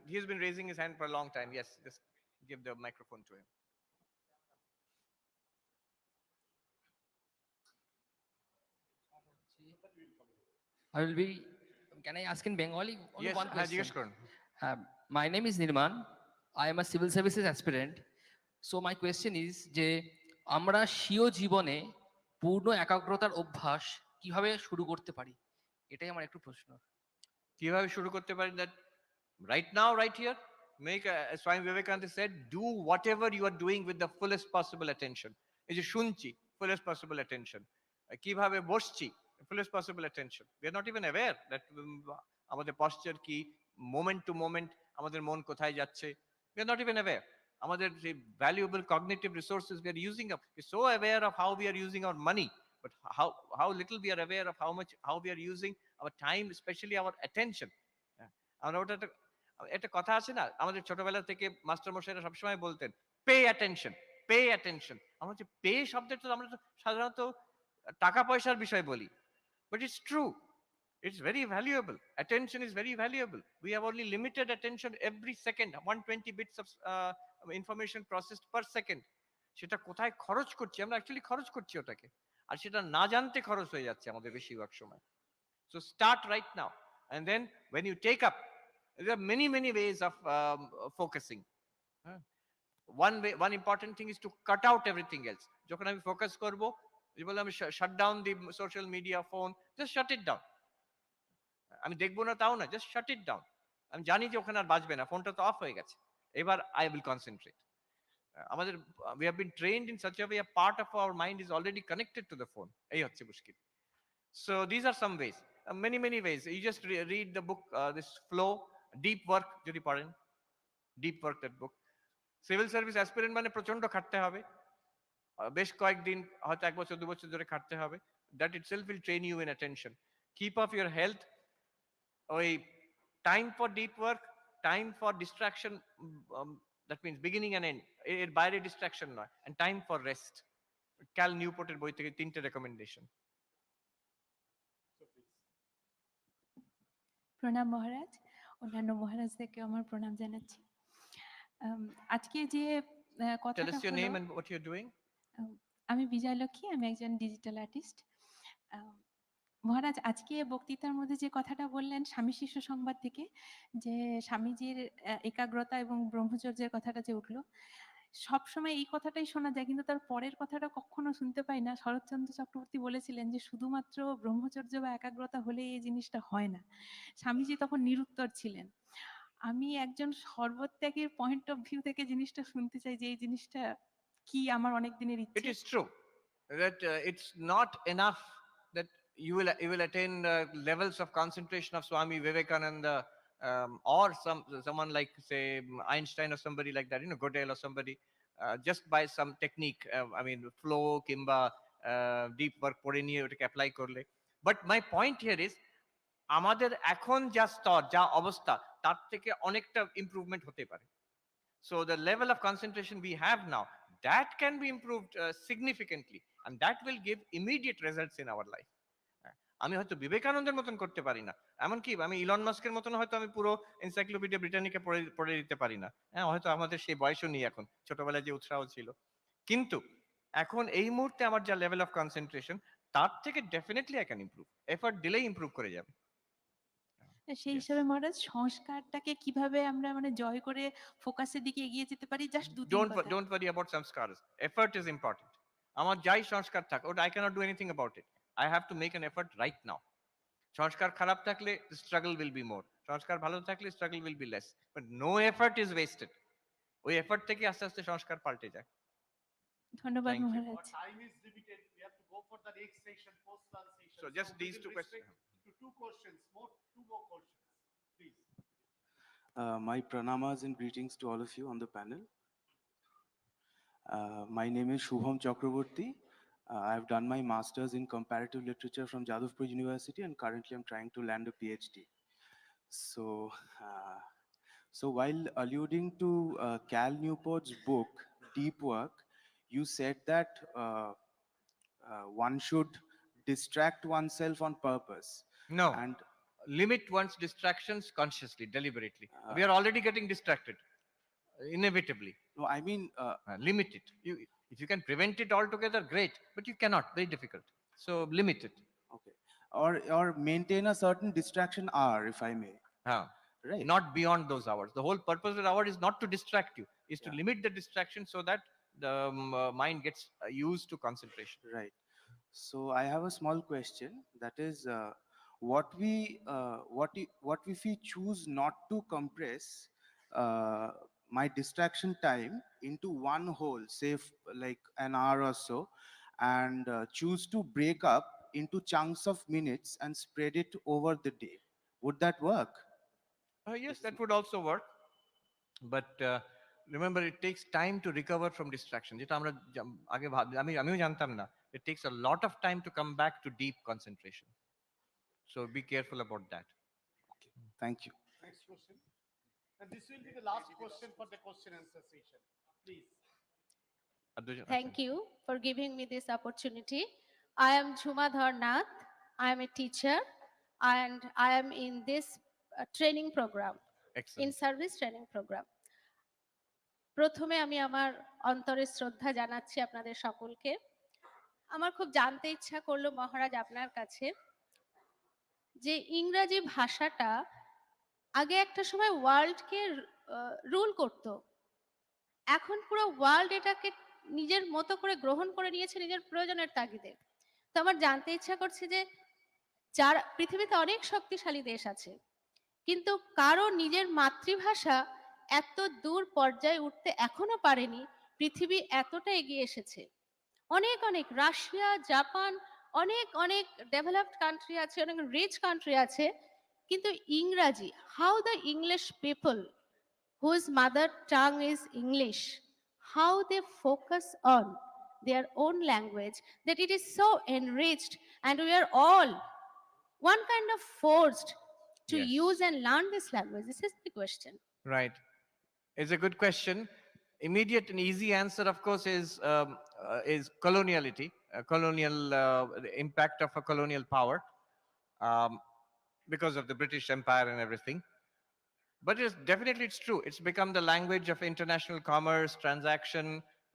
He has been raising his hand for a long time. Yes, just give the microphone to him. I will be. Can I ask in Bengali? Only Yes, one question. জিজ্ঞেস করুন. My name is Nirman. I am a civil services aspirant. So my question is যে আমরা স্বীয় জীবনে পূর্ণ একাগ্রতার অভ্যাস কিভাবে শুরু করতে পারি? এটাই আমার একটু প্রশ্ন। কিভাবে শুরু করতে পারি? That right now, right here, make as Swami Vivekananda said, do whatever you are doing with the fullest possible attention. এই যে শুনছি, fullest possible attention. কিভাবে বসছি, fullest possible attention. We are not even aware that আমাদের posture কি, moment to moment আমাদের মন কোথায় যাচ্ছে. We are not even aware. আমাদের যে valuable cognitive resources we are using up. We're so aware of how we are using our money, but how little we are aware of how we are using our time, especially our attention. আমরা ওটা একটা কথা আছে না, আমাদের ছোটবেলা থেকে master মশাইরা সবসময় বলতেন পে অ্যাটেনশন, পে অ্যাটেনশন। আমরা হচ্ছে পে শব্দটা তো আমরা সাধারণত টাকা পয়সার বিষয় বলি, but it's true. It's very valuable. Attention is very valuable. We have only limited attention every second, 120 bits of information processed per second. সেটা কোথায় খরচ করছি আমরা, অ্যাকচুয়ালি খরচ করছি ওটাকে, আর সেটা না জানতে খরচ হয়ে যাচ্ছে আমাদের বেশিরভাগ সময়। So start right now, and then when you take up, there are many ways of focusing. One important thing is to cut out everything else. যখন আমি ফোকাস করব, যে বলে আমি shut down the social media, phone, just shut it down. আমি দেখবো না তাও না, জাস্ট শাট ইট ডাউন। আমি জানি যে ওখানে আর বাজবে না, ফোনটা তো অফ হয়ে গেছে, এবার আই উইল কনসেন্ট্রেট। আমাদের we have been trained in such a way, a part of our mind is already connected to the phone, এই হচ্ছে মুশকিল। So these are some ways, many ways. You just read the book, this flow, deep work যদি পড়েন, deep work, that book. Civil service aspirant মানে প্রচন্ড খাটতে হবে, বেশ কয়েকদিন, হয়তো 1 বছর 2 বছর ধরে খাটতে হবে। That itself will train you in attention. Keep up your health. ওই time for deep work, time for distraction, that means beginning and end, এর বাইরে ডিস্ট্রাকশন নয়, and time for rest. Cal নিউপোর্টের বই থেকে 3টে রেকমেন্ডেশন। প্রণাম মহারাজ, অন্যান্য মহারাজদেরকে আমার প্রণাম জানাচ্ছি। আজকে যে কথাটা Tell us your name and what you're doing. আমি বিজয়লক্ষ্মী, আমি একজন ডিজিটাল আর্টিস্ট। মহারাজ, আজকে বক্তৃতার মধ্যে যে কথাটা বললেন স্বামী শিষ্য সংবাদ থেকে, যে স্বামীজির একাগ্রতা এবং ব্রহ্মচর্যের কথাটা যে উঠলো, সবসময় এই কথাটাই শোনা যায়, কিন্তু তার পরের কথাটা কখনো শুনতে পাই না। শরৎচন্দ্র চক্রবর্তী বলেছিলেন যে শুধুমাত্র ব্রহ্মচর্য বা একাগ্রতা হলে এই জিনিসটা হয় না। স্বামীজি তখন নিরুত্তর ছিলেন। আমি একজন সর্বত্যাগের পয়েন্ট অফ ভিউ থেকে জিনিসটা শুনতে চাই, যে এই জিনিসটা কি আমার অনেক দিনের ইচ্ছে। It is true that it's not enough that you will attain levels of concentration of Swami Vivekananda, or someone like, say, Einstein or somebody like that, Godel or somebody, just by some technique, I mean flow kimba deep work pore niye otaকে apply korle. But my point here is, আমাদের এখন যা স্তর, যা অবস্থা, তার থেকে অনেকটা improvement হতে পারে। So the level of concentration we have now, that can be improved significantly, and that will give immediate results in our life. আমি হয়তো বিবেকানন্দের মতন করতে পারি না, এমনকি আমি ইলন মাস্কের মতন হয়তো আমি পুরো এনসাইক্লোপিডিয়া ব্রিটানিকা পড়ে দিতে পারি না। হ্যাঁ, হয়তো আমাদের সেই বয়সও নেই এখন, ছোটবেলায় যে উৎসাহ ছিল। কিন্তু এখন এই মুহূর্তে আমার যা লেভেল অফ কনসেন্ট্রেশন, তার থেকে definitely I can improve. Effort দিলেই ইমপ্রুভ করে যাবে। সেই হিসাবে মহারাজ, সংস্কারটাকে কিভাবে আমরা জয় করে ফোকাসের দিকে এগিয়ে যেতে পারি? Just Don't worry about samskaras. Effort is important. আমার যাই সংস্কার থাক, ওটা I cannot do anything about it. I have to make an effort right now. সংস্কার খারাপ থাকলে struggle will be more. সংস্কার ভালো থাকলে struggle will be less. But no effort is wasted. ওই এফর্ট থেকে আস্তে আস্তে সংস্কার পাল্টে যায়। ধন্যবাদ মহারাজ। Time is limited. We have to go for the next session, post-lunch session. So just these two questions. To 2 questions, two more questions, please. My pranamas and greetings to all of you on the panel. My name is Shubham Chakraborty. I've done my master's in comparative literature from Jadavpur University, and currently I'm trying to land a PhD. So while alluding to Cal Newport's book, Deep Work, you said that one should distract oneself on purpose. No, and limit one's distractions consciously, deliberately. We are already getting distracted, inevitably. No, I mean, limit it. If you can prevent it altogether, great, but you cannot, very difficult. So limit it. Okay. Or maintain a certain distraction hour, if I may. Right. Not beyond those hours. The whole purpose of the hour is not to distract you, is to limit the distraction so that the mind gets used to concentration. Right. So I have a small question, that is, what if we choose not to compress my distraction time into one whole, say like an hour or so, and choose to break up into chunks of minutes and spread it over the day? Would that work? Yes, that would also work. But remember, it takes time to recover from distraction. যেটা আমরা আগে আমিও জানতাম না, It takes a lot of time to come back to deep concentration. So be careful about that. Thank you. Next question. And this will be the last question for the question answer session. Please. Thank you for giving me this opportunity. I am Jhuma Dharnath. I am a teacher and I am in this training program, in service training program. প্রথমে আমি আমার অন্তরের শ্রদ্ধা জানাচ্ছি আপনাদের সকলকে। আমার খুব জানতে ইচ্ছা করলো মহারাজ আপনার কাছে যে ইংরেজি ভাষাটা আগে একটা সময় ওয়ার্ল্ডকে রুল করত, এখন পুরো ওয়ার্ল্ড এটাকে নিজের মতো করে গ্রহণ করে নিয়েছে নিজের প্রয়োজনের তাগিদে। তো আমার জানতে ইচ্ছা করছে যে যারা পৃথিবীতে অনেক শক্তিশালী দেশ আছে, কিন্তু কারো নিজের মাতৃভাষা এত দূর পর্যায়ে উঠতে এখনো পারেনি, পৃথিবী এতটা এগিয়ে এসেছে। অনেক অনেক রাশিয়া, জাপান, অনেক অনেক ডেভেলপড কান্ট্রি আছে, অনেক রিচ কান্ট্রি আছে, কিন্তু ইংরাজি, how the English people whose mother tongue is English, how they focus on their own language, that it is so enriched and we are all one kind of forced to use and learn this language. This is the question. Right. It's a good question. Immediate and easy answer, of course, is coloniality, colonial the impact of a colonial power um, because of the British Empire and everything. But it's true. It's become the language of international commerce, transaction,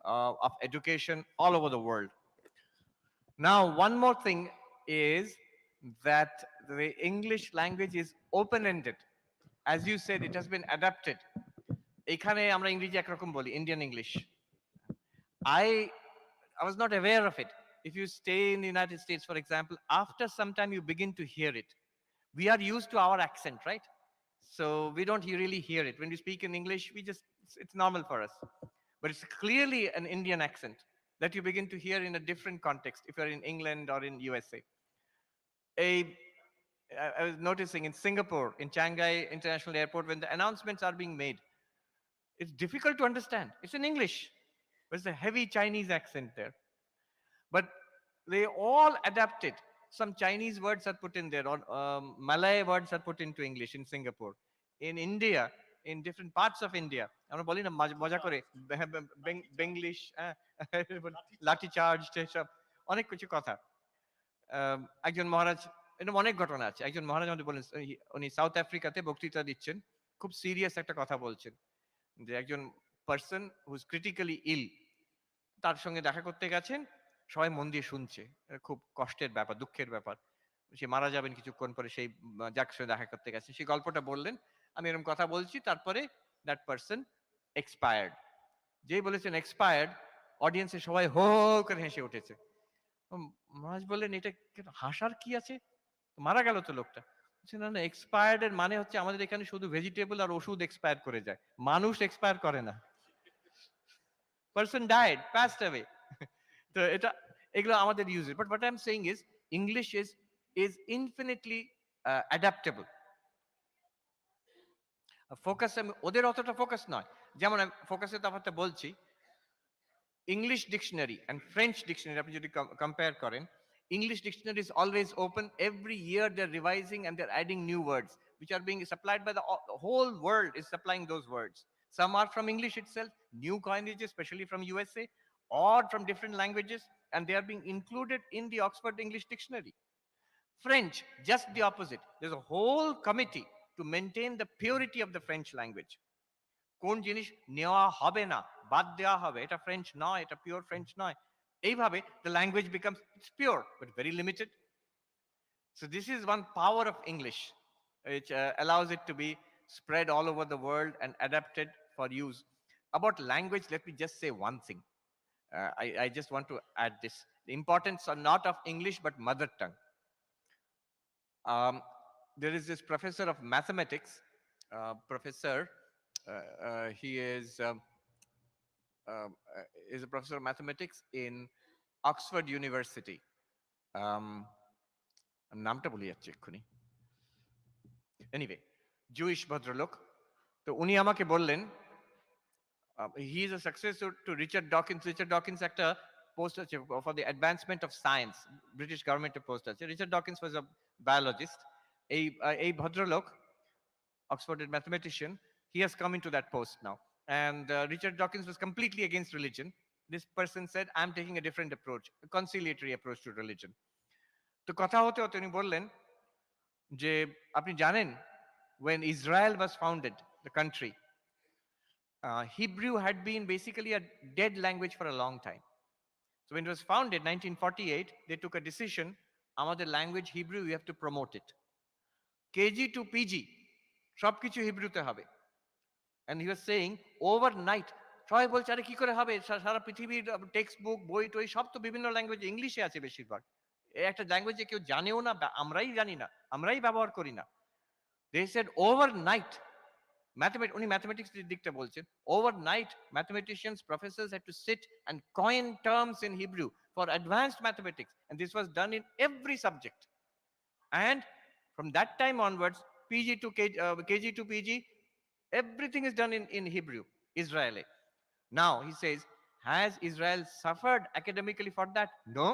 of education all over the world. Now, one more thing is that the English language is open-ended. As you said, it has been adapted. এখানে আমরা ইংরেজি একরকম বলি, Indian English. I was not aware of it. If you stay in the United States, for example, after some time you begin to hear it. We are used to our accent, right? So we don't really hear it. When we speak in English, it's normal for us. But it's clearly an Indian accent that you begin to hear in a different context if you're in England or in USA. I was noticing in Singapore, in Shanghai International Airport, when the announcements are being made, it's difficult to understand. It's in English. There's a heavy Chinese accent there. But they all adapted. Some Chinese words are put in there, or Malay words are put into English in Singapore. In India, in different parts of India, আমরা বলি না মজা করে বেঙ্গলিশ, লাঠি charge, এসব অনেক কিছু কথা। একজন মহারাজ, এরকম অনেক ঘটনা আছে। একজন মহারাজ আমাদের বলেন, উনি সাউথ আফ্রিকাতে বক্তৃতা দিচ্ছেন, খুব সিরিয়াস একটা কথা বলছেন, যে একজন পার্সন হু ইজ ক্রিটিক্যালি ইল, তার সঙ্গে দেখা করতে গেছেন, সবাই মন দিয়ে শুনছে, খুব কষ্টের ব্যাপার, দুঃখের ব্যাপার, সে মারা যাবেন কিছুক্ষণ পরে, সেই যার সঙ্গে দেখা করতে গেছেন সেই গল্পটা বললেন, আমি এরকম কথা বলছি, তারপরে দ্যাট পার্সন এক্সপায়ার্ড। যেই বলেছেন এক্সপায়ার্ড, অডিয়েন্সে সবাই হো করে হেসে উঠেছে। মহারাজ বললেন, এটা হাসার কি আছে, মারা গেল তো লোকটা। না না, এক্সপায়ার্ড এর মানে হচ্ছে আমাদের এখানে শুধু ভেজিটেবল আর ওষুধ এক্সপায়ার করে যায়, মানুষ এক্সপায়ার করে না। Person died, passed away. তো এটা এগুলো আমাদের use. But what I am saying is English is infinitely adaptable. Focus ওদের অতটা ফোকাস নয়, যেমন ফোকাসের তফাৎটা বলছি, English dictionary and French dictionary আপনি যদি কম্পেয়ার করেন, English dictionary is always open. Every year they're revising and they're adding new words which are being supplied by the whole world is supplying those words. Some are from English itself, new coinages, especially from USA, or from different languages, and they are being included in the Oxford English Dictionary. French, just the opposite. There's a whole committee to maintain the purity of the French language. কোন জিনিস নেওয়া হবে না, বাদ দেওয়া হবে, এটা French নয়, এটা পিওর ফ্রেঞ্চ নয়, এইভাবে the language becomes, it's pure but very limited. So this is one power of English, which allows it to be spread all over the world and adapted for use. About language, let me just say one thing. I just want to add this. The importance are not of English but mother tongue. There is this professor of mathematics, he is a professor of mathematics in Oxford University. নামটা ভুলে যাচ্ছি এক্ষুনি। Anyway, Jewish ভদ্রলোক। তো উনি আমাকে বললেন, he is a successor to Richard Dawkins. Richard Dawkins একটা post for the advancement of science, British government post. Richard Dawkins was a biologist. A bhadralok, Oxford mathematician, he has come into that post now. And Richard Dawkins was completely against religion. This person said, I'm taking a different approach, a conciliatory approach to religion. তো কথা হতে হতে উনি বললেন যে আপনি জানেন when Israel was founded, the country, Hebrew had been basically a dead language for a long time. So when it was founded, 1948, they took a decision, আমাদের language Hebrew, we have to promote it. KG to PG, সব কিছু হিব্রুতে হবে। And he was saying, overnight, সবাই বলছে আরে কি করে হবে, সারা পৃথিবীর টেক্সট বুক বই টই সব তো বিভিন্ন ল্যাঙ্গুয়েজে, ইংলিশে আছে বেশিরভাগ, একটা ল্যাঙ্গুয়েজে কেউ জানেও না, আমরাই জানি না, আমরাই ব্যবহার করি না। They said overnight, উনি ম্যাথমেটিক্স দিকটা বলছেন, overnight mathematicians, professors had to sit and coin terms in Hebrew for advanced mathematics, and this was done in every subject. And from that time onwards, KG to PG, everything is done in Hebrew, Israeli. Now he says, has Israel suffered academically for that? No.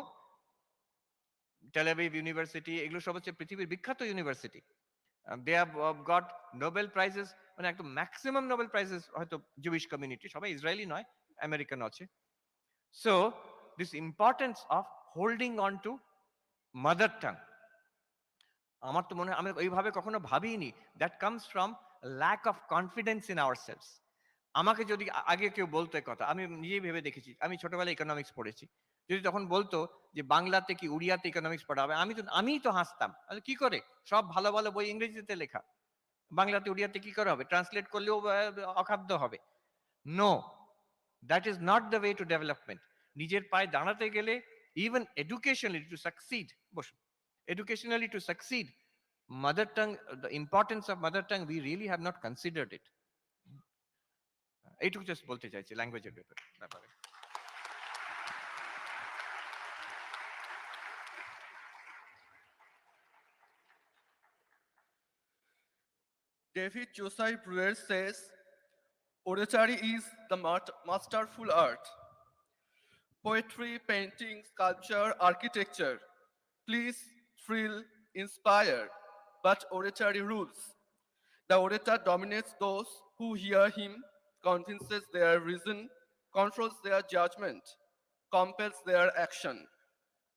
Tel Aviv University, এগুলো সব হচ্ছে পৃথিবীর বিখ্যাত university. They have got Nobel prizes, মানে একদম maximum Nobel prizes হয়তো Jewish community, সবাই Israeli নয়, আমেরিকান আছে। So this importance of holding on to mother tongue, আমার তো মনে হয় আমি ওইভাবে কখনো ভাবিনি। That comes from lack of confidence in ourselves. আমাকে যদি আগে কেউ বলতো এই কথা, আমি নিজেই ভেবে দেখেছি, আমি ছোটবেলায় ইকোনমিক্স পড়েছি, যদি তখন বলতো যে বাংলাতে কি উড়িয়াতে ইকোনমিক্স পড়া হবে, আমিই তো হাসতাম, কি করে, সব ভালো ভালো বই ইংরেজিতে লেখা, বাংলাতে উড়িয়াতে কি করে হবে, ট্রান্সলেট করলেও অখাদ্য হবে। No, that is not the way to development. নিজের পায়ে দাঁড়াতে গেলে, ইভেন এডুকেশনালি টু সাকসিড, বসুন, educationally to succeed, mother tongue, the importance of mother tongue, we really have not considered it. এইটুকু জাস্ট বলতে চাইছি ল্যাঙ্গুয়েজের ব্যাপারে। David Josiah Brewer says, oratory is the masterful art. Poetry, painting, sculpture, architecture. Please thrill, inspire, but oratory rules. The orator dominates those who hear him, convinces their reason, controls their judgment, compels their action.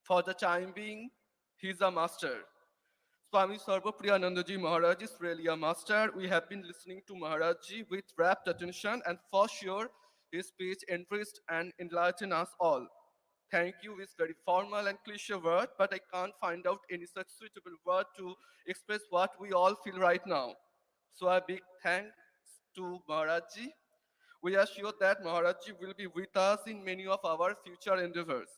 For the time being, he is a master. Swami Sarvapriyanandaji Maharaj is really a master. We have been listening to Maharajji with rapt attention, and for sure, his speech enriched and enlightened us all. Thank you is very formal and cliche word, but I can't find out any such suitable word to express what we all feel right now. So a big thanks to Maharajji. We are sure that Maharajji will be with us in many of our future endeavors.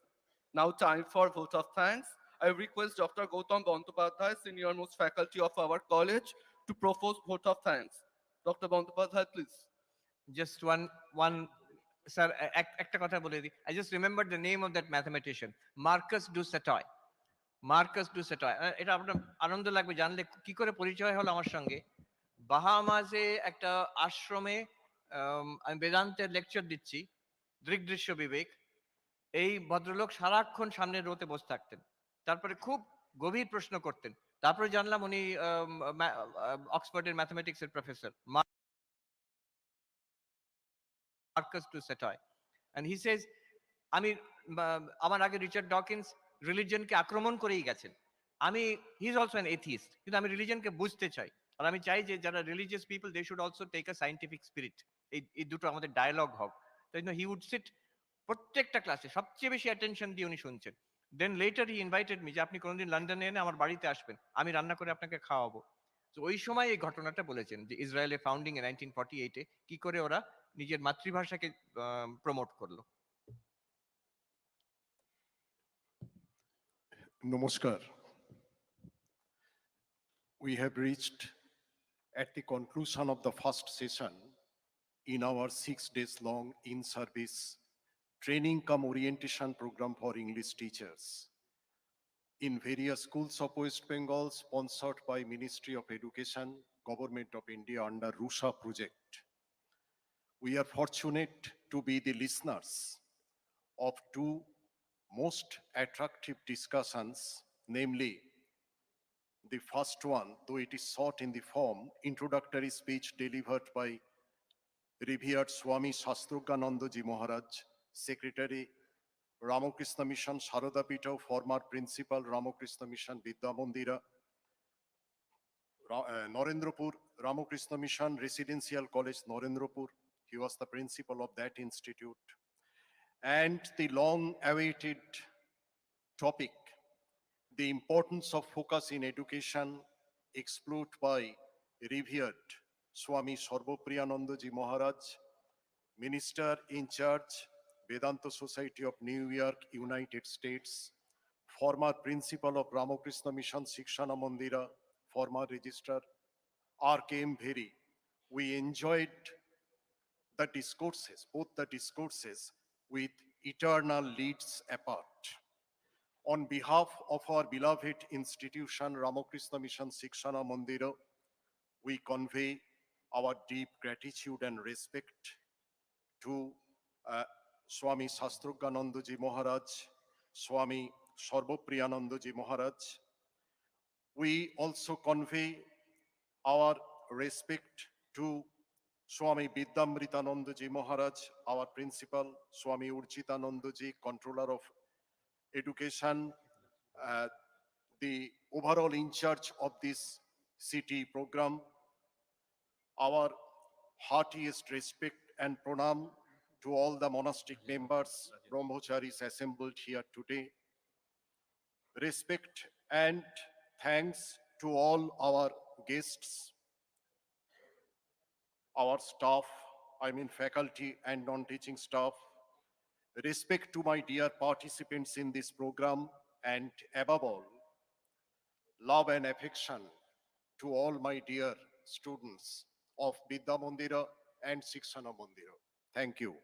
Now time for vote of thanks. I request Dr. Gautam Bandopadhyay, senior most faculty of our college, to propose vote of thanks. Dr. Bandopadhyay, please. Just one sir একটা কথা বলে দিই, I just remembered the name of that mathematician, Marcus du Sautoy. Marcus du Sautoy, এটা আপনার আনন্দ লাগবে জানলে কি করে পরিচয় হলো আমার সঙ্গে। বাহামাজে একটা আশ্রমে আমি বেদান্তের লেকচার দিচ্ছি, দৃগ্দৃশ্য বিবেক, এই ভদ্রলোক সারাক্ষণ সামনের রোতে বসে থাকতেন, তারপরে খুব গভীর প্রশ্ন করতেন, তারপরে জানলাম উনি অক্সফোর্ডের ম্যাথমেটিক্সের professor, Marcus du Sautoy. And he says, আমি আমার আগে রিচার্ড ডকিন্স রিলিজিয়নকে আক্রমণ করেই গেছেন, he is also an atheist, কিন্তু আমি রিলিজিয়নকে বুঝতে চাই, আর আমি চাই যে যারা religious people they should also take a scientific spirit, এই দুটো আমাদের ডায়ালগ হোক। তাই জন্য হি উড সিট প্রত্যেকটা ক্লাসে সবচেয়ে বেশি অ্যাটেনশন দিয়ে উনি শুনছেন। দেন লেটার হি ইনভাইটেড মি যে আপনি কোনোদিন লন্ডনে এনে আমার বাড়িতে আসবেন, আমি রান্না করে আপনাকে খাওয়াবো। তো ওই সময় এই ঘটনাটা বলেছেন যে ইসরায়েলের ফাউন্ডিং এ 1948-এ কি করে ওরা নিজের মাতৃভাষাকে প্রমোট করলো। Namaskar. We have reached at the conclusion of the first session in our 6 days long in-service training cum orientation program for English teachers in various schools of West Bengal, sponsored by Ministry of Education, Government of India under RUSA project. We are fortunate to be the listeners of 2 most attractive discussions, namely the first one, though it is short in the form, introductory speech delivered by Revered Swami Sarvapriyanandaji Maharaj, Secretary, Ramakrishna Mission Sharadapita, former Principal, Ramakrishna Mission Vidyamandira, Narendrapur, Ramakrishna Mission Residential College, Narendrapur. He was the principal of that institute. And the long-awaited topic, the importance of focus in education, explored by Revered Swami Sarvapriyanandaji Maharaj, Minister in charge, Vedanta Society of New York, United States, former principal of Ramakrishna Mission Sikshanamandira, former registrar, R.K.M. Bheri. We enjoyed the discourses, both the discourses, with eternal leads apart. On behalf of our beloved institution, Ramakrishna Mission Sikshanamandira, we convey our deep gratitude and respect to Swami Sarvapriyanandaji Maharaj, Swami Sarvapriyanandaji Maharaj. We also convey our respect to Swami Vidyamritanandaji Maharaj, our principal, Swami Urjitanandaji, controller of education, the overall in charge of this city program. Our heartiest respect and pranam to all the monastic members, brahmacharis assembled here today. Respect and thanks to all our guests, our staff, I mean faculty and non-teaching staff. Respect to my dear participants in this program, and above all, love and affection to all my dear students of Vidyamandira and Sikshanamandira. Thank you.